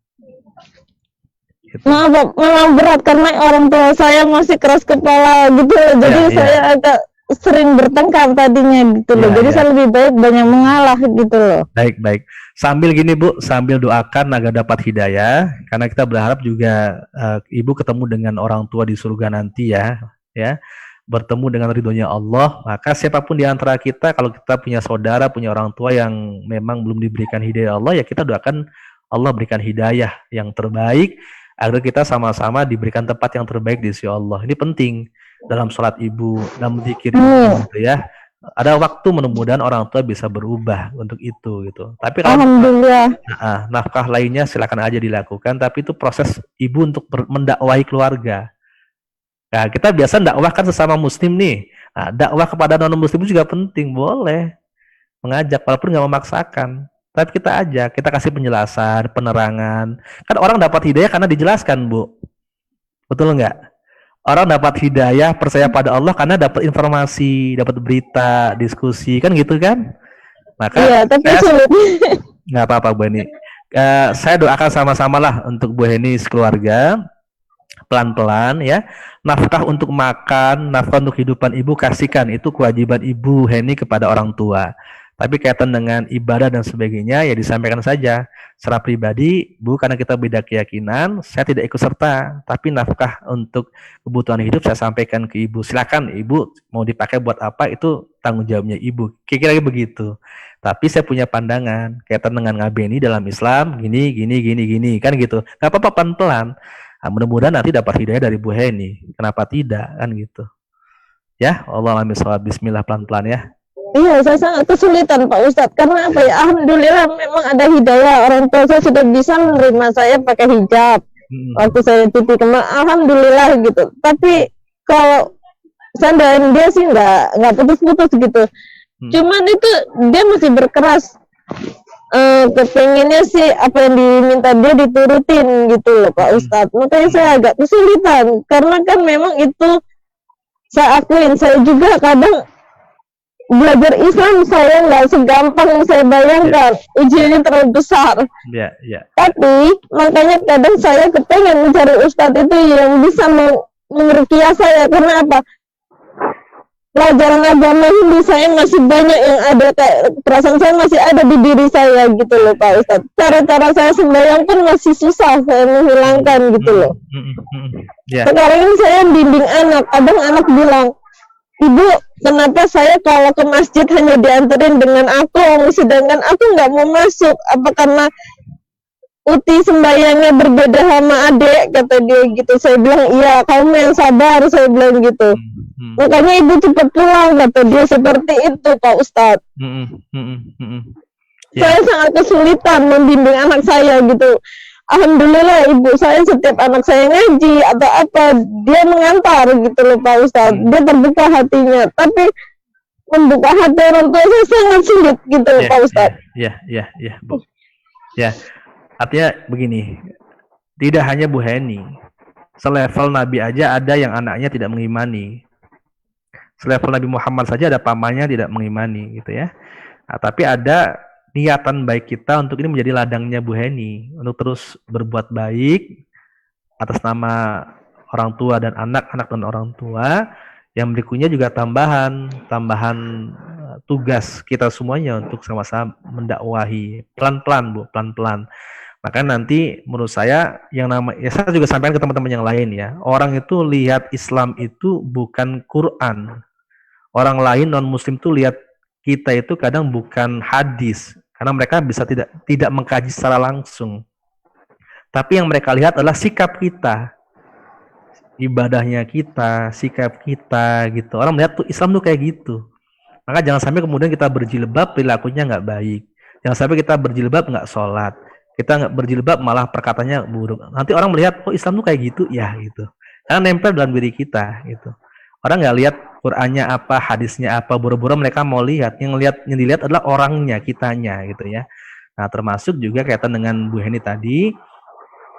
[SPEAKER 9] Gitu.
[SPEAKER 4] Memang berat karena orang tua saya masih keras kepala gitu, jadi saya agak sering bertengkar tadinya gitu loh. Jadi saya lebih baik banyak mengalah gitu loh.
[SPEAKER 9] Baik. Sambil gini Bu, sambil doakan agar dapat hidayah, karena kita berharap juga Ibu ketemu dengan orang tua di surga nanti ya. Bertemu dengan ridhonya Allah. Maka siapapun di antara kita, kalau kita punya saudara, punya orang tua yang memang belum diberikan hidayah Allah, ya kita doakan Allah berikan hidayah yang terbaik agar kita sama-sama diberikan tempat yang terbaik di sisi Allah. Ini penting dalam sholat Ibu, dalam zikir gitu ya. Ada waktu mudah-mudahan orang tua bisa berubah untuk itu gitu. Tapi kalau nafkah lainnya silakan aja dilakukan, tapi itu proses Ibu untuk mendakwahi keluarga. Nah, kita biasa dakwah kan sesama muslim nih. Nah, dakwah kepada non-muslim juga penting, boleh mengajak walaupun nggak memaksakan. Tapi kita ajak, kita kasih penjelasan, penerangan. Kan orang dapat hidayah karena dijelaskan, Bu. Betul nggak? Orang dapat hidayah, percaya pada Allah karena dapat informasi, dapat berita, diskusi, kan gitu kan? Maka
[SPEAKER 4] iya, tapi sulit.
[SPEAKER 9] Nggak apa-apa Bu Heni. Saya doakan sama-sama lah untuk Bu Heni sekeluarga. Pelan-pelan ya, nafkah untuk makan, nafkah untuk kehidupan Ibu kasihkan, itu kewajiban Ibu Heni kepada orang tua. Tapi kaitan dengan ibadah dan sebagainya ya disampaikan saja secara pribadi, Bu, karena kita beda keyakinan, saya tidak ikut serta, tapi nafkah untuk kebutuhan hidup saya sampaikan ke Ibu. Silakan Ibu mau dipakai buat apa, itu tanggung jawabnya Ibu. Kira-kira begitu. Tapi saya punya pandangan kaitan dengan ngabeni dalam Islam gini kan gitu. Gak apa-apa, pelan-pelan. Nah, mudah-mudahan nanti dapat hidayah dari Bu Heni. Kenapa tidak kan gitu? Ya, Allah amin sholat. Bismillah, pelan-pelan ya.
[SPEAKER 5] Iya, saya sangat kesulitan Pak Ustadz. Karena apa ya? Alhamdulillah memang ada hidayah. Orang tua saya sudah bisa menerima saya pakai hijab. Waktu saya cuti kemarin, alhamdulillah gitu. Tapi kalau saya dan dia sih nggak putus-putus gitu. Cuman itu dia masih berkeras. Kepengennya sih apa yang diminta dia diturutin gitu loh Pak Ustadz. Makanya saya agak kesulitan. Karena kan memang itu saya akuin. Saya juga kadang belajar Islam saya nggak segampang saya bayangkan, ujiannya terlalu besar. Tapi makanya kadang saya kepengen mencari ustadz itu yang bisa meruqyah saya. Karena apa? Pelajaran agama Hindu saya masih banyak yang ada, kayak perasaan saya masih ada di diri saya gitu loh Pak Ustadz. Cara-cara saya sembahyang pun masih susah saya menghilangkan gitu loh. Sekarang ini saya bimbing anak, kadang anak bilang, Ibu, kenapa saya kalau ke masjid hanya dianterin dengan aku, sedangkan aku nggak mau masuk? Apa karena uti sembayangnya berbeda sama adik, kata dia gitu. Saya bilang, iya, kamu yang sabar, saya bilang gitu. Makanya ibu cepat pulang, kata dia, seperti itu Pak Ustadz. Saya sangat kesulitan membimbing anak saya gitu. Alhamdulillah ibu saya setiap anak saya ngaji atau apa dia mengantar gitu loh Pak Ustadz. Dia terbuka hatinya. Tapi membuka hati orang tua saya sangat sulit gitu loh Pak Ustadz.
[SPEAKER 9] Bu. Artinya begini, tidak hanya Bu Heni, selevel Nabi aja ada yang anaknya tidak mengimani. Selevel Nabi Muhammad saja ada pamannya tidak mengimani gitu ya. Nah, tapi ada niatan baik kita untuk ini menjadi ladangnya Bu Heni untuk terus berbuat baik atas nama orang tua dan anak-anak dan orang tua. Yang berikutnya juga tambahan tugas kita semuanya untuk sama-sama mendakwahi pelan-pelan Bu, pelan-pelan. Maka nanti menurut saya saya juga sampaikan ke teman-teman yang lain ya. Orang itu lihat Islam itu bukan Quran. Orang lain non muslim tuh lihat kita itu kadang bukan hadis. Karena mereka bisa tidak mengkaji secara langsung. Tapi yang mereka lihat adalah sikap kita. Ibadahnya kita, sikap kita gitu. Orang melihat tuh Islam tuh kayak gitu. Maka jangan sampai kemudian kita berjilbab perilakunya nggak baik. Jangan sampai kita berjilbab nggak sholat. Kita nggak berjilbab malah perkataannya buruk. Nanti orang melihat, oh Islam tuh kayak gitu ya gitu. Karena nempel dalam diri kita gitu. Orang nggak lihat Qur'annya apa, hadisnya apa, buru-buru mereka mau lihat. Yang dilihat adalah orangnya, kitanya gitu ya. Nah termasuk juga kaitan dengan Bu Heni tadi,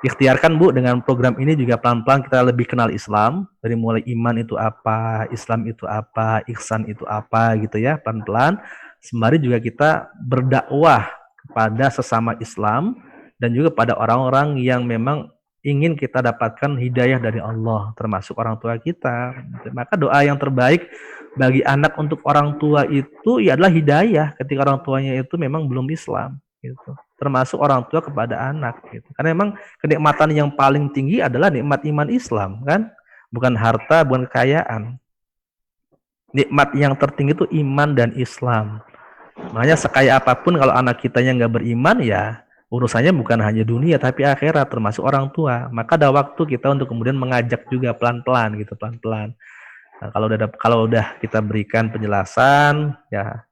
[SPEAKER 9] ikhtiarkan Bu dengan program ini juga pelan-pelan kita lebih kenal Islam. Dari mulai iman itu apa, Islam itu apa, ihsan itu apa gitu ya, pelan-pelan. Sembari juga kita berdakwah kepada sesama Islam dan juga pada orang-orang yang memang ingin kita dapatkan hidayah dari Allah, termasuk orang tua kita. Maka doa yang terbaik bagi anak untuk orang tua itu ya adalah hidayah ketika orang tuanya itu memang belum Islam gitu. Termasuk orang tua kepada anak gitu. Karena memang kenikmatan yang paling tinggi adalah nikmat iman Islam kan, bukan harta, bukan kekayaan. Nikmat yang tertinggi itu iman dan Islam. Makanya sekaya apapun kalau anak kitanya nggak beriman ya urusannya bukan hanya dunia tapi akhirat, termasuk orang tua. Maka ada waktu kita untuk kemudian mengajak juga pelan-pelan gitu, pelan-pelan. Nah, kalau udah kita berikan penjelasan ya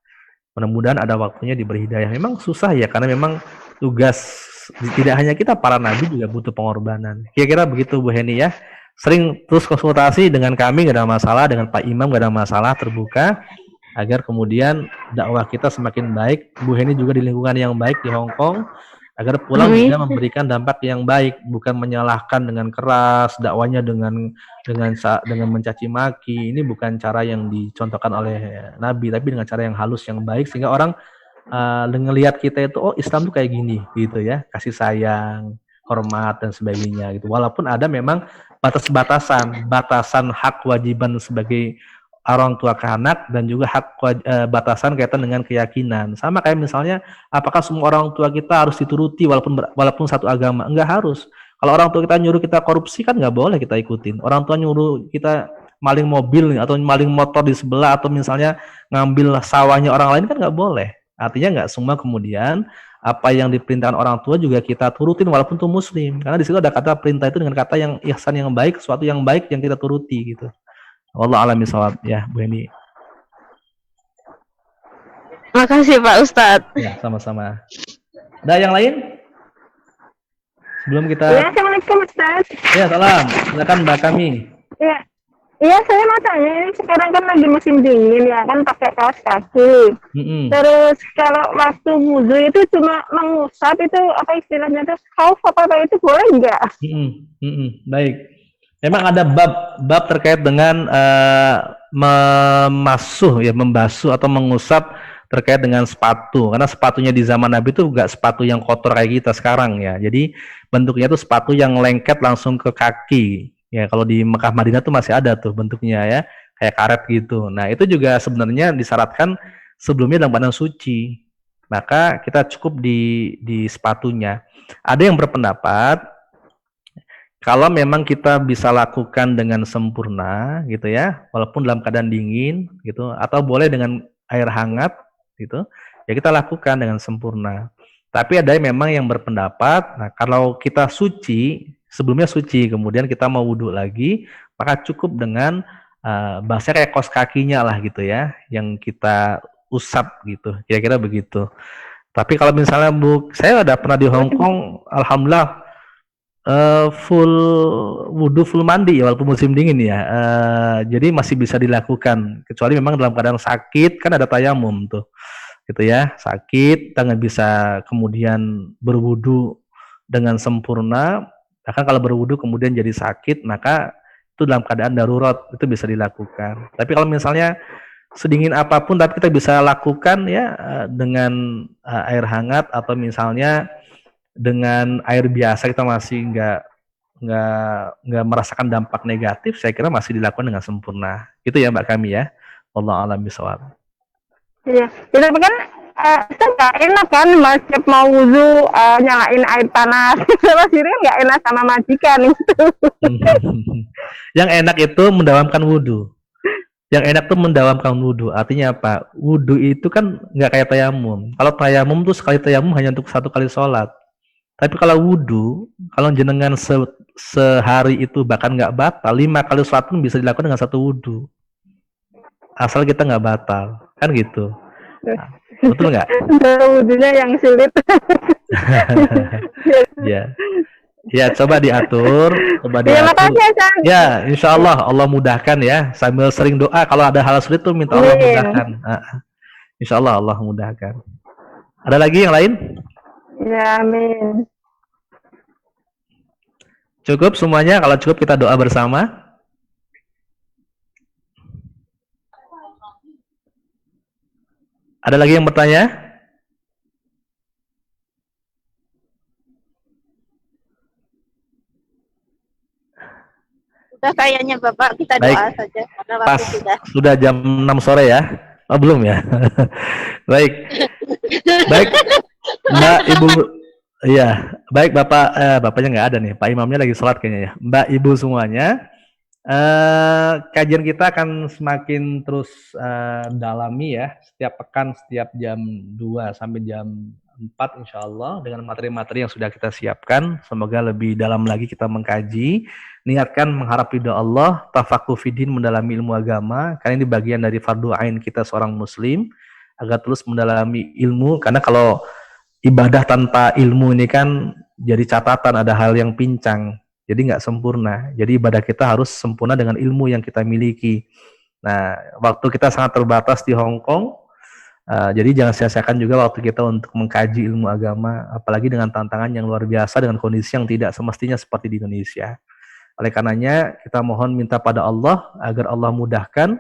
[SPEAKER 9] mudah-mudahan ada waktunya diberi hidayah. Memang susah ya karena memang tugas tidak hanya kita, para nabi juga butuh pengorbanan. Kira-kira begitu Bu Heni ya. Sering terus konsultasi dengan kami nggak ada masalah, dengan Pak Imam nggak ada masalah, terbuka agar kemudian dakwah kita semakin baik. Bu Heni juga di lingkungan yang baik di Hong Kong, agar pulang juga memberikan dampak yang baik, bukan menyalahkan dengan keras, dakwanya dengan mencaci maki. Ini bukan cara yang dicontohkan oleh Nabi, tapi dengan cara yang halus, yang baik, sehingga orang ngelihat kita itu, oh Islam tuh kayak gini gitu ya, kasih sayang, hormat dan sebagainya gitu. Walaupun ada memang batasan hak wajiban sebagai orang tua ke anak dan juga batasan kaitan dengan keyakinan. Sama kayak misalnya, apakah semua orang tua kita harus dituruti walaupun satu agama? Enggak harus. Kalau orang tua kita nyuruh kita korupsi kan nggak boleh kita ikutin. Orang tua nyuruh kita maling mobil atau maling motor di sebelah atau misalnya ngambil sawahnya orang lain kan nggak boleh. Artinya nggak semua kemudian apa yang diperintahkan orang tua juga kita turutin walaupun itu muslim. Karena di situ ada kata perintah itu dengan kata yang ihsan, yang baik, sesuatu yang baik yang kita turuti gitu. Wallahu a'lam bishawab ya Bu Heni.
[SPEAKER 5] Makasih Pak Ustadz.
[SPEAKER 9] Ya, sama-sama. Ada yang lain? Sebelum kita...
[SPEAKER 5] Ya, Assalamualaikum Ustadz.
[SPEAKER 9] Ya, salam. Silakan Mbak Kami.
[SPEAKER 5] Ya, iya saya mau tanya, ini sekarang kan lagi musim dingin ya, kan pakai kaos kaki. Terus kalau waktu wudhu itu cuma mengusap itu apa istilahnya itu khauf apa itu boleh nggak?
[SPEAKER 9] Baik. Memang ada bab terkait dengan membasuh atau mengusap terkait dengan sepatu, karena sepatunya di zaman Nabi itu enggak sepatu yang kotor kayak kita sekarang ya. Jadi bentuknya itu sepatu yang lengket langsung ke kaki. Ya, kalau di Mekah Madinah tuh masih ada tuh bentuknya ya, kayak karet gitu. Nah, itu juga sebenarnya disyaratkan sebelumnya dalam keadaan suci. Maka kita cukup di sepatunya. Ada yang berpendapat kalau memang kita bisa lakukan dengan sempurna gitu ya, walaupun dalam keadaan dingin gitu, atau boleh dengan air hangat gitu, ya kita lakukan dengan sempurna. Tapi ada memang yang berpendapat, nah kalau kita suci, sebelumnya suci, kemudian kita mau wudhu lagi, maka cukup dengan bahasanya kayak kos kakinya lah gitu ya, yang kita usap gitu, kira-kira begitu. Tapi kalau misalnya saya udah pernah di Hong Kong, alhamdulillah full wudhu, full mandi ya, walaupun musim dingin ya, jadi masih bisa dilakukan, kecuali memang dalam keadaan sakit, kan ada tayamum tuh gitu ya, sakit tangan bisa kemudian berwudu dengan sempurna. Bahkan kalau berwudu kemudian jadi sakit, maka itu dalam keadaan darurat itu bisa dilakukan. Tapi kalau misalnya sedingin apapun tapi kita bisa lakukan ya dengan air hangat, atau misalnya dengan air biasa kita masih nggak merasakan dampak negatif, saya kira masih dilakukan dengan sempurna. Itu ya Mbak Kami ya. Wallahu a'lam bishawab.
[SPEAKER 5] Iya, tapi kan itu nggak enak kan, masjid mau wudhu nyalain air panas, maksudnya nggak enak sama majikan itu.
[SPEAKER 9] Yang enak itu mendawamkan wudhu. Yang enak tuh mendawamkan wudhu. Artinya apa? Wudhu itu kan nggak kayak tayamum. Kalau tayamum tuh sekali tayamum hanya untuk satu kali sholat. Tapi kalau wudhu, kalau jenengan sehari itu bahkan nggak batal, 5 kali sholat pun bisa dilakukan dengan satu wudhu. Asal kita nggak batal, kan gitu. Nah, betul nggak?
[SPEAKER 5] Wudhunya yang sulit.
[SPEAKER 9] Ya, coba diatur,
[SPEAKER 5] Ya, makasih,
[SPEAKER 9] ya, insya Allah Allah mudahkan ya. Sambil sering doa, kalau ada hal sulit tuh minta Allah mudahkan. Insya Allah Allah mudahkan. Ada lagi yang lain?
[SPEAKER 5] Ya, amin.
[SPEAKER 9] Cukup semuanya? Kalau cukup kita doa bersama. Ada lagi yang bertanya?
[SPEAKER 1] Sudah kayaknya Bapak, kita doa saja karena waktu
[SPEAKER 9] sudah jam 6 sore ya. Oh, belum ya. Baik Mbak Ibu, iya baik Bapak, Bapaknya nggak ada nih, Pak Imamnya lagi sholat kayaknya ya. Mbak Ibu semuanya, kajian kita akan semakin terus dalami ya, setiap pekan, setiap jam 2 sampai jam 4 insya Allah, dengan materi-materi yang sudah kita siapkan. Semoga lebih dalam lagi kita mengkaji, niatkan mengharap ridha Allah, tafakuh fiddin, mendalami ilmu agama, karena ini bagian dari fardu ain kita seorang muslim, agar terus mendalami ilmu, karena kalau ibadah tanpa ilmu ini kan jadi catatan, ada hal yang pincang, jadi nggak sempurna. Jadi ibadah kita harus sempurna dengan ilmu yang kita miliki. Nah, waktu kita sangat terbatas di Hong Kong, jadi jangan sia-siakan juga waktu kita untuk mengkaji ilmu agama, apalagi dengan tantangan yang luar biasa, dengan kondisi yang tidak semestinya seperti di Indonesia. Oleh karenanya kita mohon minta pada Allah agar Allah mudahkan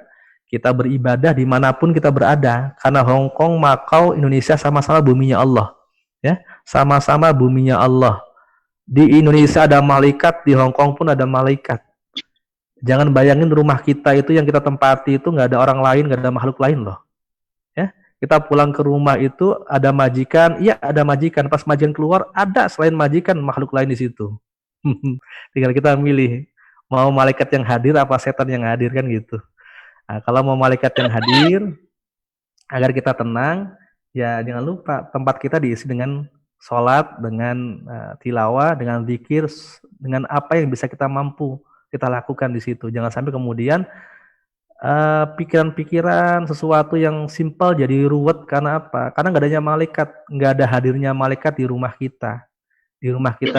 [SPEAKER 9] kita beribadah dimanapun kita berada, karena Hong Kong, Macau, Indonesia sama-sama buminya Allah, ya, sama-sama buminya Allah. Di Indonesia ada malaikat, di Hong Kong pun ada malaikat. Jangan bayangin rumah kita itu yang kita tempati itu nggak ada orang lain, nggak ada makhluk lain loh. Ya, kita pulang ke rumah itu ada majikan, iya ada majikan. Pas majikan keluar ada selain majikan makhluk lain di situ. Tinggal kita milih mau malaikat yang hadir apa setan yang hadir, kan gitu. Nah, kalau mau malaikat yang hadir agar kita tenang, ya jangan lupa tempat kita diisi dengan sholat, dengan tilawah, dengan zikir, dengan apa yang bisa kita mampu kita lakukan di situ. Jangan sampai kemudian pikiran-pikiran sesuatu yang simpel jadi ruwet karena apa? Karena nggak adanya malaikat, nggak ada hadirnya malaikat di rumah kita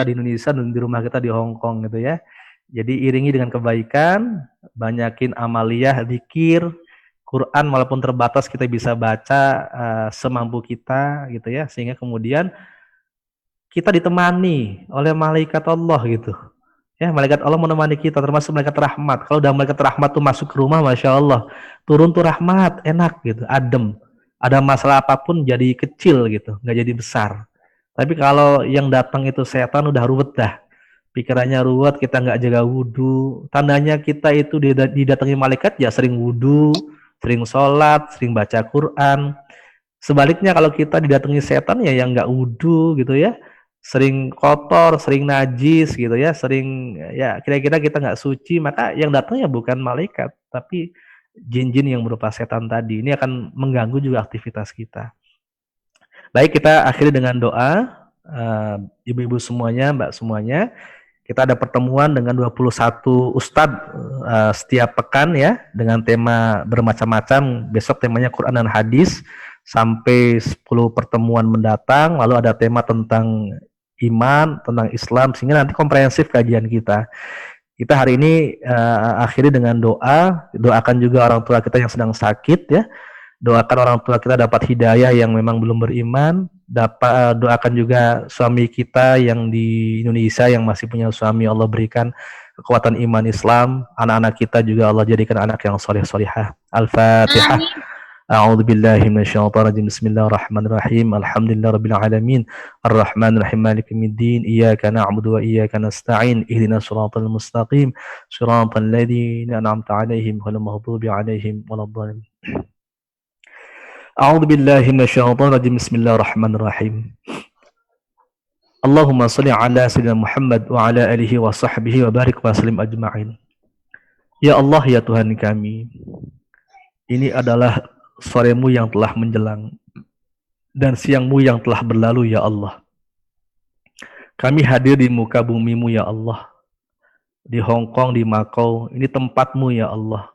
[SPEAKER 9] di Indonesia dan di rumah kita di Hong Kong gitu ya. Jadi iringi dengan kebaikan, banyakin amaliyah, zikir, Quran walaupun terbatas kita bisa baca semampu kita gitu ya, sehingga kemudian kita ditemani oleh malaikat Allah gitu. Ya, malaikat Allah menemani kita, termasuk malaikat rahmat. Kalau udah malaikat rahmat tuh masuk ke rumah, Masya Allah, turun tuh rahmat, enak gitu, adem. Ada masalah apapun jadi kecil gitu, nggak jadi besar. Tapi kalau yang datang itu setan udah ruwet dah. Pikirannya ruwet, kita nggak jaga wudhu. Tandanya kita itu didatangi malaikat ya sering wudhu, sering sholat, sering baca Quran. Sebaliknya kalau kita didatangi setan ya yang nggak wudhu gitu ya, sering kotor, sering najis gitu ya, sering ya kira-kira kita nggak suci, maka yang datang ya bukan malaikat, tapi jin-jin yang berupa setan tadi. Ini akan mengganggu juga aktivitas kita. Baik, kita akhiri dengan doa. Ibu-ibu semuanya, mbak semuanya, kita ada pertemuan dengan 21 ustadz setiap pekan ya, dengan tema bermacam-macam. Besok temanya Quran dan Hadis sampai 10 pertemuan mendatang. Lalu ada tema tentang iman, tentang Islam, sehingga nanti komprehensif kajian kita. Kita hari ini akhiri dengan doa. Doakan juga orang tua kita yang sedang sakit ya. Doakan orang tua kita dapat hidayah yang memang belum beriman. Doakan juga suami kita yang di Indonesia yang masih punya suami, Allah berikan kekuatan iman Islam. Anak-anak kita juga Allah jadikan anak yang soleh-solihah. Al-Fatihah. A'udzu billahi minasyaitonir rajim. Bismillahirrahmanirrahim. Alhamdulillahirabbil alamin. Arrahmanirrahim. Maliki yaumiddin. Iyyaka na'budu wa iyyaka nasta'in. Ihdinas shiratal mustaqim. Shiratal ladzina an'amta 'alaihim ghairil maghdubi 'alaihim waladdallin. A'udzu billahi minasyaitonir rajim. Bismillahirrahmanirrahim. Allahumma shalli ala sayyidina Muhammad wa ala alihi wa sahbihi wa barik wa sallim ajma'in. Ya Allah, ya Tuhan kami, ini adalah soremu yang telah menjelang dan siangmu yang telah berlalu ya Allah. Kami hadir di muka bumimu ya Allah, di Hong Kong, di Macau. Ini tempatmu ya Allah,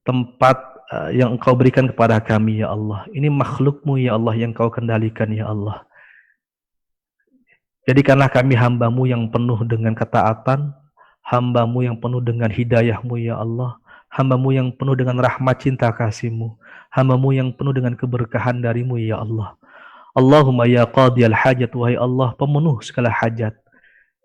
[SPEAKER 9] tempat yang engkau berikan kepada kami ya Allah. Ini makhlukmu ya Allah yang engkau kendalikan ya Allah. Jadikanlah kami hambamu yang penuh dengan ketaatan, hambamu yang penuh dengan hidayahmu ya Allah, hambamu yang penuh dengan rahmat cinta kasihmu, hambamu yang penuh dengan keberkahan darimu ya Allah. Allahumma ya qadiyal hajat, wahai Allah pemenuh segala hajat.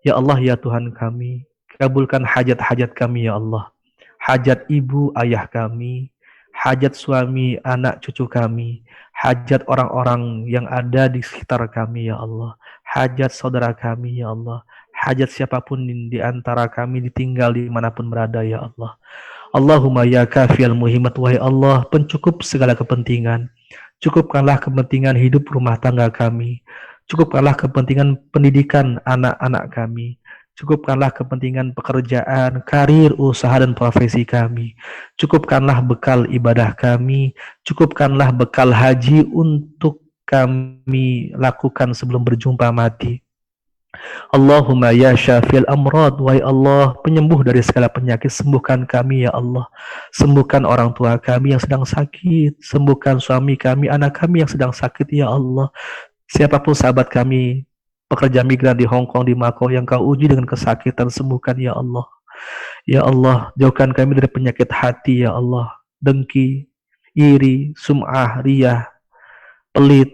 [SPEAKER 9] Ya Allah ya Tuhan kami, kabulkan hajat-hajat kami ya Allah. Hajat ibu ayah kami, hajat suami anak cucu kami, hajat orang-orang yang ada di sekitar kami ya Allah, hajat saudara kami ya Allah, hajat siapapun di antara kami ditinggal dimanapun berada ya Allah. Allahumma ya kafiyal muhimmat, wahai Allah pencukup segala kepentingan. Cukupkanlah kepentingan hidup rumah tangga kami. Cukupkanlah kepentingan pendidikan anak-anak kami. Cukupkanlah kepentingan pekerjaan, karir, usaha, dan profesi kami. Cukupkanlah bekal ibadah kami. Cukupkanlah bekal haji untuk kami lakukan sebelum berjumpa mati. Allahumma ya syafil amrad, wahai Allah penyembuh dari segala penyakit, sembuhkan kami ya Allah. Sembuhkan orang tua kami yang sedang sakit, sembuhkan suami kami, anak kami yang sedang sakit ya Allah. Siapapun sahabat kami pekerja migran di Hong Kong, di Macau yang kau uji dengan kesakitan, sembuhkan ya Allah. Ya Allah, jauhkan kami dari penyakit hati ya Allah, dengki, iri, sum'ah, riyah, pelit.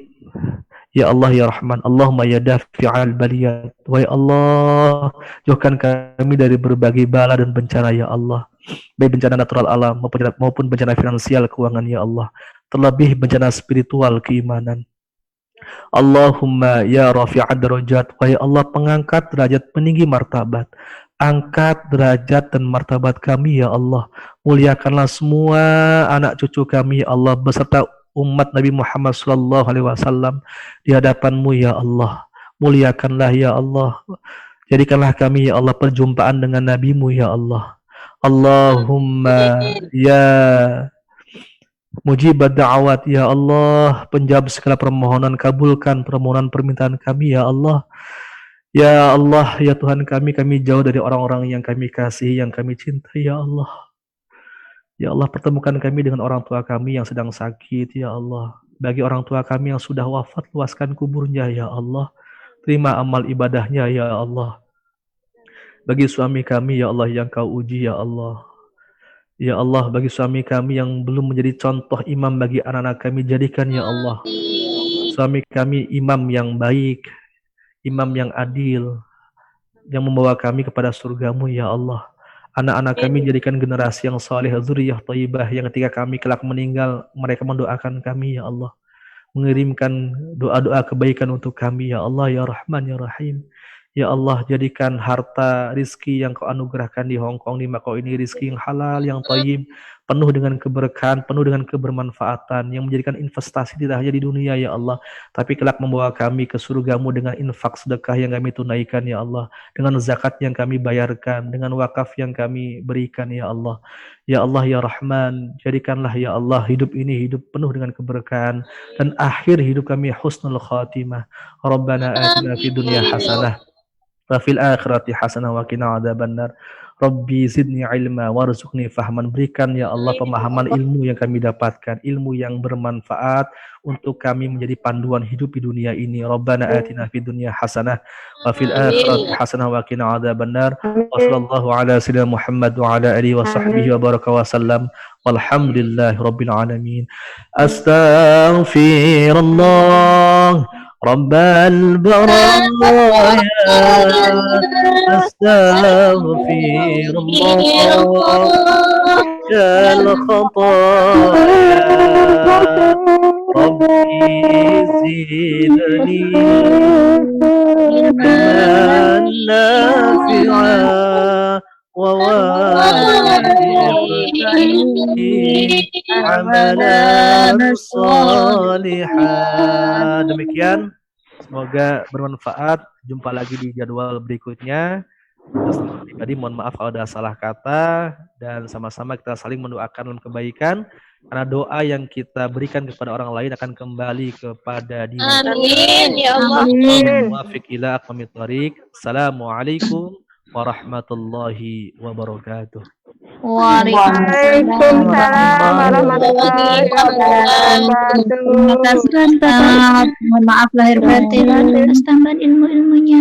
[SPEAKER 9] Ya Allah ya Rahman, Allahumma ya dafi'al baliyat, wahai Allah jauhkan kami dari berbagai bala dan bencana ya Allah, baik bencana natural alam maupun bencana finansial keuangan ya Allah, terlebih bencana spiritual keimanan. Allahumma ya rafi'ad darajat, wahai Allah pengangkat derajat, peninggi martabat, angkat derajat dan martabat kami ya Allah. Muliakanlah semua anak cucu kami ya Allah, beserta umat Nabi Muhammad SAW di hadapan-Mu ya Allah. Muliakanlah ya Allah. Jadikanlah kami ya Allah perjumpaan dengan Nabi-Mu ya Allah. Allahumma ya mujibad da'awat ya Allah, penjawab segala permohonan, kabulkan permohonan permintaan kami ya Allah. Ya Allah ya Tuhan kami jauh dari orang-orang yang kami kasihi, yang kami cintai ya Allah. Ya Allah, pertemukan kami dengan orang tua kami yang sedang sakit, ya Allah. Bagi orang tua kami yang sudah wafat, luaskan kuburnya, ya Allah. Terima amal ibadahnya, ya Allah. Bagi suami kami, ya Allah, yang kau uji, ya Allah. Ya Allah, bagi suami kami yang belum menjadi contoh imam bagi anak-anak kami, jadikan, ya Allah. Suami kami imam yang baik, imam yang adil, yang membawa kami kepada surgamu, ya Allah. Anak-anak kami jadikan generasi yang saleh, zuriyah thayyibah, yang ketika kami kelak meninggal, mereka mendoakan kami, ya Allah. Mengirimkan doa-doa kebaikan untuk kami, ya Allah, ya Rahman, ya Rahim. Ya Allah, jadikan harta rizki yang kau anugerahkan di Hong Kong, di Macau ini rizki yang halal, yang thayyib, penuh dengan keberkahan, penuh dengan kebermanfaatan, yang menjadikan investasi tidak hanya di dunia, ya Allah, tapi kelak membawa kami ke surgamu dengan infak sedekah yang kami tunaikan, ya Allah, dengan zakat yang kami bayarkan, dengan wakaf yang kami berikan, ya Allah. Ya Allah, ya Rahman, jadikanlah, ya Allah, hidup ini hidup penuh dengan keberkahan, dan akhir hidup kami husnul khatimah. Rabbana atina fid dunya hasanah wa fil akhirati hasanah wa qina adzabannar. Rabbi zidni ilma warzuqni fahman. Berikan, ya Allah, pemahaman ilmu yang kami dapatkan, ilmu yang bermanfaat untuk kami menjadi panduan hidup di dunia ini. Rabbana atina fid dunya hasanah wa fil akhirati hasanah wa qina adzabannar. Wa sallallahu ala sayyidina Muhammad wa ala alihi wa sahbihi wa baraka wa sallam. Walhamdulillahi rabbil alamin. Astaghfirullah رب البرايا أستغفر الله الخطايا ربي زدني علما نافعا ووافقني عملا صالحا. Demikian, semoga bermanfaat. Jumpa lagi di jadwal berikutnya. Tadi mohon maaf kalau ada salah kata, dan sama-sama kita saling mendoakan dalam kebaikan, karena doa yang kita berikan kepada orang lain akan kembali kepada diri.
[SPEAKER 8] Amin ya Allah.
[SPEAKER 9] Muwafiq ila aqwamit thoriq. Assalamualaikum warahmatullahi wabarakatuh.
[SPEAKER 5] Waalaikumsalam warahmatullahi wabarakatuh.
[SPEAKER 8] Terima kasih Ustaz. Mohon maaf lahir batin atas tambahan ilmu-ilmunya.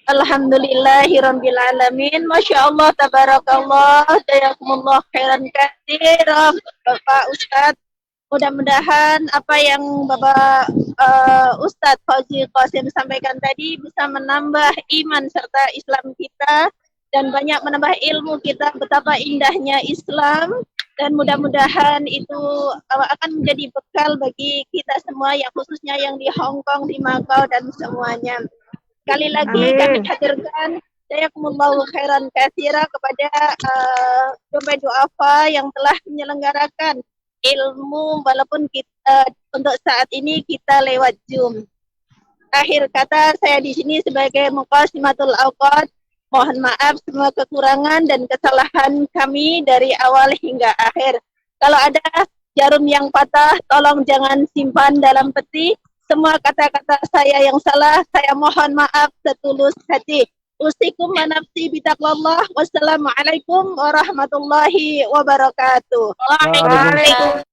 [SPEAKER 1] Alhamdulillahirabbil alamin. Masya Allah, tabarakallah, jazakumullah khairan katsiran Bapak Ustadz. Mudah-mudahan apa yang Bapak Ustadz Fauzi Qasim sampaikan tadi bisa menambah iman serta Islam kita, dan banyak menambah ilmu kita betapa indahnya Islam, dan mudah-mudahan itu akan menjadi bekal bagi kita semua, yang khususnya yang di Hong Kong, di Macau, dan semuanya. Sekali lagi kami hadirkan jazakumullahu khairan katsira kepada Dompet Duafa yang telah menyelenggarakan ilmu, walaupun kita untuk saat ini kita lewat Zoom. Akhir kata, saya di sini sebagai Muqaddimatul Awqat. Mohon maaf semua kekurangan dan kesalahan kami dari awal hingga akhir. Kalau ada jarum yang patah, tolong jangan simpan dalam peti. Semua kata-kata saya yang salah, saya mohon maaf setulus hati. Usikum wa nafsi bitaqwallah. Wassalamualaikum warahmatullahi wabarakatuh.
[SPEAKER 8] Waalaikumsalam.